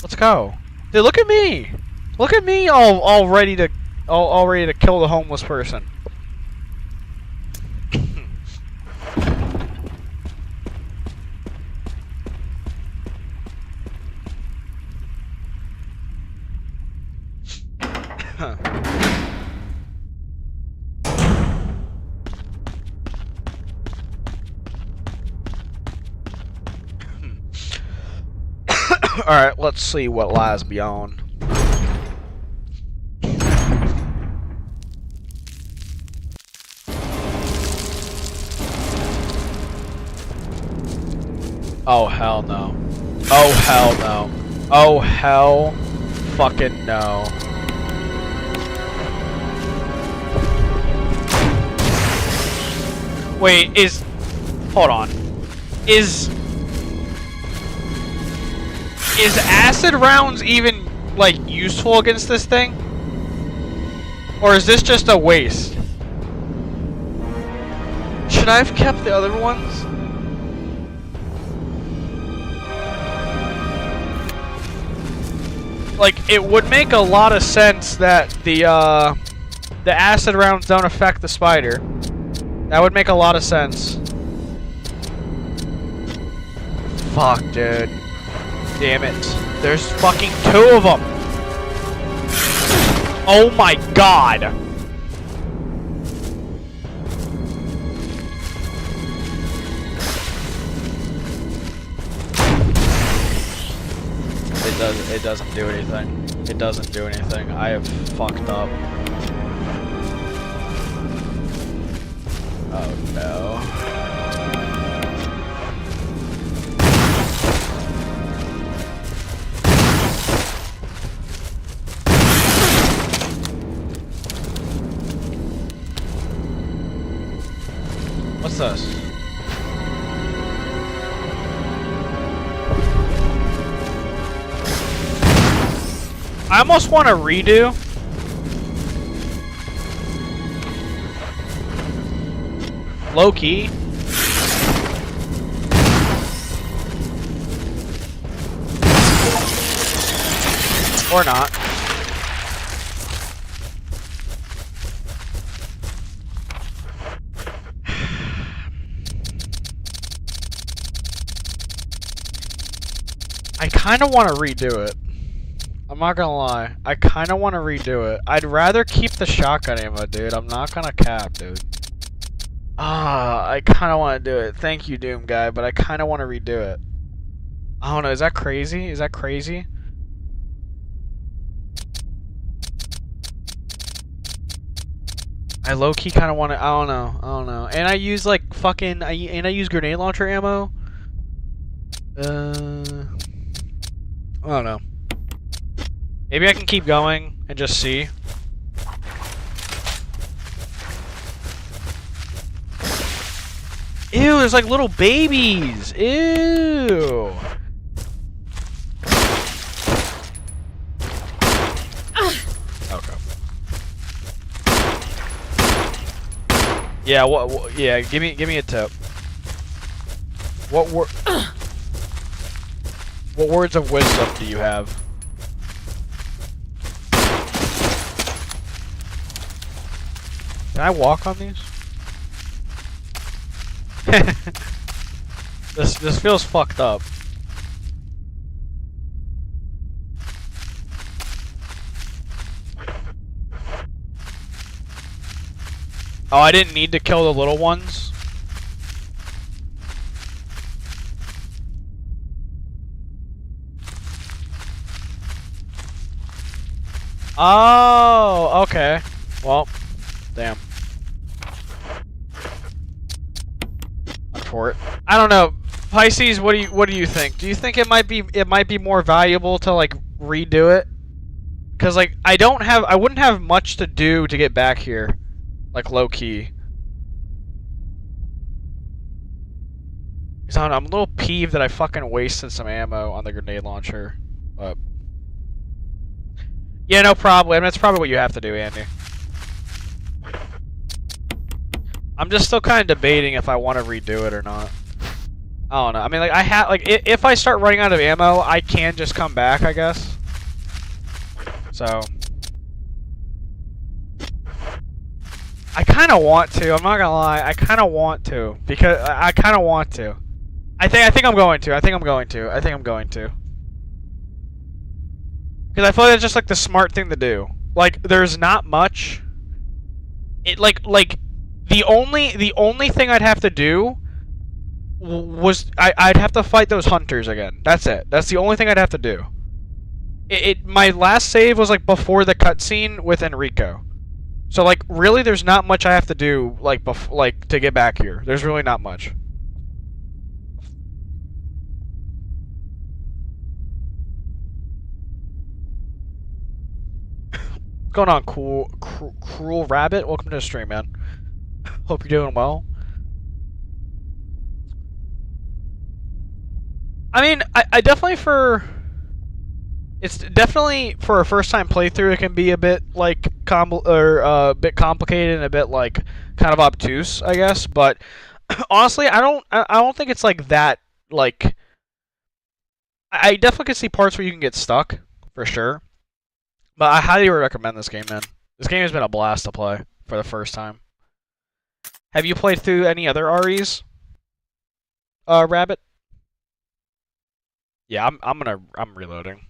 Let's go. Dude, look at me! Look at me all ready to kill the homeless person. Alright, let's see what lies beyond. Oh hell no. Oh hell no. Oh hell fucking no. Wait, hold on. Is acid rounds even, like, useful against this thing? Or is this just a waste? Should I have kept the other ones? Like, it would make a lot of sense that the acid rounds don't affect the spider. That would make a lot of sense. Fuck, dude. Damn it. There's fucking 2 of them! Oh my god! It doesn't do anything. It doesn't do anything. I have fucked up. Oh no. What's this? I almost want to redo. Low key. Or not. I kind of want to redo it. I'm not gonna lie. I kind of want to redo it. I'd rather keep the shotgun ammo, dude. I'm not gonna cap, dude. I kind of want to do it. Thank you, Doom Guy, but I kind of want to redo it. I don't know. Is that crazy? Is that crazy? I low-key kind of want to... I don't know. I don't know. And I use, like, fucking... I use grenade launcher ammo. I don't know. Maybe I can keep going and just see. Ew, there's like little babies. Ew. Yeah, yeah, give me a tip. What words of wisdom do you have? Can I walk on these? This feels fucked up. Oh, I didn't need to kill the little ones? Oh, okay. Well, damn. For it. I don't know. Pisces, what do you think? Do you think it might be more valuable to like redo it? Cuz like I wouldn't have much to do to get back here. Like low key. Cuz I don't know, I'm a little peeved that I fucking wasted some ammo on the grenade launcher. But yeah, no problem. I mean, that's probably what you have to do, Andy. I'm just still kind of debating if I want to redo it or not. I don't know. I mean, like if I start running out of ammo, I can just come back, I guess. So I kind of want to. I'm not gonna lie. I kind of want to because I kind of want to. I think I'm going to. I think I'm going to. Because I feel like it's just like the smart thing to do. Like there's not much. It like the only thing I'd have to do was I'd have to fight those hunters again. That's it. That's the only thing I'd have to do. My last save was like before the cutscene with Enrico. So like really there's not much I have to do like to get back here. There's really not much. What's going on, Cruel Rabbit? Welcome to the stream, man. Hope you're doing well. I mean, I definitely it's definitely for a first time playthrough it can be a bit like a bit complicated and a bit like kind of obtuse, I guess, but honestly, I don't think it's like that like I definitely can see parts where you can get stuck for sure. But I highly recommend this game, man. This game has been a blast to play for the first time. Have you played through any other REs? Rabbit? Yeah, I'm reloading.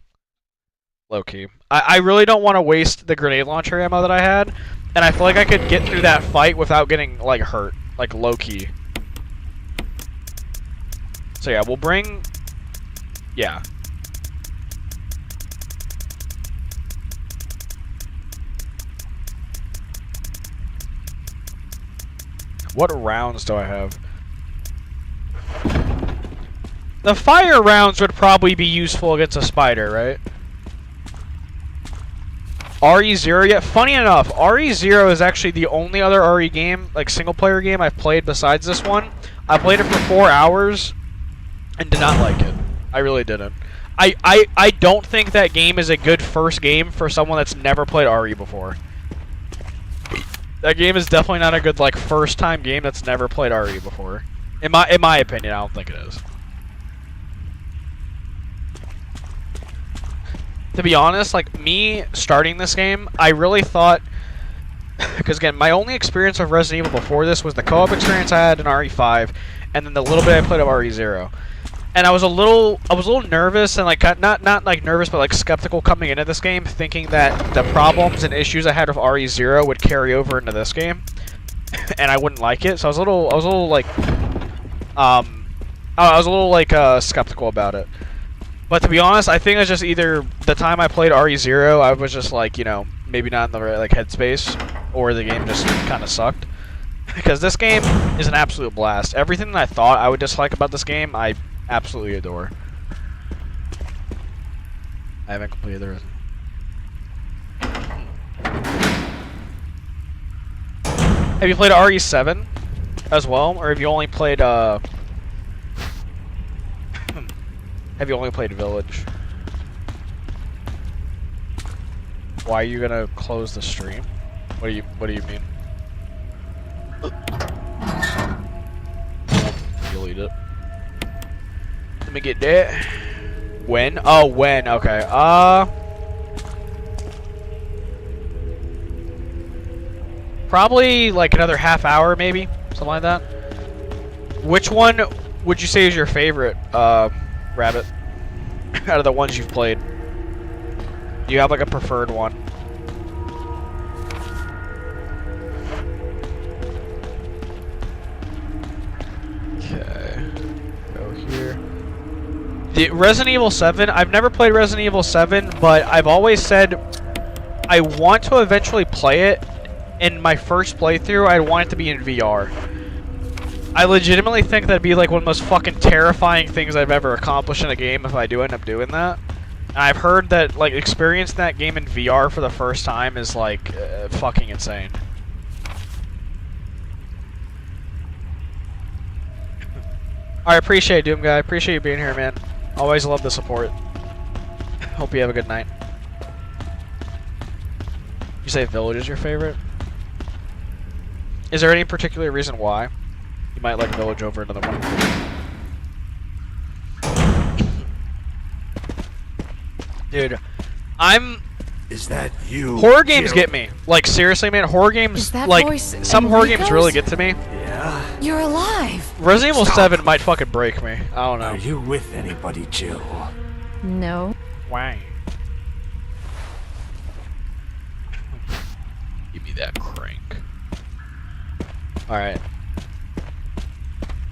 Low key. I really don't want to waste the grenade launcher ammo that I had, and I feel like I could get through that fight without getting like hurt, like low key. So yeah, we'll bring yeah. What rounds do I have? The fire rounds would probably be useful against a spider, right? RE0 yet? Funny enough, RE0 is actually the only other RE game, like single player game I've played besides this one. I played it for 4 hours and did not like it. I really didn't. I don't think that game is a good first game for someone that's never played RE before. That game is definitely not a good like first time game that's never played RE before. In my opinion, I don't think it is. To be honest, like me starting this game, I really thought because again, my only experience of Resident Evil before this was the co-op experience I had in RE5 and then the little bit I played of RE0. And I was a little nervous and like not like nervous but like skeptical coming into this game, thinking that the problems and issues I had with RE0 would carry over into this game, and I wouldn't like it. So I was a little skeptical about it. But to be honest, I think it's just either the time I played RE0, I was just like, you know, maybe not in the right like headspace, or the game just kind of sucked. Because this game is an absolute blast. Everything that I thought I would dislike about this game, I absolutely adore. I haven't completed the rest. Have you played RE7 as well, or have you only played have you only played Village? Why are you gonna close the stream? What do you mean? need it. Let me get that. When? Oh, when. Okay. Probably like another half hour, maybe something like that. Which one would you say is your favorite, Rabbit? Out of the ones you've played, do you have like a preferred one? Okay. Go here. The Resident Evil 7, I've never played Resident Evil 7, but I've always said I want to eventually play it. In my first playthrough, I want it to be in VR. I legitimately think that'd be like one of the most fucking terrifying things I've ever accomplished in a game if I do end up doing that. And I've heard that like experiencing that game in VR for the first time is like fucking insane. I appreciate it, Doom Guy. I appreciate you being here, man. Always love the support. Hope you have a good night. You say Village is your favorite? Is there any particular reason why you might like Village over another one? Dude, Is that you? Horror games Jill? get me. Like, seriously, man, horror games, Is that like, voice some horror games Enrico's? really get to me. Yeah. You're alive. Resident Evil Stop. 7 might fucking break me. I don't know. Are you with anybody, Jill? No. Wang. Give me that crank. Alright.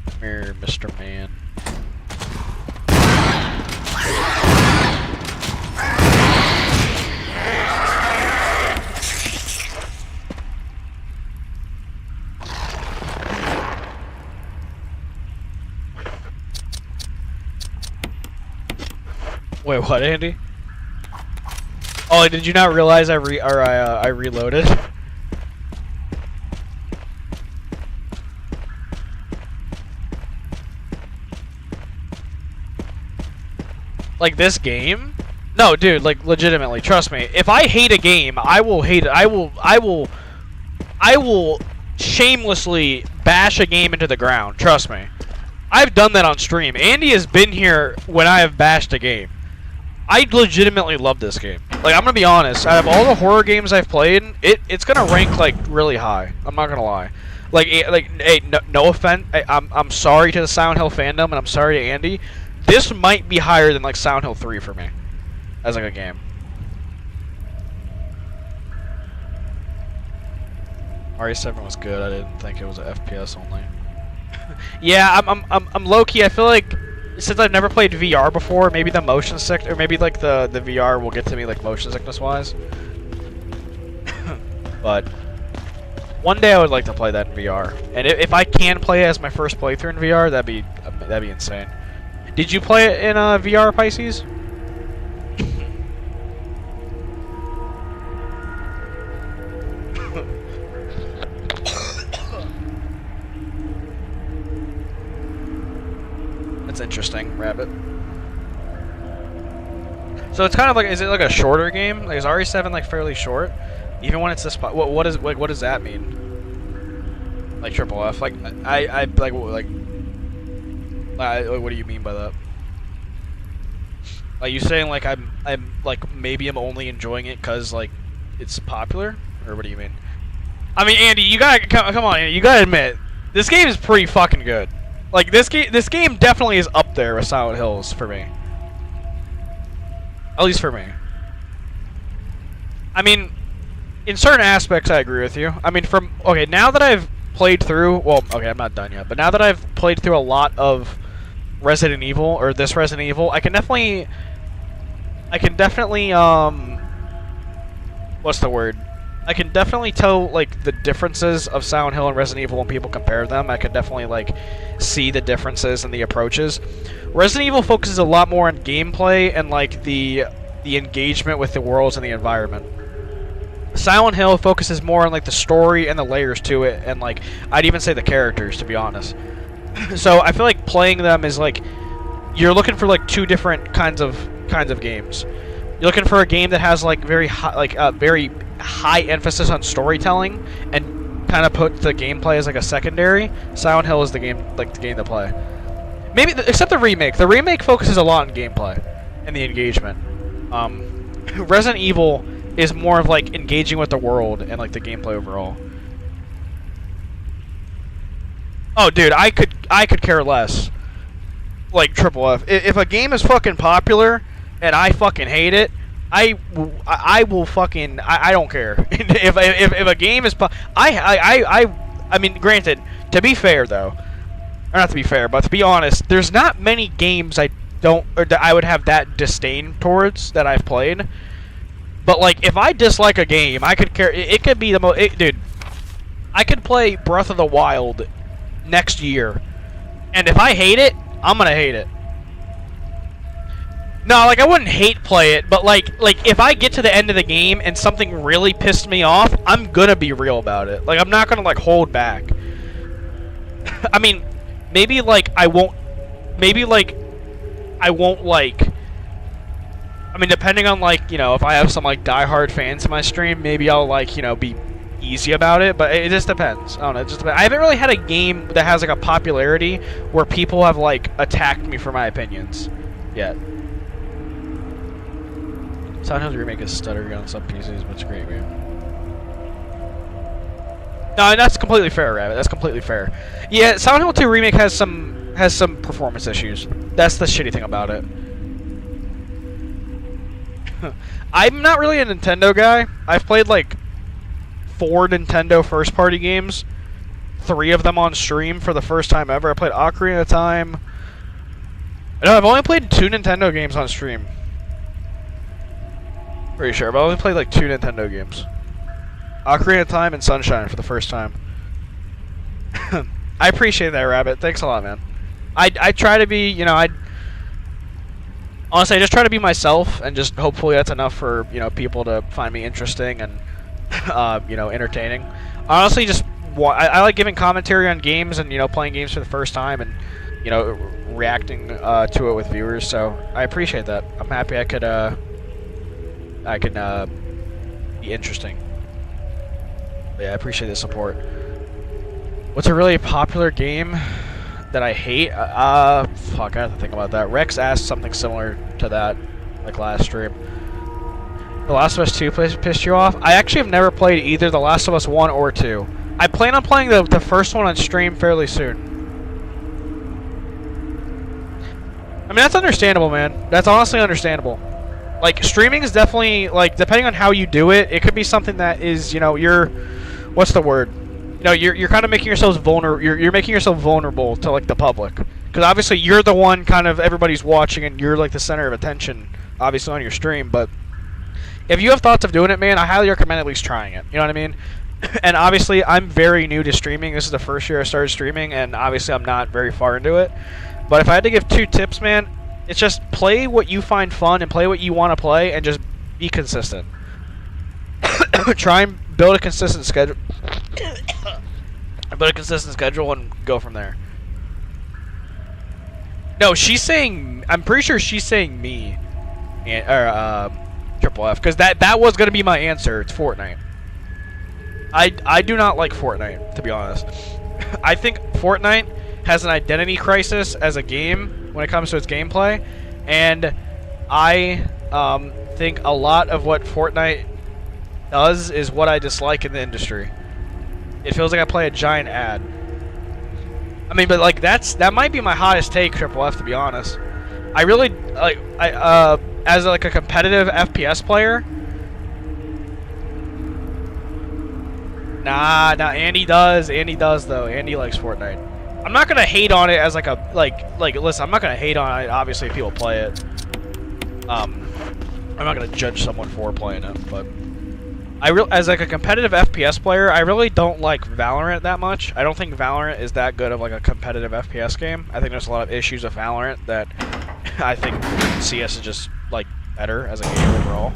Come here, Mr. Man. Wait, what, Andy? Oh, did you not realize I reloaded? Like this game? No, dude, like legitimately, trust me. If I hate a game, I will hate it. I will shamelessly bash a game into the ground. Trust me. I've done that on stream. Andy has been here when I have bashed a game. I legitimately love this game. Like, I'm gonna be honest. Out of all the horror games I've played, it's gonna rank like really high. I'm not gonna lie. Like, hey, no offense. I'm sorry to the Silent Hill fandom, and I'm sorry to Andy. This might be higher than like Silent Hill 3 for me, as like a game. RE7 was good. I didn't think it was a FPS only. Yeah, I'm low key. I feel like since I've never played VR before, maybe the motion sick, or maybe like the VR will get to me like motion sickness wise. But one day I would like to play that in VR, and if I can play it as my first playthrough in VR, that'd be insane. Did you play it in VR, Pisces? That's interesting, Rabbit. So it's kind of like, is it like a shorter game? Like, is RE7 like fairly short? Even when it's this, what does that mean? Like triple F? Like I like what do you mean by that? Are you saying like I'm like maybe I'm only enjoying it because like it's popular, or what do you mean? I mean, Andy, you gotta come on, Andy, you gotta admit this game is pretty fucking good. Like this game definitely is up there with Silent Hills for me. At least for me. I mean, in certain aspects, I agree with you. I mean, okay, now that I've played through, well, okay, I'm not done yet, but now that I've played through a lot of Resident Evil, or this Resident Evil, I can definitely, what's the word? I can definitely tell, like, the differences of Silent Hill and Resident Evil when people compare them. I can definitely, like, see the differences in the approaches. Resident Evil focuses a lot more on gameplay and, like, the engagement with the worlds and the environment. Silent Hill focuses more on, like, the story and the layers to it, and, like, I'd even say the characters, to be honest. So I feel like playing them is, like, you're looking for, like, two different kinds of games. You're looking for a game that has, like, very high emphasis on storytelling and kind of put the gameplay as like a secondary. Silent Hill is the game to play. Maybe except the remake. The remake focuses a lot on gameplay and the engagement. Resident Evil is more of like engaging with the world and like the gameplay overall. Oh, dude, I could care less. Like Triple F. If a game is fucking popular and I fucking hate it, I will fucking I don't care. if a game is I mean, granted, to be fair though, or not to be fair, but to be honest, there's not many games I don't or that I would have that disdain towards that I've played. But like, if I dislike a game, I could care. It could be the most, dude. I could play Breath of the Wild next year, and if I hate it, I'm gonna hate it. No, like I wouldn't hate play it, but like if I get to the end of the game and something really pissed me off, I'm gonna be real about it. Like I'm not gonna like hold back. I mean, maybe like I won't. Maybe like I won't like. I mean, depending on like if I have some like diehard fans in my stream, maybe I'll like be easy about it. But it just depends. I don't know. It just depends. I haven't really had a game that has like a popularity where people have like attacked me for my opinions yet. Silent Hills Remake is stuttering on some PCs, but it's a great game. No, that's completely fair, Rabbit. That's completely fair. Yeah, Silent Hill 2 Remake has some performance issues. That's the shitty thing about it. I'm not really a Nintendo guy. I've played like 4 Nintendo first-party games. 3 of them on stream for the first time ever. I played Ocarina of Time. No, I've only played 2 Nintendo games on stream. Pretty sure, but I only played like 2 Nintendo games. Ocarina of Time and Sunshine for the first time. I appreciate that, Rabbit. Thanks a lot, man. I try to be, honestly, I just try to be myself, and just hopefully that's enough for, people to find me interesting and, entertaining. Honestly, just I like giving commentary on games and, playing games for the first time and, reacting to it with viewers. So I appreciate that. I'm happy I can be interesting. Yeah, I appreciate the support. What's a really popular game that I hate? Fuck, I have to think about that. Rex asked something similar to that, like last stream. The Last of Us 2 pissed you off? I actually have never played either The Last of Us 1 or 2. I plan on playing the first one on stream fairly soon. I mean, that's understandable, man. That's honestly understandable. Like, streaming is definitely, like, depending on how you do it, it could be something that is, you're... What's the word? You're kind of making yourselves vulnerable. You're making yourself vulnerable to, like, the public. Because obviously you're the one kind of everybody's watching and you're, like, the center of attention, obviously, on your stream. But if you have thoughts of doing it, man, I highly recommend at least trying it. You know what I mean? And obviously, I'm very new to streaming. This is the first year I started streaming, and obviously I'm not very far into it. But if I had to give 2 tips, man... It's just play what you find fun and play what you want to play and just be consistent. Try and build a consistent schedule. Build a consistent schedule and go from there. No, she's saying... I'm pretty sure she's saying me. Or, Triple F. Because that was going to be my answer. It's Fortnite. I do not like Fortnite, to be honest. I think Fortnite has an identity crisis as a game when it comes to its gameplay, and I think a lot of what Fortnite does is what I dislike in the industry. It feels like I play a giant ad. I mean, but like that might be my hottest take, Triple F, to be honest. I really like as like a competitive FPS player. Nah, Andy does though. Andy likes Fortnite. I'm not gonna hate on it as like a listen, I'm not gonna hate on it obviously if people play it. I'm not gonna judge someone for playing it, but as like a competitive FPS player, I really don't like Valorant that much. I don't think Valorant is that good of like a competitive FPS game. I think there's a lot of issues with Valorant that I think CS is just like better as a game overall.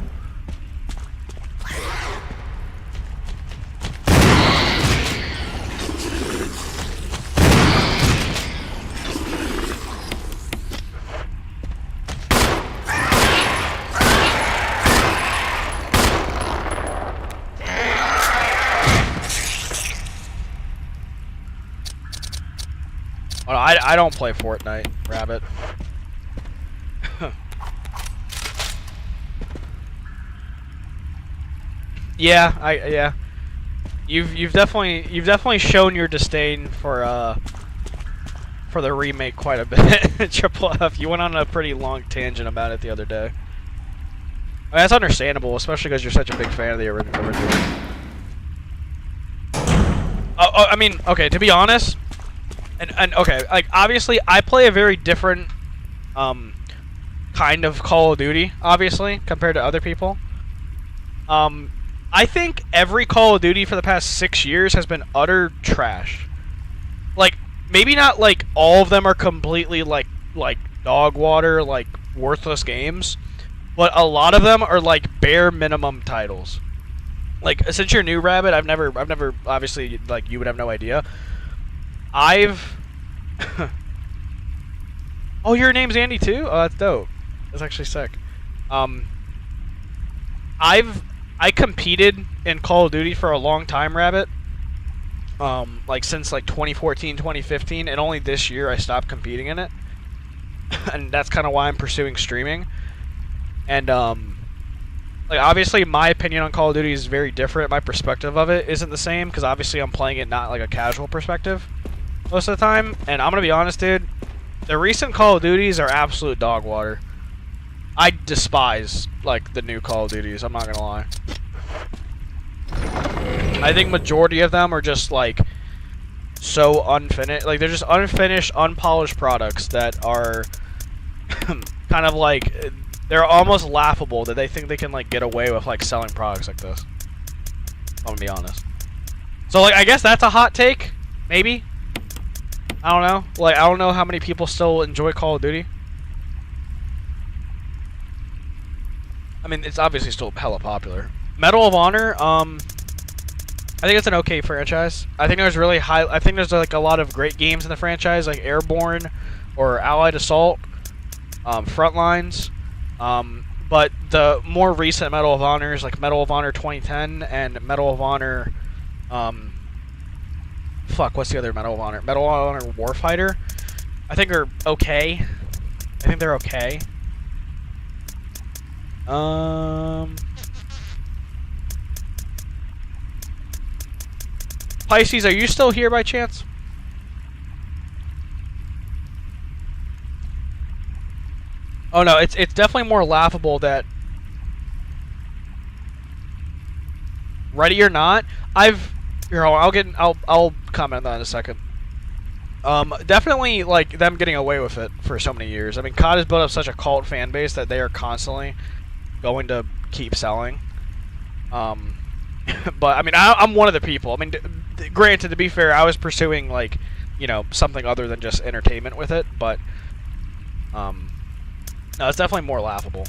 Oh, I don't play Fortnite, Rabbit. Yeah. You've definitely shown your disdain for the remake quite a bit. Triple F, you went on a pretty long tangent about it the other day. I mean, that's understandable, especially because you're such a big fan of the original. I mean, okay, to be honest, and okay, like obviously I play a very different kind of Call of Duty, obviously, compared to other people. I think every Call of Duty for the past 6 years has been utter trash. Like, maybe not like all of them are completely like dog water, like worthless games, but a lot of them are like bare minimum titles. Like, since you're new, Rabbit, I've never obviously, like, you would have no idea. Oh, your name's Andy too? Oh, that's dope. That's actually sick. I competed in Call of Duty for a long time, Rabbit. Like since like 2014, 2015, and only this year I stopped competing in it. And that's kind of why I'm pursuing streaming. And like obviously my opinion on Call of Duty is very different. My perspective of it isn't the same because obviously I'm playing it not like a casual perspective most of the time. And I'm gonna be honest, dude. The recent Call of Duties are absolute dog water. I despise like the new Call of Duties. I'm not gonna lie. I think majority of them are just like so unfinished. Like they're just unfinished, unpolished products that are kind of like they're almost laughable that they think they can like get away with like selling products like this. I'm gonna be honest. So like I guess that's a hot take, maybe. I don't know. Like I don't know how many people still enjoy Call of Duty. I mean, it's obviously still hella popular. Medal of Honor, I think it's an okay franchise. I think there's like a lot of great games in the franchise, like Airborne or Allied Assault, Frontlines. But the more recent Medal of Honors, like Medal of Honor 2010 and Medal of Honor, what's the other Medal of Honor? Medal of Honor Warfighter, I think are okay. I think they're okay. Pisces, are you still here by chance? Oh no, it's definitely more laughable that Ready or Not. I'll comment on that in a second. Definitely like them getting away with it for so many years. I mean, COD has built up such a cult fan base that they are constantly going to keep selling. But I mean, I'm one of the people. I mean, granted, to be fair, I was pursuing like, you know, something other than just entertainment with it. But no, it's definitely more laughable.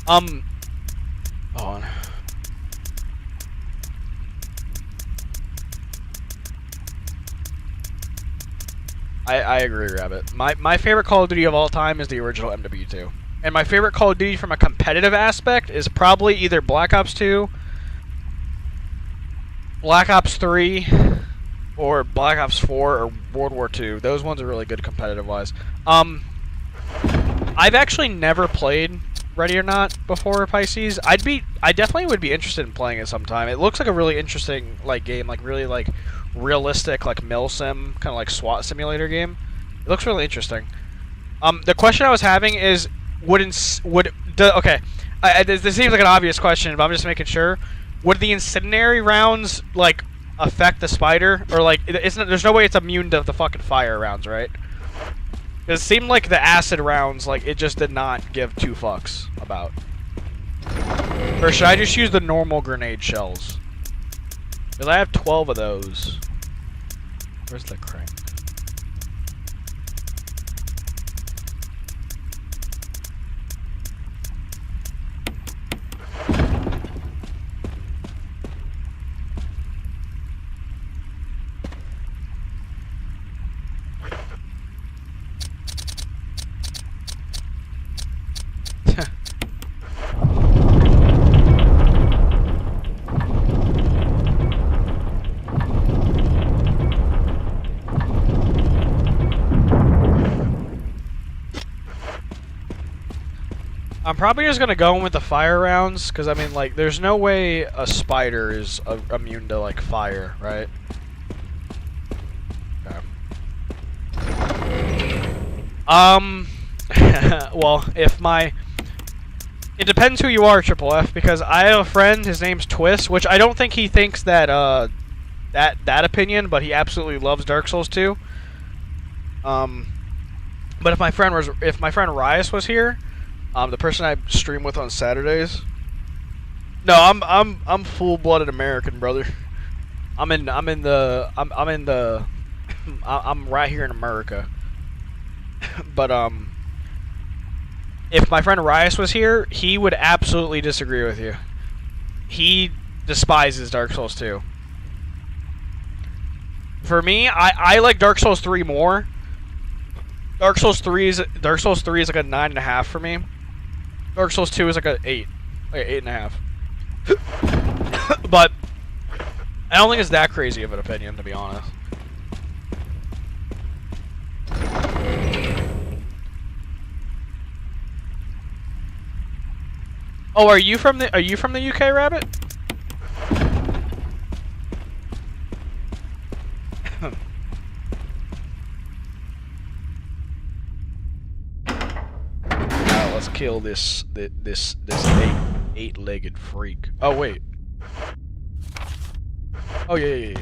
Hold on. I agree, Rabbit. My favorite Call of Duty of all time is the original MW2. And my favorite Call of Duty from a competitive aspect is probably either Black Ops 2, Black Ops 3, or Black Ops 4 or World War 2. Those ones are really good competitive-wise. I've actually never played Ready or Not before, Pisces. I definitely would be interested in playing it sometime. It looks like a really interesting like game, like really like realistic, like milsim, kind of like SWAT simulator game. It looks really interesting. The question I was having is, this seems like an obvious question, but I'm just making sure. Would the incendiary rounds like affect the spider, or like there's no way it's immune to the fucking fire rounds, right? It seemed like the acid rounds, like it just did not give two fucks about. Or should I just use the normal grenade shells? Because I have 12 of those. Where's the crank? I'm probably just gonna go in with the fire rounds, because I mean, like, there's no way a spider is immune to, like, fire, right? Okay. Well, it depends who you are, Triple F, because I have a friend, his name's Twist, which I don't think he thinks that, that opinion, but he absolutely loves Dark Souls 2. But if my friend Rias was here, the person I stream with on Saturdays. No, I'm full-blooded American, brother. I'm right here in America. But if my friend Rias was here, he would absolutely disagree with you. He despises Dark Souls 2. For me, I like Dark Souls 3 more. Dark Souls 3 is like a 9.5 for me. Dark Souls 2 is like a 8, like an 8.5. But I don't think it's that crazy of an opinion, to be honest. Oh, are you from the UK, Rabbit? Let's kill this eight-legged freak. Oh wait. Oh yeah.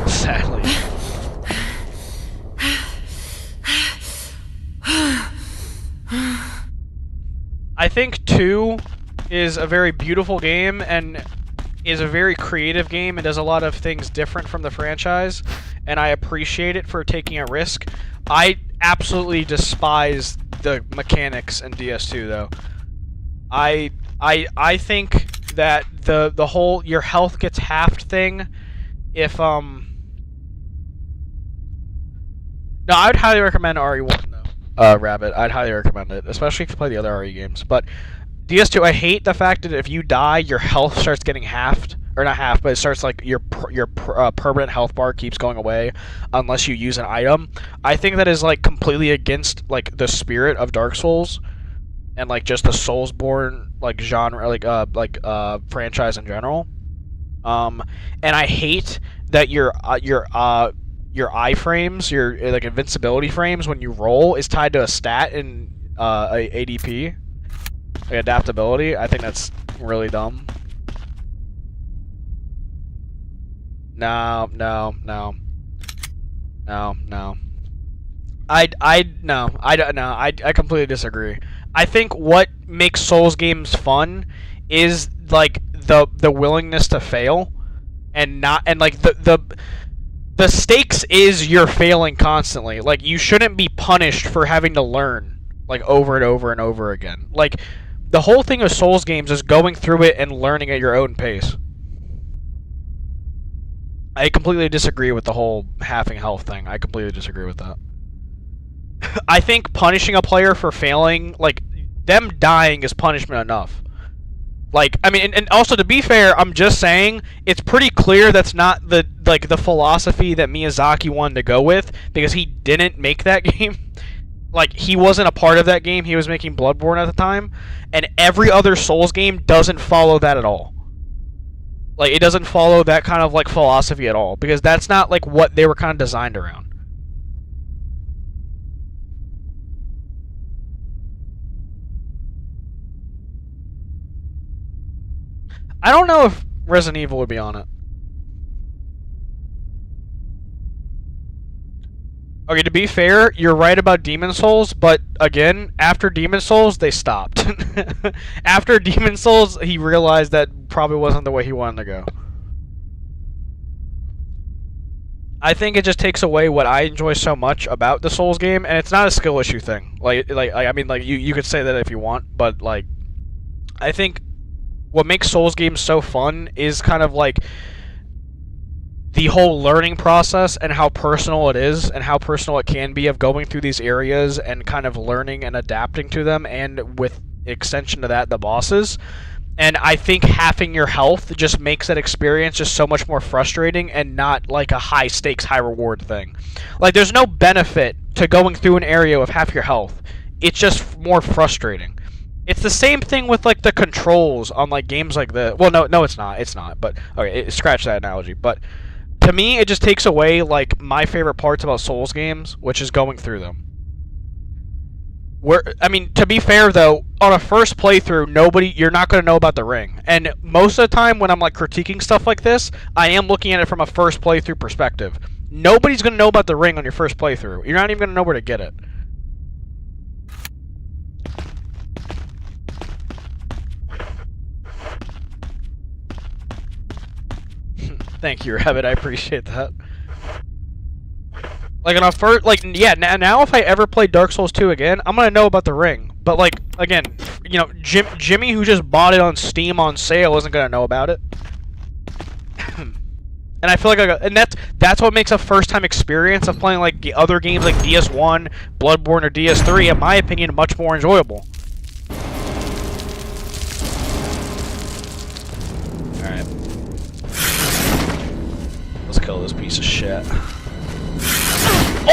Sadly. I think 2 is a very beautiful game and is a very creative game and does a lot of things different from the franchise, and I appreciate it for taking a risk. I absolutely despise the mechanics in DS2 though. I think that the whole your health gets halved thing, if no, I would highly recommend RE1 though. Rabbit, I'd highly recommend it, especially if you play the other RE games. But DS2, I hate the fact that if you die, your health starts getting halved, or not half, but it starts like your permanent health bar keeps going away unless you use an item. I think that is like completely against like the spirit of Dark Souls, and like just the Soulsborne like genre, like franchise in general. And I hate that your iframes, your like invincibility frames when you roll is tied to a stat in ADP. Like adaptability. I think that's really dumb. No. I completely disagree. I think what makes Souls games fun is like the willingness to fail, and like the stakes is you're failing constantly. Like you shouldn't be punished for having to learn like over and over and over again. Like the whole thing of Souls games is going through it and learning at your own pace. I completely disagree with the whole halving health thing. I completely disagree with that. I think punishing a player for failing, like, them dying is punishment enough. Like, I mean, and also to be fair, I'm just saying, it's pretty clear that's not the philosophy that Miyazaki wanted to go with, because he didn't make that game. Like, he wasn't a part of that game, he was making Bloodborne at the time, and every other Souls game doesn't follow that at all. Like, it doesn't follow that kind of, like, philosophy at all, because that's not, like, what they were kind of designed around. I don't know if Resident Evil would be on it. Okay, to be fair, you're right about Demon Souls, but again, after Demon Souls, they stopped. After Demon Souls, he realized that probably wasn't the way he wanted to go. I think it just takes away what I enjoy so much about the Souls game, and it's not a skill issue thing. I mean, you could say that if you want, but like, I think what makes Souls games so fun is kind of like the whole learning process and how personal it is and how personal it can be of going through these areas and kind of learning and adapting to them, and with extension to that, the bosses. And I think halving your health just makes that experience just so much more frustrating and not like a high stakes, high reward thing. Like, there's no benefit to going through an area with half your health. It's just more frustrating. It's the same thing with like the controls on like games like this. Well, no, it's not. It's not. But okay, scratch that analogy. But to me, it just takes away like my favorite parts about Souls games, which is going through them. I mean, to be fair though, on a first playthrough, you're not going to know about the ring. And most of the time when I'm like critiquing stuff like this, I am looking at it from a first playthrough perspective. Nobody's going to know about the ring on your first playthrough. You're not even going to know where to get it. Thank you, Rabbit. I appreciate that. Like on a first, like yeah. Now, if I ever play Dark Souls 2 again, I'm gonna know about the ring. But like again, you know, Jimmy who just bought it on Steam on sale isn't gonna know about it. And I feel like, and that's what makes a first-time experience of playing like the other games like DS1, Bloodborne, or DS3, in my opinion, much more enjoyable. All right, let's kill this piece of shit.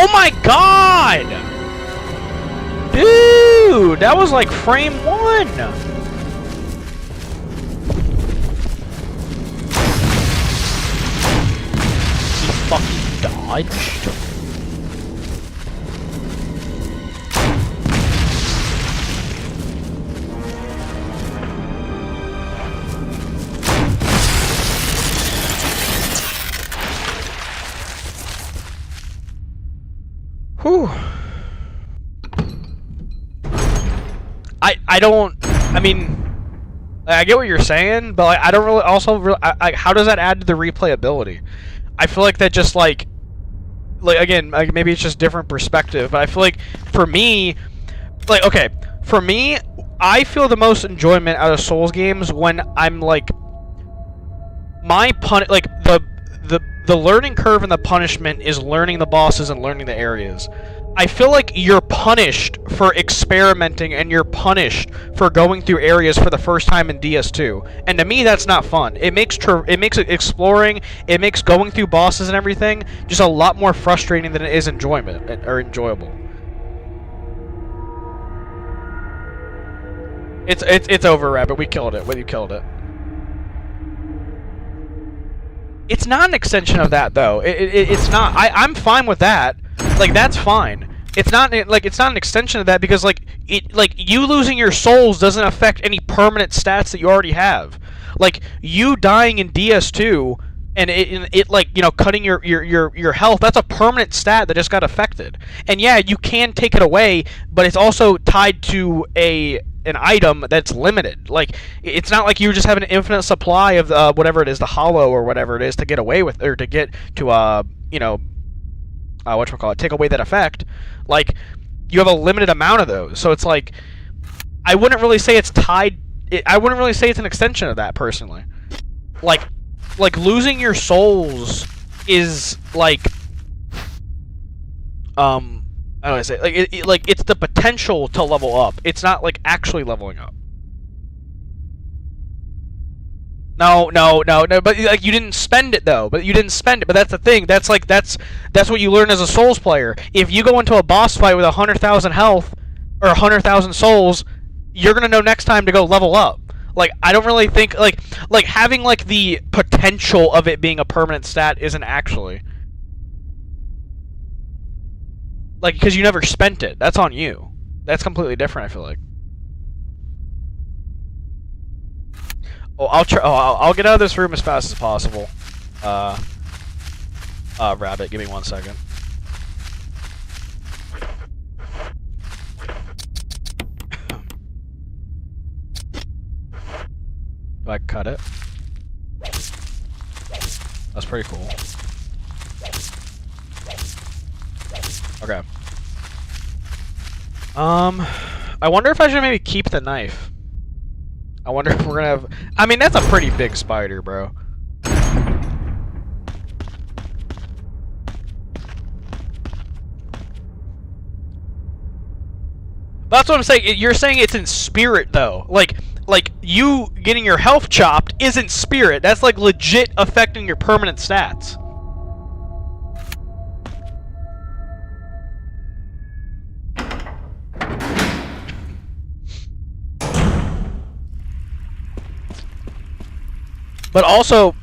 Oh my god! Dude, that was like frame 1! He fucking dodged? Whew. I mean, I get what you're saying, but like, I don't really, how does that add to the replayability? I feel like that just like again, like maybe it's just different perspective, but I feel like for me, like, okay, for me, I feel the most enjoyment out of Souls games when I'm like, the learning curve and the punishment is learning the bosses and learning the areas. I feel like you're punished for experimenting and you're punished for going through areas for the first time in DS2. And to me, that's not fun. It makes exploring, it makes going through bosses and everything just a lot more frustrating than it is enjoyment or enjoyable. It's over, Rabbit. We killed it. You killed it. It's not an extension of that, though. It's not. I'm fine with that. Like, that's fine. It's not like it's not an extension of that because like you losing your souls doesn't affect any permanent stats that you already have. Like you dying in DS2 and it like, you know, cutting your health, that's a permanent stat that just got affected. And yeah, you can take it away, but it's also tied to an item that's limited. Like, it's not like you just have an infinite supply of whatever it is, the hollow or whatever it is, to get away with, or to get to you know, whatchamacallit, take away that effect. Like, you have a limited amount of those, so it's like, I wouldn't really say it's tied. I wouldn't really say it's an extension of that personally. Like losing your souls is like, how do I say it? Like it's the potential to level up. It's not like actually leveling up. No. But like you didn't spend it though. But that's the thing. That's what you learn as a Souls player. If you go into a boss fight with 100,000 health or 100,000 souls, you're gonna know next time to go level up. Like, I don't really think like having like the potential of it being a permanent stat isn't actually. Like, because you never spent it. That's on you. That's completely different, I feel like. Oh, I'll get out of this room as fast as possible. Rabbit, give me 1 second. Do I cut it? That's pretty cool. Okay. I wonder if I should maybe keep the knife. I wonder if we're gonna have... I mean, that's a pretty big spider, bro. That's what I'm saying. You're saying it's in spirit, though. Like, like, you getting your health chopped isn't spirit. That's, like, legit affecting your permanent stats. But also,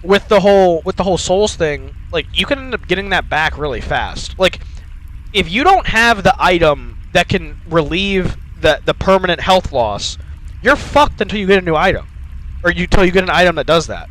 with the whole souls thing, like, you can end up getting that back really fast. Like, if you don't have the item that can relieve the permanent health loss, you're fucked until you get a new item, or until you get an item that does that.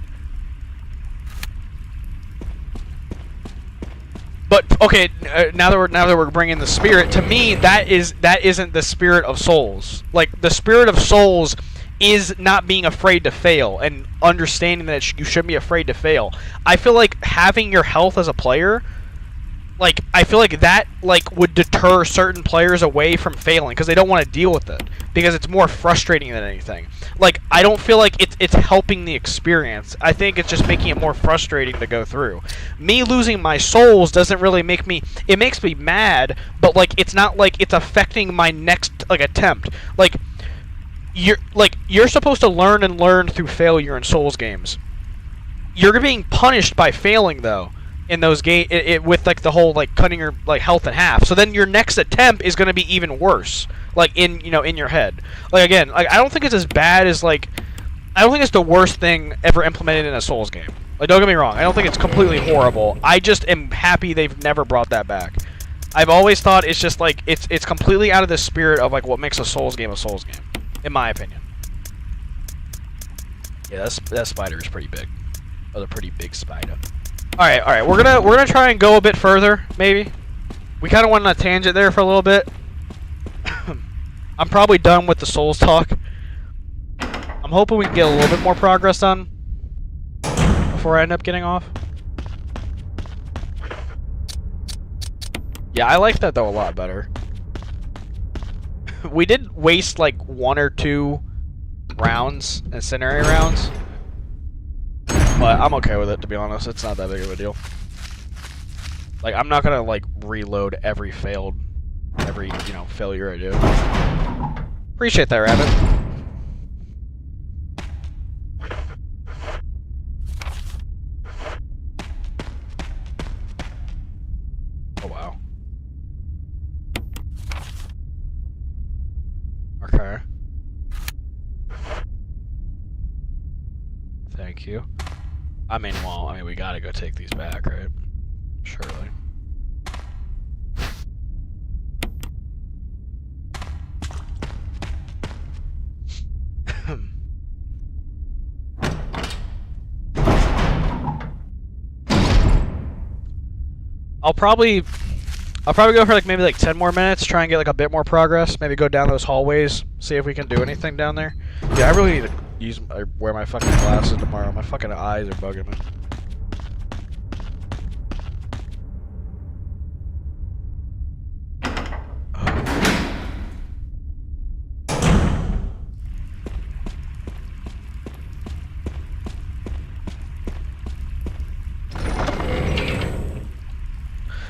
But okay, now that we're bringing the spirit, to me that isn't the spirit of souls. Like, the spirit of souls is not being afraid to fail and understanding that you shouldn't be afraid to fail. I feel like having your health as a player, like, I feel like that, like, would deter certain players away from failing because they don't want to deal with it because it's more frustrating than anything. Like, I don't feel like it's helping the experience. I think it's just making it more frustrating to go through. Me losing my souls doesn't really make me, it makes me mad, but, like, it's not like it's affecting my next, like, attempt. Like, you're supposed to learn and learn through failure in Souls games. You're being punished by failing, though, in those games, with, like, the whole, like, cutting your, like, health in half. So then your next attempt is going to be even worse, like, in your head. Like, again, like, I don't think it's as bad as, like, I don't think it's the worst thing ever implemented in a Souls game. Like, don't get me wrong, I don't think it's completely horrible. I just am happy they've never brought that back. I've always thought it's just, like, it's completely out of the spirit of, like, what makes a Souls game, in my opinion. Yeah, that spider is pretty big. That was a pretty big spider. All right. We're gonna try and go a bit further, maybe. We kind of went on a tangent there for a little bit. I'm probably done with the Souls talk. I'm hoping we can get a little bit more progress done before I end up getting off. Yeah, I like that though a lot better. We did waste like 1 or 2 rounds, incendiary rounds, but I'm okay with it, to be honest. It's not that big of a deal. Like, I'm not gonna, like, reload every failure I do. Appreciate that, Rabbit. Oh, wow. Okay. Thank you. I mean, we gotta go take these back, right? Surely. I'll probably go for like maybe like 10 more minutes, try and get like a bit more progress. Maybe go down those hallways, see if we can do anything down there. Yeah, I really need to wear my fucking glasses tomorrow. My fucking eyes are bugging me.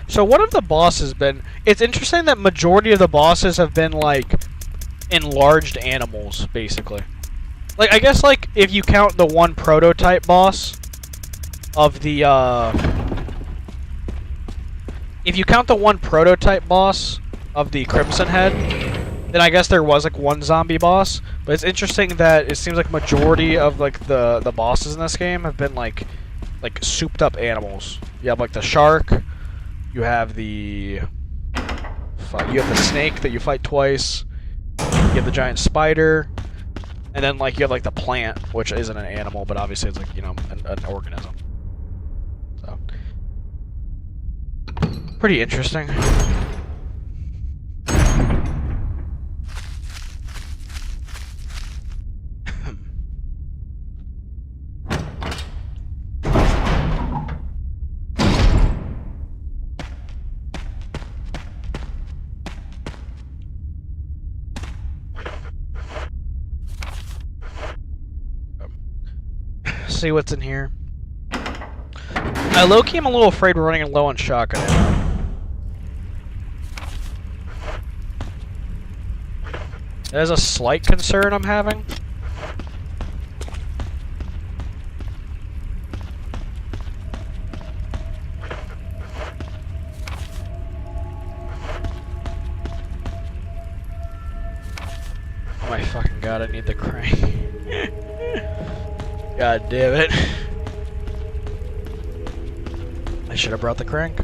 So what have the bosses been? It's interesting that majority of the bosses have been like enlarged animals, basically. Like, I guess, like, if you count the one prototype boss of the if you count the one prototype boss of the Crimson Head, then I guess there was like one zombie boss. But it's interesting that it seems like majority of like the bosses in this game have been like souped up animals. You have like the shark. You have the snake that you fight twice. You have the giant spider, and then like you have like the plant, which isn't an animal, but obviously it's like, you know, an organism. So pretty interesting. See what's in here. I low-key am a little afraid we're running low on shotgun ammo. There's a slight concern I'm having. Oh my fucking god, I need the crank. God damn it. I should have brought the crank.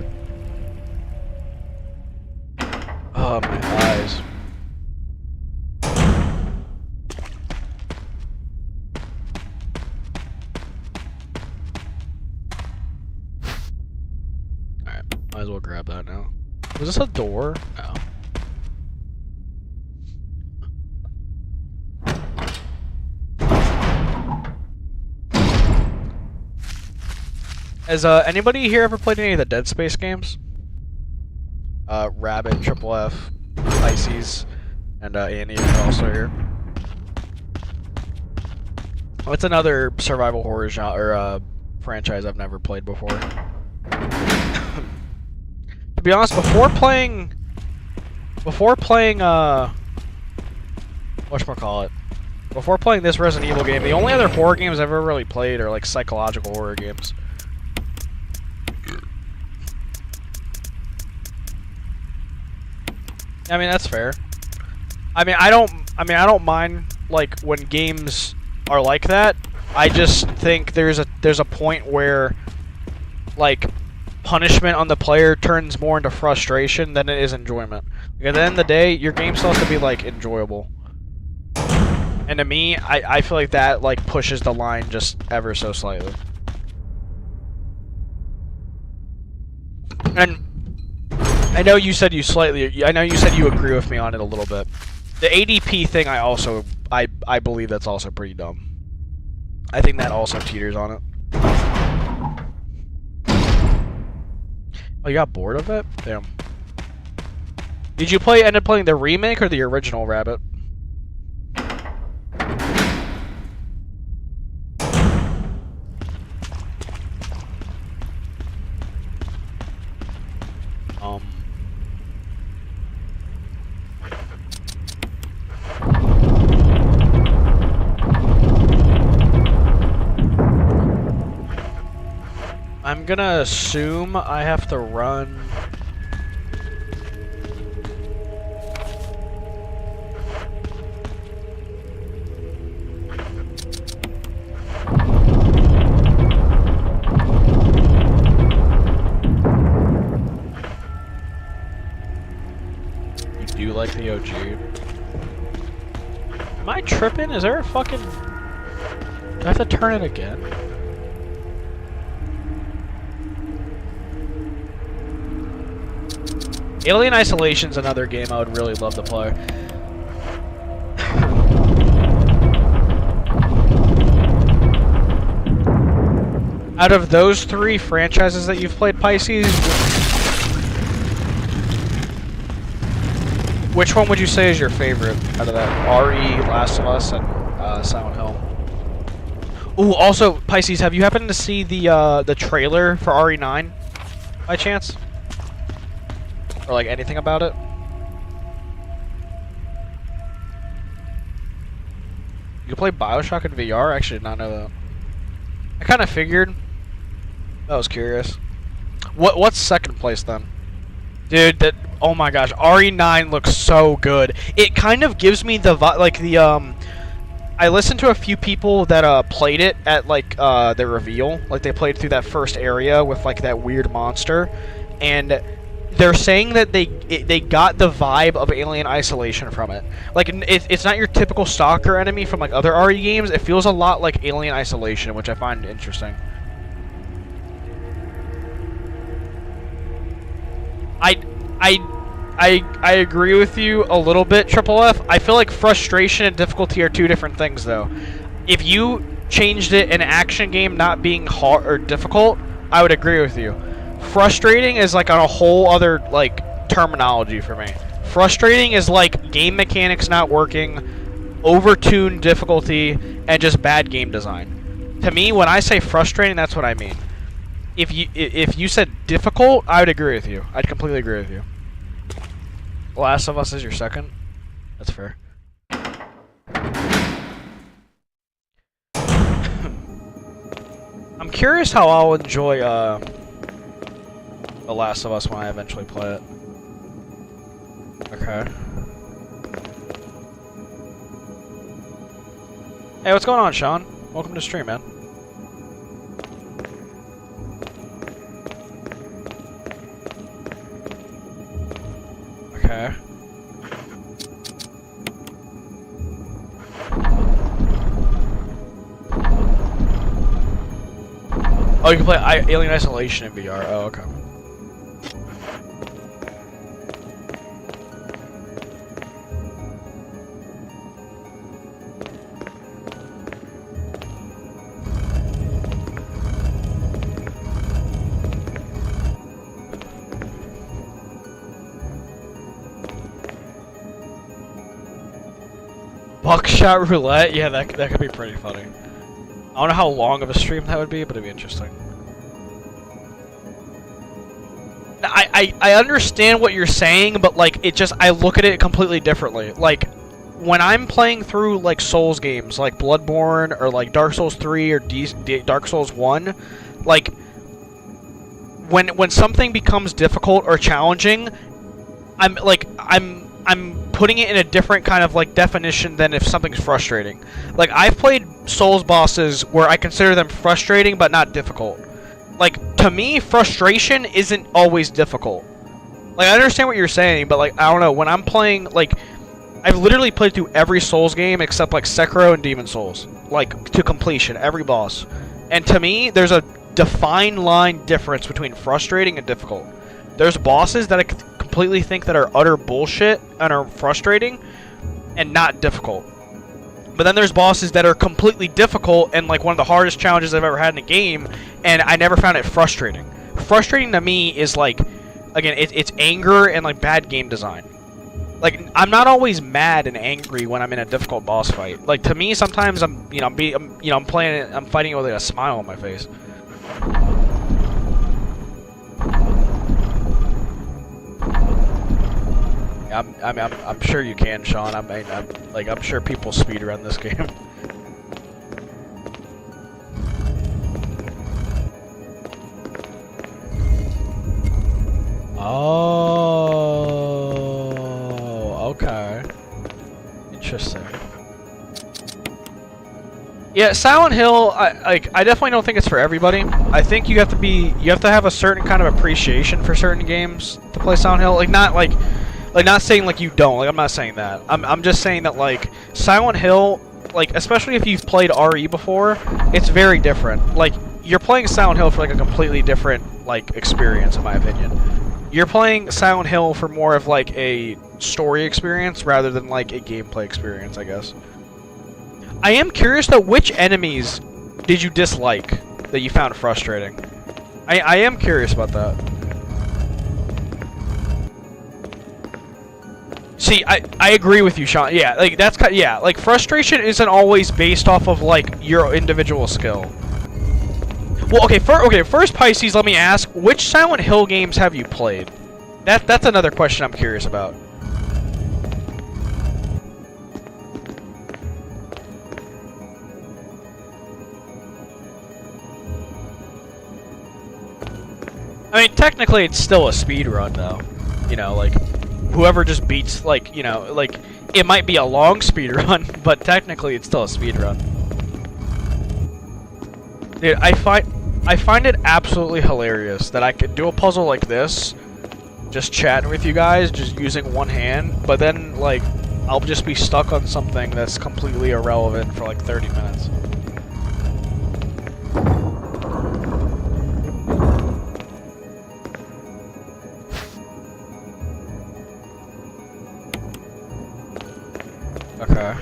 Oh, my eyes. Alright, might as well grab that now. Was this a door? No. Has anybody here ever played any of the Dead Space games? Rabbit, Triple F, Pisces, and Annie are also here. What's another survival horror genre or franchise I've never played before? To be honest, before playing whatchamacallit, before playing this Resident Evil game, the only other horror games I've ever really played are like psychological horror games. I mean, that's fair. I mean, I don't mind like when games are like that. I just think there's a point where like punishment on the player turns more into frustration than it is enjoyment. Like, at the end of the day, your game still has to be like enjoyable. And to me, I feel like that like pushes the line just ever so slightly. And I know you said you agree with me on it a little bit. The ADP thing, I believe that's also pretty dumb. I think that also teeters on it. Oh, you got bored of it? Damn. Did you end up playing the remake or the original Rabbit? I'm gonna assume I have to run. You do like the OG? Am I tripping? Is there a fucking... Do I have to turn it again? Alien Isolation's another game I would really love to play. Out of those three franchises that you've played, Pisces, which one would you say is your favorite out of that? RE, Last of Us, and Silent Hill. Ooh, also, Pisces, have you happened to see the trailer for RE9 by chance? Or like anything about it? You can play BioShock in VR? I actually did not know that. I kind of figured. I was curious. What's second place then? Dude, oh my gosh, RE9 looks so good. It kind of gives me the like the I listened to a few people that played it at like the reveal. Like they played through that first area with like that weird monster, and they're saying that they got the vibe of Alien Isolation from it. Like, it's not your typical stalker enemy from, like, other RE games. It feels a lot like Alien Isolation, which I find interesting. I agree with you a little bit, Triple F. I feel like frustration and difficulty are two different things, though. If you changed it in an action game not being hard or difficult, I would agree with you. Frustrating is like on a whole other like terminology for me. Frustrating is like game mechanics not working, overtuned difficulty, and just bad game design. To me, when I say frustrating, that's what I mean. If you said difficult, I would agree with you. I'd completely agree with you. Last of Us is your second? That's fair. curious how I'll enjoy The Last of Us when I eventually play it. Okay. Hey, what's going on, Sean? Welcome to stream, man. Okay. Oh, you can play Alien Isolation in VR. Oh, okay. Buckshot roulette? Yeah, that could be pretty funny. I don't know how long of a stream that would be, but it'd be interesting. I understand what you're saying, but like I look at it completely differently. Like when I'm playing through like Souls games, like Bloodborne or like Dark Souls 3 or Dark Souls 1, like when something becomes difficult or challenging, I'm putting it in a different kind of like definition than if something's frustrating. Like I've played Souls bosses where I consider them frustrating but not difficult. Like to me, frustration isn't always difficult. Like I understand what you're saying, but like I don't know, when I'm playing, like I've literally played through every Souls game except like Sekiro and Demon Souls, like to completion, every boss. And to me, there's a defined line difference between frustrating and difficult. There's bosses that I completely think that are utter bullshit and are frustrating and not difficult. But then there's bosses that are completely difficult and like one of the hardest challenges I've ever had in a game, and I never found it frustrating. Frustrating to me is like, again, it's anger and like bad game design. Like I'm not always mad and angry when I'm in a difficult boss fight. Like to me, sometimes I'm fighting with like a smile on my face. I'm sure you can, Sean. I'm sure people speedrun this game. Oh, okay. Interesting. Yeah, Silent Hill. I definitely don't think it's for everybody. I think you have to have a certain kind of appreciation for certain games to play Silent Hill. Like not saying like you don't, like I'm not saying that. I'm just saying that like Silent Hill, like especially if you've played RE before, it's very different. Like you're playing Silent Hill for like a completely different like experience in my opinion. You're playing Silent Hill for more of like a story experience rather than like a gameplay experience, I guess. I am curious though, which enemies did you dislike that you found frustrating? I am curious about that. See, I agree with you, Sean. Yeah, like that's yeah, like frustration isn't always based off of like your individual skill. Well, okay, first Pisces, let me ask, which Silent Hill games have you played? That's another question I'm curious about. I mean, technically it's still a speed run though. You know, like whoever just beats, like, you know, like, it might be a long speed run, but technically it's still a speed run. Dude, I find it absolutely hilarious that I could do a puzzle like this, just chatting with you guys, just using one hand, but then, like, I'll just be stuck on something that's completely irrelevant for, like, 30 minutes. Okay.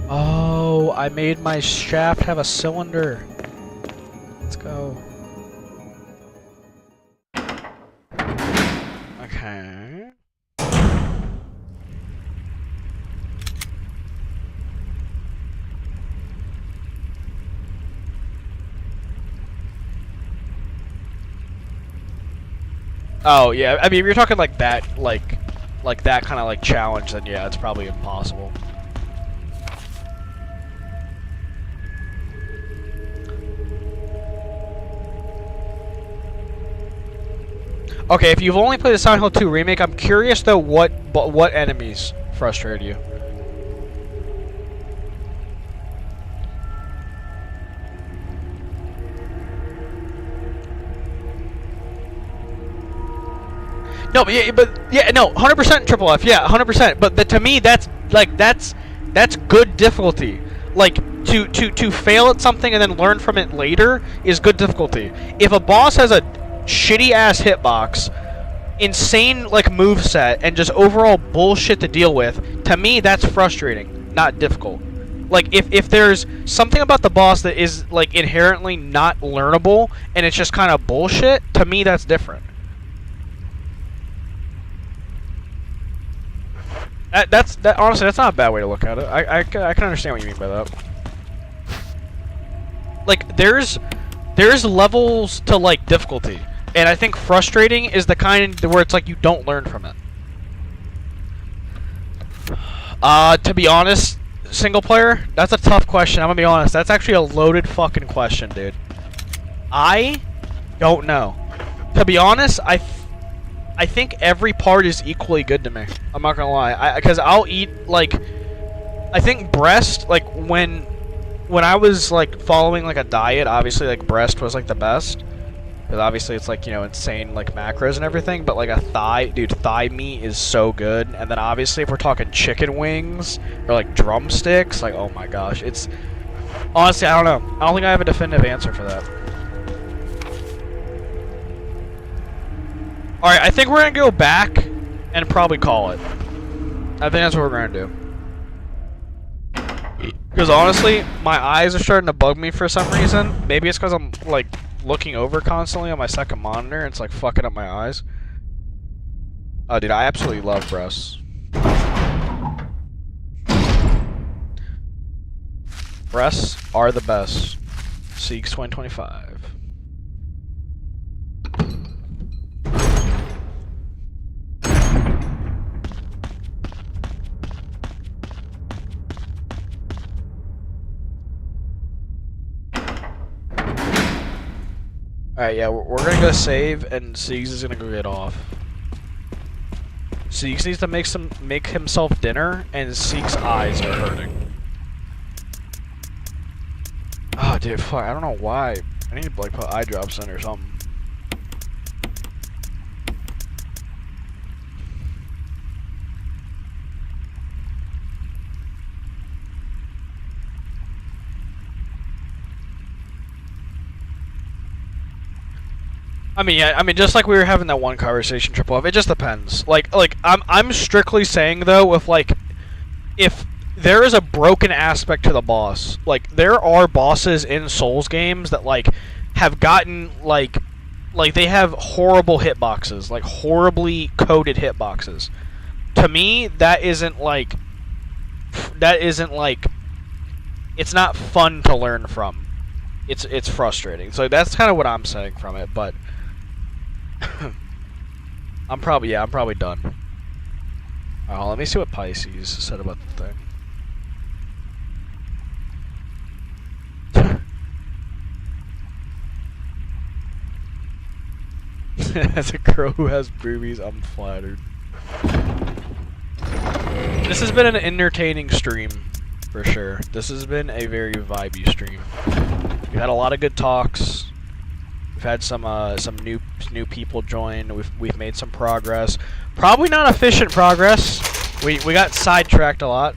Oh, I made my shaft have a cylinder. Let's go. Okay. Oh yeah, I mean if you're talking like that, like that kind of like challenge, then yeah, it's probably impossible. Okay, if you've only played the Silent Hill 2 remake, I'm curious though what enemies frustrated you. No, but yeah, no, 100% triple F, yeah, 100%. But to me, that's like that's good difficulty. Like to fail at something and then learn from it later is good difficulty. If a boss has a shitty ass hitbox, insane like moveset, and just overall bullshit to deal with, to me that's frustrating, not difficult. Like if there's something about the boss that is like inherently not learnable and it's just kind of bullshit, to me that's different. Honestly, that's not a bad way to look at it. I can understand what you mean by that. Like there's levels to like difficulty, and I think frustrating is the kind where it's like you don't learn from it. To be honest, single player, that's a tough question. I'm gonna be honest. That's actually a loaded fucking question, dude. I don't know. To be honest, I think every part is equally good to me. I'm not gonna lie, because I'll eat like, I think breast, like when I was like following like a diet, obviously like breast was like the best, because obviously it's like, you know, insane like macros and everything. But like a thigh meat is so good. And then obviously if we're talking chicken wings or like drumsticks, like oh my gosh, it's honestly I don't know. I don't think I have a definitive answer for that. Alright, I think we're gonna go back and probably call it. I think that's what we're gonna do. Because honestly, my eyes are starting to bug me for some reason. Maybe it's because I'm like looking over constantly on my second monitor and it's like fucking up my eyes. Oh dude, I absolutely love breasts. Breasts are the best. Seeks 2025. Alright, yeah, we're gonna go save, and Siegs is gonna go get off. Siegs needs to make himself dinner, and Siegs' eyes are hurting. Oh, dude, fuck, I don't know why. I need to, like, put eye drops in or something. I mean, yeah, I mean, just like we were having that one conversation, Triple F, it just depends. Like, I'm strictly saying, though, if there is a broken aspect to the boss, like, there are bosses in Souls games that, like, have gotten, like, they have horrible hitboxes, like, horribly coded hitboxes. To me, that isn't, like, it's not fun to learn from. It's frustrating. So that's kind of what I'm saying from it, but... I'm probably done. Alright, let me see what Pisces said about the thing. As a girl who has boobies, I'm flattered. This has been an entertaining stream, for sure. This has been a very vibey stream. We've had a lot of good talks. We've had some new people join. We've made some progress. Probably not efficient progress. We got sidetracked a lot.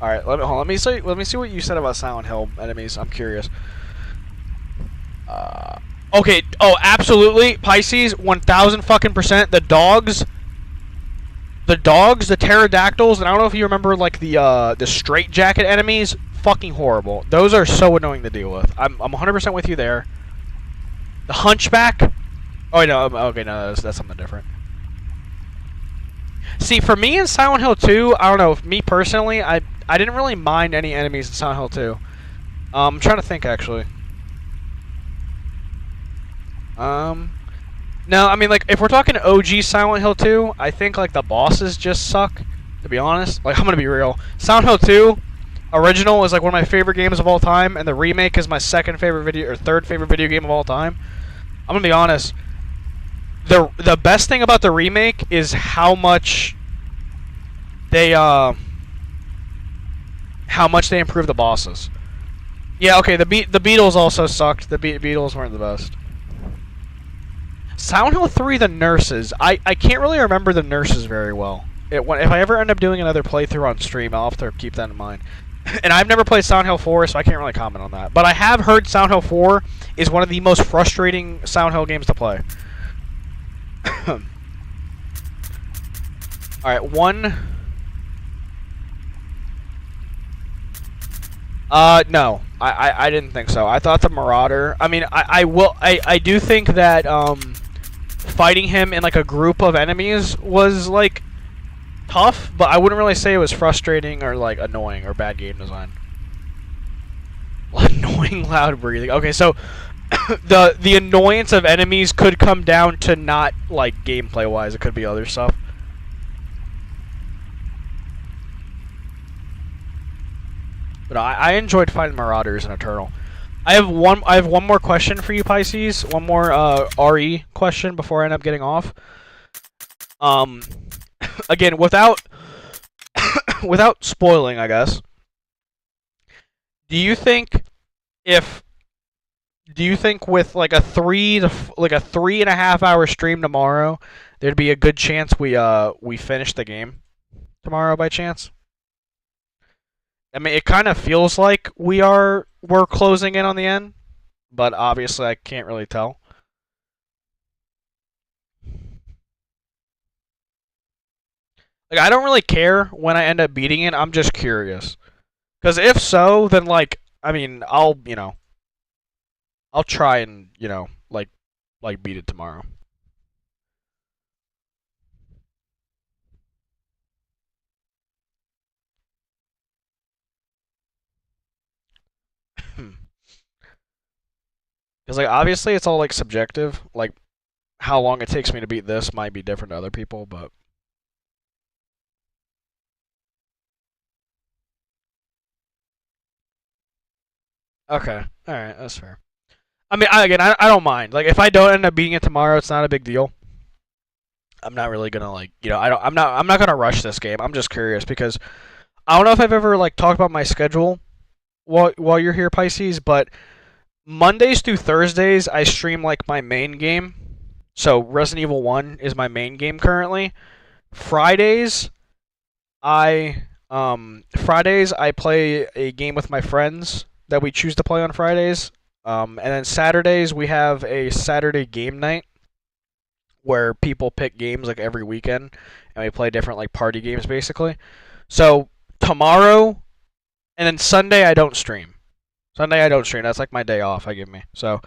All right, let me see what you said about Silent Hill enemies. I'm curious. Okay. Oh, absolutely, Pisces, 1,000 fucking %. The pterodactyls, and I don't know if you remember, like, the straitjacket enemies, fucking horrible. Those are so annoying to deal with. I'm 100% with you there. The hunchback. Oh no, okay, no, that's something different. See, for me in Silent Hill 2, I don't know. Me personally, I didn't really mind any enemies in Silent Hill 2. I'm trying to think actually. No, I mean, like, if we're talking OG Silent Hill 2, I think, like, the bosses just suck. To be honest, like I'm gonna be real. Silent Hill 2 original is like one of my favorite games of all time, and the remake is my second favorite video or third favorite video game of all time. I'm gonna be honest. The best thing about the remake is how much they improved the bosses. Yeah, okay. The Beatles also sucked. The Beatles weren't the best. Silent Hill 3, the nurses. I can't really remember the nurses very well. If I ever end up doing another playthrough on stream, I'll have to keep that in mind. And I've never played Silent Hill 4, so I can't really comment on that. But I have heard Silent Hill 4 is one of the most frustrating Silent Hill games to play. Alright, one... no. I didn't think so. I thought the Marauder... I mean, I do think that, fighting him in, like, a group of enemies was, like, tough, but I wouldn't really say it was frustrating or, like, annoying or bad game design. Annoying loud breathing. Okay, so... the annoyance of enemies could come down to not, like, gameplay-wise. It could be other stuff. But I enjoyed fighting Marauders in Eternal. I have one more question for you, Pisces. One more RE question before I end up getting off. Again, without without spoiling, I guess. Do you think with like a 3.5 hour stream tomorrow, there'd be a good chance we finish the game tomorrow by chance? I mean, it kind of feels like we're closing in on the end, but obviously I can't really tell. Like, I don't really care when I end up beating it. I'm just curious. Because if so, then, like, I mean, I'll try and, like beat it tomorrow. Because, like, obviously it's all, like, subjective. Like, how long it takes me to beat this might be different to other people, but... Okay. Alright, that's fair. I mean, I don't mind. Like, if I don't end up beating it tomorrow, it's not a big deal. I'm not really gonna, like, I'm not gonna rush this game. I'm just curious because I don't know if I've ever, like, talked about my schedule while you're here, Pisces, but Mondays through Thursdays, I stream, like, my main game. So, Resident Evil 1 is my main game currently. Fridays, I play a game with my friends that we choose to play on Fridays. And then Saturdays, we have a Saturday game night where people pick games, like, every weekend, and we play different, like, party games, basically. So, tomorrow, and then Sunday, I don't stream. That's, like, my day off I give me. So,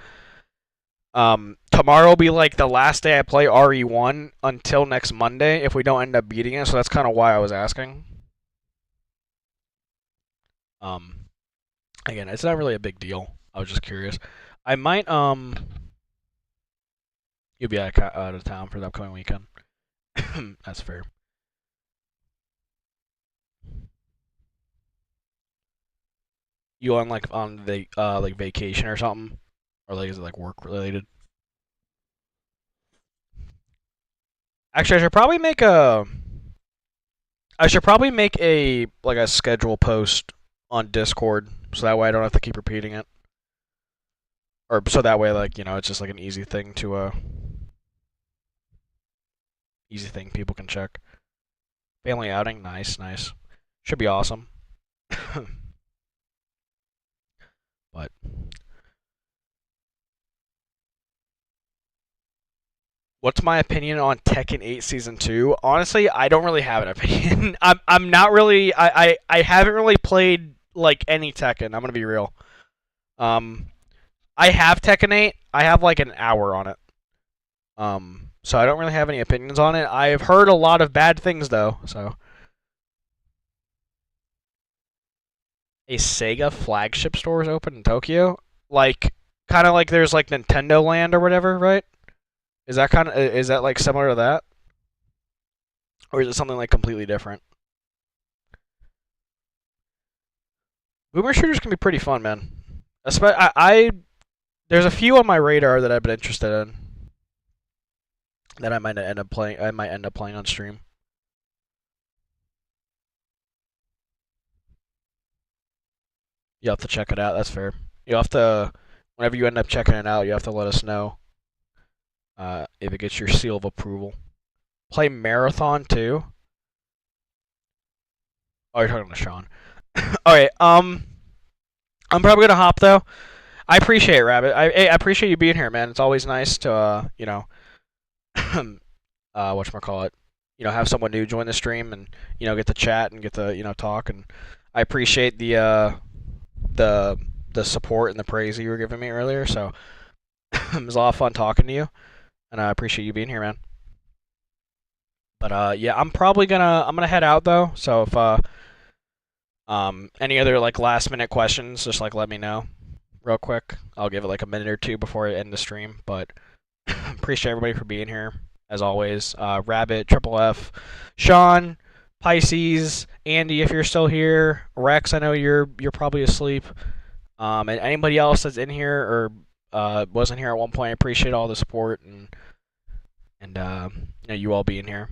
tomorrow will be, like, the last day I play RE1 until next Monday if we don't end up beating it, so that's kind of why I was asking. Again, it's not really a big deal. I was just curious. I might, you'll be out of town for the upcoming weekend. That's fair. You on like vacation or something, or like is it like work related? Actually, I should probably make a like a schedule post on Discord, so that way I don't have to keep repeating it, or so that way like it's just like an easy thing people can check. Family outing, nice. Should be awesome. But what's my opinion on Tekken 8 Season 2? Honestly, I don't really have an opinion. I'm not really I haven't really played like any Tekken, I'm gonna be real. I have Tekken 8. I have like an hour on it. So I don't really have any opinions on it. I've heard a lot of bad things though, so a Sega flagship store is open in Tokyo? Like kind of like there's like Nintendo Land or whatever, right? Is that like similar to that? Or is it something like completely different? Boomer shooters can be pretty fun, man. There's a few on my radar that I've been interested in that I might end up playing. I might end up playing on stream. You'll have to check it out. That's fair. You'll have to, whenever you end up checking it out, you have to let us know if it gets your seal of approval. Play Marathon too. Oh, you're talking to Sean. All right. I'm probably gonna hop though. I appreciate it, Rabbit. I appreciate you being here, man. It's always nice to whatchamacallit, have someone new join the stream and get to chat and get to talk. And I appreciate the the support and the praise that you were giving me earlier. So it was a lot of fun talking to you, and I appreciate you being here, man. But yeah, I'm gonna head out though. So if any other like last minute questions, just like let me know real quick. I'll give it like a minute or two before I end the stream. But appreciate everybody for being here as always. Rabbit, Triple F, Sean, Pisces, Andy, if you're still here, Rex, I know you're probably asleep. And anybody else that's in here or wasn't here at one point, I appreciate all the support and you all being here.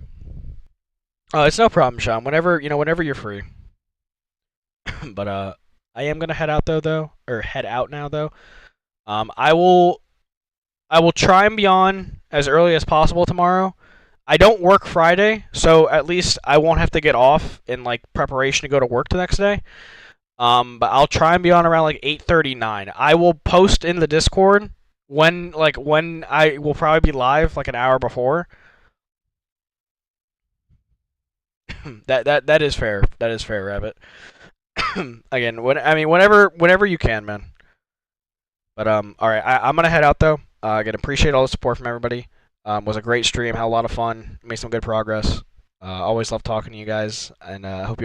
It's no problem, Sean. Whenever you're free. But I am gonna head out head out now though. I will try and be on as early as possible tomorrow. I don't work Friday, so at least I won't have to get off in like preparation to go to work the next day. But I'll try and be on around like 8:39. I will post in the Discord when I will probably be live like an hour before. That is fair. That is fair, Rabbit. Again, whenever you can, man. But all right, I'm gonna head out though. Again, appreciate all the support from everybody. Was a great stream, had a lot of fun, made some good progress. Always love talking to you guys, and hope you